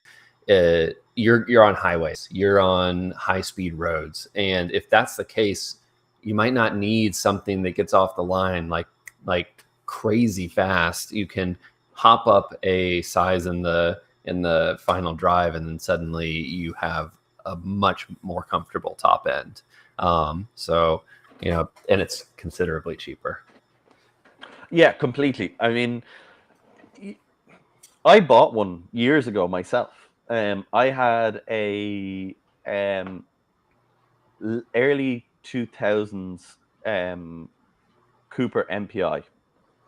S1: you're on highways, you're on high speed roads, and if that's the case, you might not need something that gets off the line like crazy fast. You can hop up a size in the final drive, and then suddenly you have a much more comfortable top end. So, and it's considerably cheaper.
S2: Yeah, completely. I mean, I bought one years ago myself. I had a early 2000s Cooper MPI.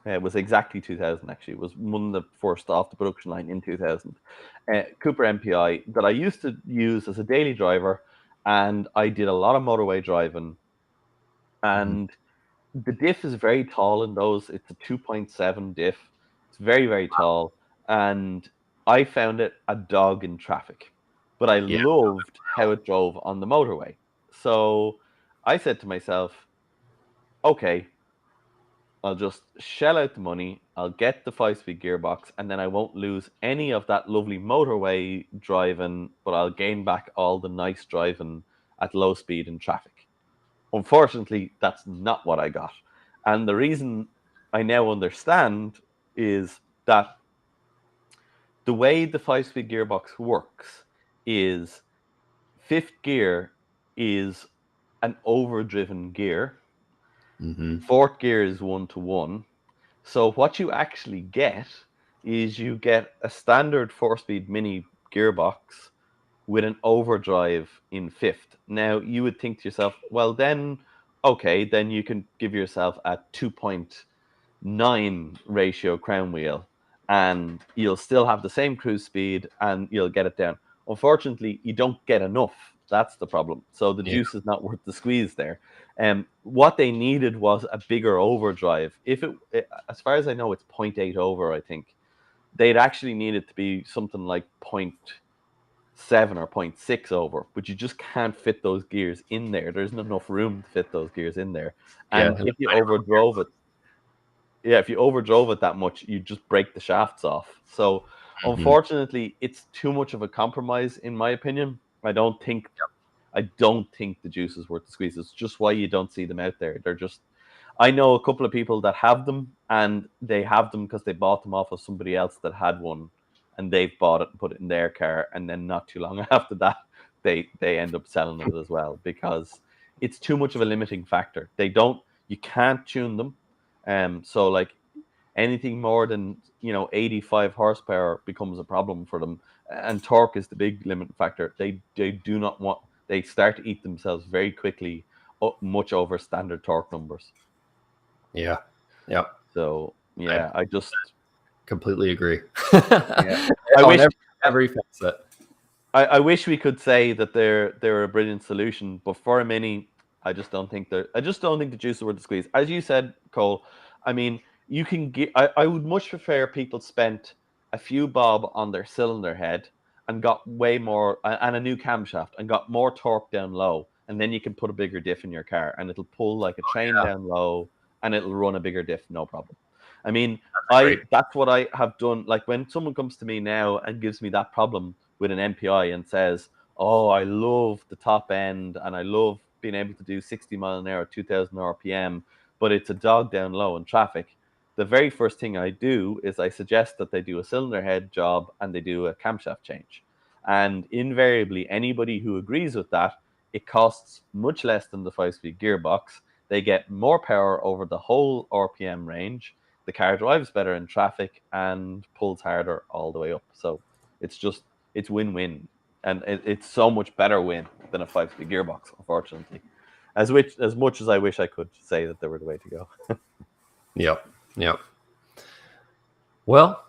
S2: It was exactly 2000, actually. It was one of the first off the production line in 2000. Cooper MPI that I used to use as a daily driver, and I did a lot of motorway driving.
S1: Mhm.
S2: And the diff is very tall in those. It's a 2.7 diff. It's very, very tall. And I found it a dog in traffic. But I
S1: Yeah.
S2: loved how it drove on the motorway. So I said to myself, okay, I'll just shell out the money. I'll get the 5-speed gearbox, and then I won't lose any of that lovely motorway driving, but I'll gain back all the nice driving at low speed in traffic. Unfortunately, that's not what I got. And the reason I now understand is that the way the 5-speed gearbox works is fifth gear is an overdriven gear,
S1: Mm-hmm.
S2: fourth gear is 1-to-1. So what you actually get is you get a standard 4-speed mini gearbox with an overdrive in fifth. Now you would think to yourself, well then, okay, then you can give yourself a 2.9 ratio crown wheel, and you'll still have the same cruise speed and you'll get it down. Unfortunately, you don't get enough. That's the problem. So the
S1: Yeah.
S2: juice is not worth the squeeze there. What they needed was a bigger overdrive. If as far as I know, it's 0.8 over. I think they'd actually need it to be something like 0.7 or 0.6 over, but you just can't fit those gears in there. There isn't enough room to fit those gears in there.
S1: Yeah.
S2: And if you overdrove it, yeah, if you overdrove it that much, you just break the shafts off. So
S1: Mm-hmm.
S2: unfortunately, it's too much of a compromise, in my opinion. I don't think the juice is worth the squeeze. It's just why you don't see them out there. They're just I know a couple of people that have them, and they have them because they bought them off of somebody else that had one, and they've bought it and put it in their car, and then not too long after that, they end up selling it as well because it's too much of a limiting factor. You can't tune them, so like anything more than 85 horsepower becomes a problem for them, and torque is the big limiting factor. They do not want. They start to eat themselves very quickly, much over standard torque numbers.
S1: Yeah. Yeah.
S2: So
S1: I
S2: yeah, I just
S1: completely agree.
S2: yeah, I
S1: On
S2: wish
S1: every facet.
S2: I wish we could say that they're a brilliant solution, but for a mini, I just don't think the juice is worth the squeeze. As you said, Cole, I mean, you can get. I would much prefer people spent a few bob on their cylinder head and got way more and a new camshaft and got more torque down low, and then you can put a bigger diff in your car and it'll pull like a train
S1: Yeah.
S2: down low and it'll run a bigger diff, no problem. I mean,
S1: Great.
S2: that's what I have done. Like when someone comes to me now and gives me that problem with an MPI and says, "Oh, I love the top end and I love being able to do 60 mile an hour, 2000 RPM, but it's a dog down low in traffic." The very first thing I do is I suggest that they do a cylinder head job and they do a camshaft change. And invariably, anybody who agrees with that, it costs much less than the 5-speed gearbox. They get more power over the whole RPM range. The car drives better in traffic and pulls harder all the way up. So it's just it's win-win, and it's so much better win than a 5-speed gearbox. Unfortunately, as much as I wish I could say that they were the way to go.
S1: Yep. Yep. Well,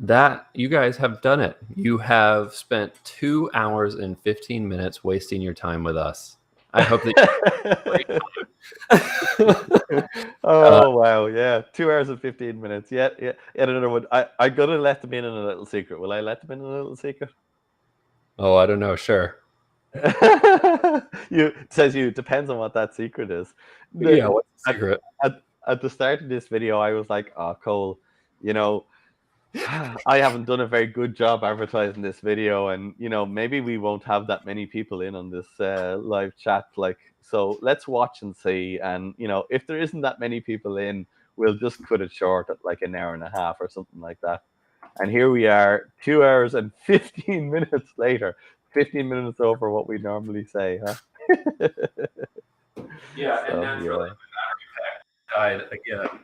S1: that you guys have done it. You have spent 2 hours and 15 minutes wasting your time with us. I hope that you have a great time.
S2: Oh wow, yeah. 2 hours and 15 minutes. Yeah, yeah. And another one. I'm gonna let them in on a little secret. Will I let them in on a little secret?
S1: Oh, I don't know. Sure.
S2: You says you depends on what that secret is.
S1: Yeah, what's the
S2: At,
S1: secret?
S2: at the start of this video, I was like, "Oh, Cole, you know, I haven't done a very good job advertising this video, and maybe we won't have that many people in on this live chat. Like, so let's watch and see. And if there isn't that many people in, we'll just cut it short at like an hour and a half or something like that. And here we are, 2 hours and 15 minutes later, 15 minutes over what we normally say, huh?
S1: Yeah, and
S2: So
S1: naturally,
S2: yeah.
S1: died again. 2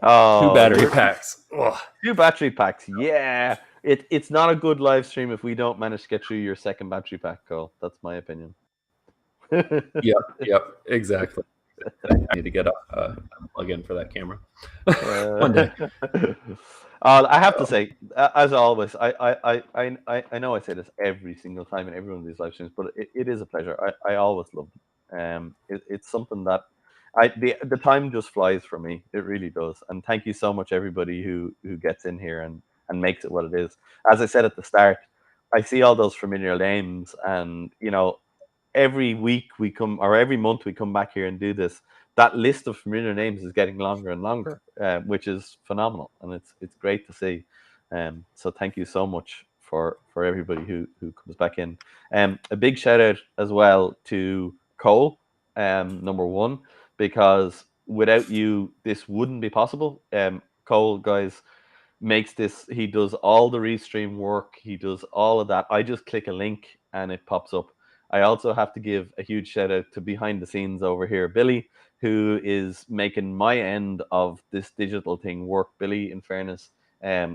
S2: Oh,
S1: battery packs. Ugh.
S2: 2 battery packs. Yeah. It's not a good live stream if we don't manage to get through your second battery pack, Cole. That's my opinion.
S1: Yep, yep, exactly. I need to get a plug in for that camera one day.
S2: I have to say, as always, I know I say this every single time in every one of these live streams, but it is a pleasure. I always love them. It's something that the time just flies for me. It really does. And thank you so much, everybody who gets in here and makes it what it is. As I said at the start, I see all those familiar names, and every week we come, or every month we come back here and do this, that list of familiar names is getting longer and longer, which is phenomenal, and it's great to see. So thank you so much for everybody who comes back in. A big shout out as well to Cole, number one, because without you, this wouldn't be possible. Cole, guys, makes this. He does all the restream work. He does all of that. I just click a link and it pops up. I also have to give a huge shout out to behind the scenes over here, Billy, who is making my end of this digital thing work. Billy, in fairness,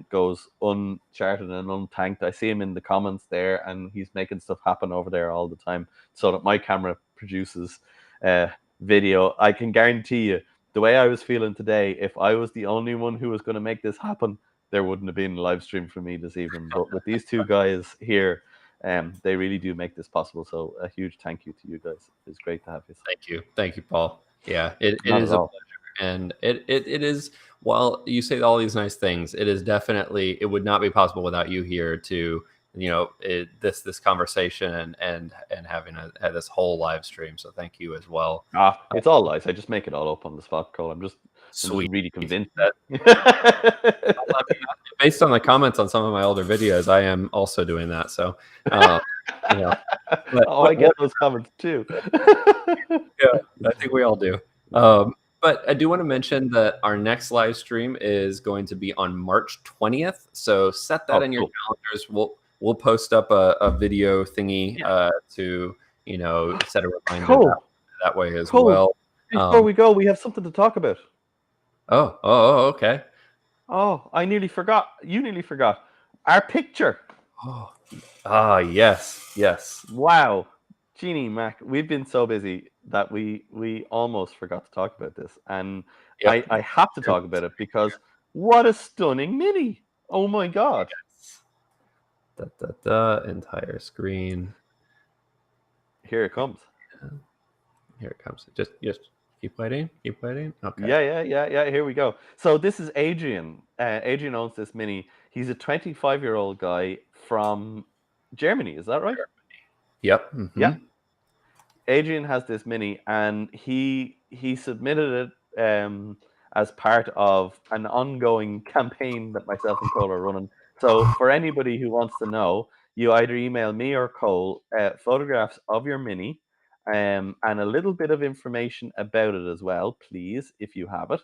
S2: goes uncharted and unthanked. I see him in the comments there, and he's making stuff happen over there all the time, so that my camera produces uh, video. I can guarantee you, the way I was feeling today, if I was the only one who was going to make this happen, there wouldn't have been a live stream for me this evening. But with these two guys here, they really do make this possible. So a huge thank you to you guys. It's great to have you.
S1: Thank you, Paul. Yeah, it
S2: Not at
S1: is a
S2: all.
S1: pleasure, and it is. While you say all these nice things, it is definitely, it would not be possible without you here to this conversation and having this whole live stream. So thank you as well.
S2: It's all lies. I just make it all up on the spot, Cole. I'm just
S1: Sweet.
S2: really convinced.
S1: That, based on the comments on some of my older videos, I am also doing that. So, you know, but
S2: Oh, I get those comments too.
S1: yeah, I think we all do. But I do want to mention that our next live stream is going to be on March 20th. So set that
S2: Oh,
S1: in your
S2: cool.
S1: calendars. We'll post up a video thingy to set a reminder
S2: Cool.
S1: that way as
S2: Cool.
S1: well.
S2: Before we go, we have something to talk about.
S1: Okay.
S2: Oh, I nearly forgot. You nearly forgot. Our picture.
S1: Oh, yes.
S2: Wow. Jeannie Mac, we've been so busy that we almost forgot to talk about this. And
S1: Yep.
S2: I have to talk about it because what a stunning mini. Oh my god.
S1: Entire screen.
S2: Here it comes.
S1: Here it comes. Just keep waiting. Okay.
S2: Yeah. Here we go. So this is Adrian. Adrian owns this mini. He's a 25-year-old guy from Germany. Is that right?
S1: Yep.
S2: Yeah. Adrian has this mini, and he submitted it as part of an ongoing campaign that myself and Cole are running. So for anybody who wants to know, you either email me or Cole photographs of your mini, and a little bit of information about it as well, please, if you have it,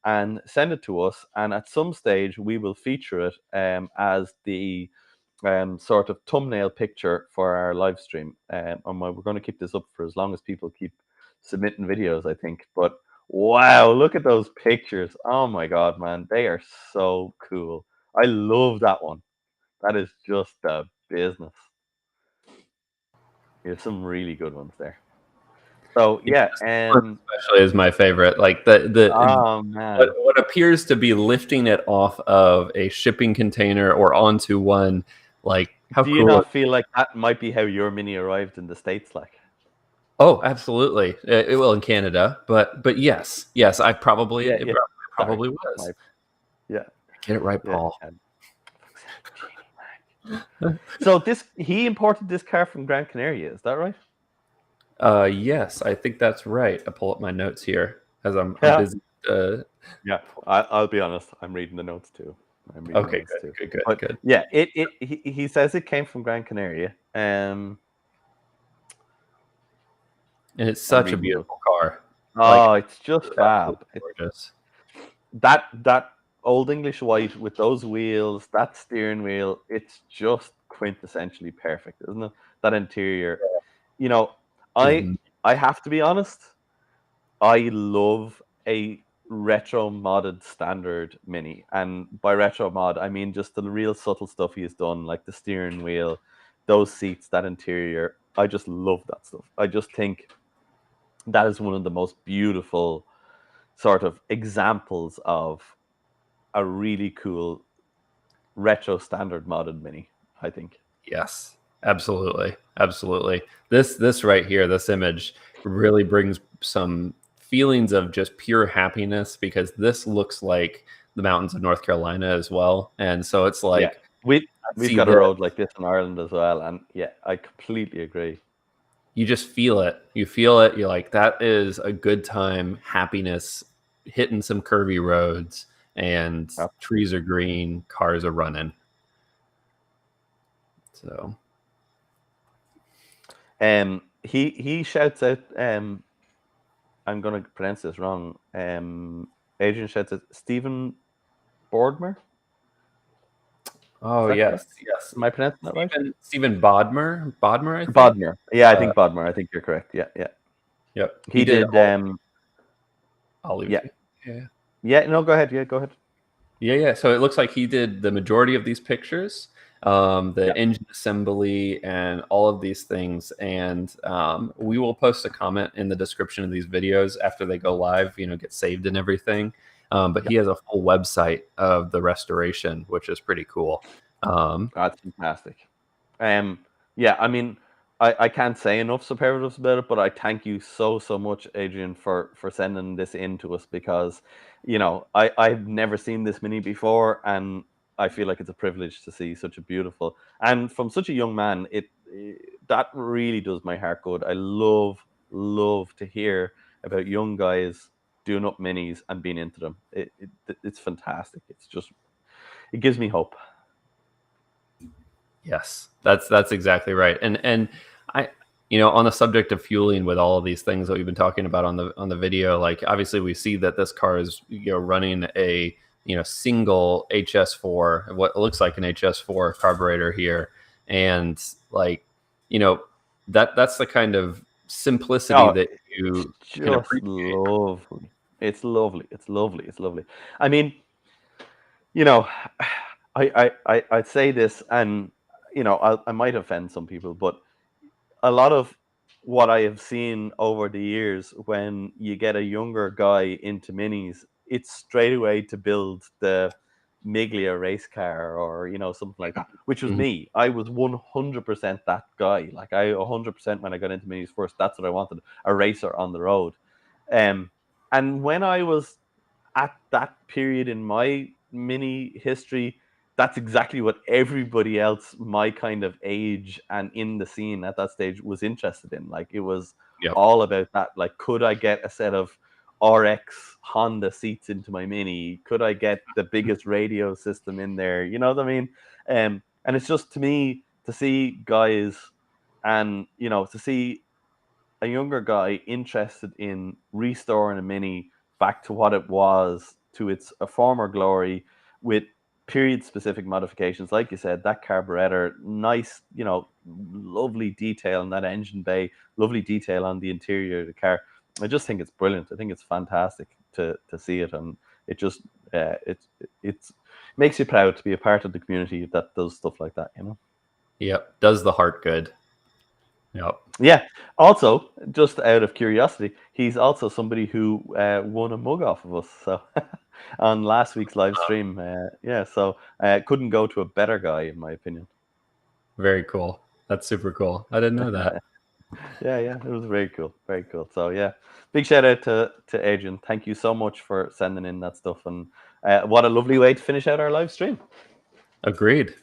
S2: and send it to us. And at some stage, we will feature it as the sort of thumbnail picture for our live stream. And we're going to keep this up for as long as people keep submitting videos, I think. But wow, look at those pictures. Oh my God, man. They are so cool. I love that one. That is just a business. There's some really good ones there. So yeah,
S1: especially is my favorite. Like the
S2: oh man,
S1: what appears to be lifting it off of a shipping container or onto one. Like how
S2: do you
S1: cool!
S2: not feel like that might be how your Mini arrived in the States? Like,
S1: Oh, absolutely. It will in Canada, but yes, I probably
S2: yeah,
S1: it
S2: yeah. Sorry,
S1: probably was.
S2: yeah,
S1: Get it right,
S2: yeah.
S1: Paul.
S2: So he imported this car from Gran Canaria, is that right?
S1: Yes, I think that's right. I pull up my notes here as I'm
S2: Yeah.
S1: busy.
S2: Yeah, I'll be honest. I'm reading the notes too. I'm reading the
S1: Okay,
S2: notes too. But
S1: good.
S2: yeah, he says it came from Gran Canaria.
S1: And it's
S2: I'm
S1: such a
S2: reading the notes.
S1: beautiful car. Like
S2: Oh, it's just
S1: absolutely
S2: fab.
S1: gorgeous.
S2: That old English white with those wheels, that steering wheel, it's just quintessentially perfect, isn't it? That interior. You know, I
S1: Is
S2: I have to be honest. I love a retro modded standard Mini, and by retro mod I mean just the real subtle stuff he's done, like the steering wheel, those seats, that interior. I just love that stuff. I just think that is one of the most beautiful sort of examples of a really cool retro standard modded Mini, I think.
S1: Yes, absolutely. This right here, this image really brings some feelings of just pure happiness because this looks like the mountains of North Carolina as well, and so it's
S2: Yeah,
S1: like I
S2: we've
S1: see
S2: got a
S1: this.
S2: road like this in Ireland as well, and yeah, I completely agree.
S1: You just feel it. You feel it. You're like, that is a good time, happiness, hitting some curvy roads, and trees are green, cars are running. So,
S2: He shouts out. I'm going to pronounce this wrong. Adrian shouts out Stephen Boardmer. Is
S1: oh
S2: that correct?
S1: yes.
S2: Am I pronouncing that right?
S1: Stephen Bodmer, I think.
S2: Bodmer. Yeah, I
S1: Uh,
S2: think Bodmer. I think you're correct. Yeah, yeah.
S1: yep, he
S2: He
S1: did
S2: did.
S1: all. I'll leave it
S2: Yeah,
S1: to you. Yeah.
S2: yeah. No, go ahead. Yeah, go ahead.
S1: Yeah. So it looks like he did the majority of these pictures, the
S2: Yeah,
S1: engine assembly, and all of these things. And we will post a comment in the description of these videos after they go live, get saved and everything. But
S2: yeah.
S1: he has a full website of the restoration, which is pretty cool.
S2: That's fantastic. Um, yeah, I mean, I can't say enough superlatives about it, but I thank you so much, Adrian, for sending this in to us because, I've never seen this Mini before, and I feel like it's a privilege to see such a beautiful and from such a young man. That really does my heart good. I love to hear about young guys doing up minis and being into them. It's fantastic. It gives me hope.
S1: Yes, that's exactly right. And I, on the subject of fueling with all of these things that we've been talking about on the video, like obviously we see that this car is running a single HS4, what looks like an HS4 carburetor here, and like that's the kind of simplicity
S2: Oh,
S1: that
S2: it's
S1: you can
S2: just
S1: appreciate.
S2: lovely. It's lovely. It's lovely. It's lovely. I mean, you know, I'd say this, and I might offend some people, but a lot of what I have seen over the years, when you get a younger guy into minis, it's straight away to build the Miglia race car or something like that. Which was
S1: Mhm.
S2: me. I was 100% that guy. Like, I 100% when I got into minis first, that's what I wanted: a racer on the road. Um, and when I was at that period in my mini history, that's exactly what everybody else my kind of age and in the scene at that stage was interested in. Like, it was
S1: Yep.
S2: all about that. Like, could I get a set of RX Honda seats into my mini? Could I get the biggest radio system in there? You know what I mean? And it's just, to me, to see guys, and to see a younger guy interested in restoring a mini back to what it was, to its a former glory, with period specific modifications. Like you said, that carburetor, nice, lovely detail in that engine bay, lovely detail on the interior of the car. I just think it's brilliant. I think it's fantastic to see it, and it just it's makes you proud to be a part of the community that does stuff like that.
S1: Yep. Does the heart good. Yep.
S2: Yeah. Also, just out of curiosity, he's also somebody who won a mug off of us. So on last week's live stream, yeah. So couldn't go to a better guy, in my opinion.
S1: Very cool. That's super cool. I didn't know that.
S2: Yeah, it was very cool, very cool. So yeah, big shout out to Adrian. Thank you so much for sending in that stuff, and what a lovely way to finish out our live stream.
S1: Agreed.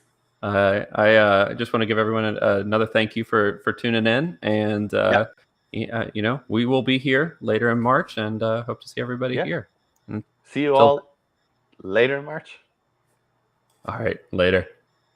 S1: I just want to give everyone another thank you for tuning in, and we will be here later in March, and hope to see everybody here.
S2: See you
S1: Until
S2: all later in March.
S1: all right, later.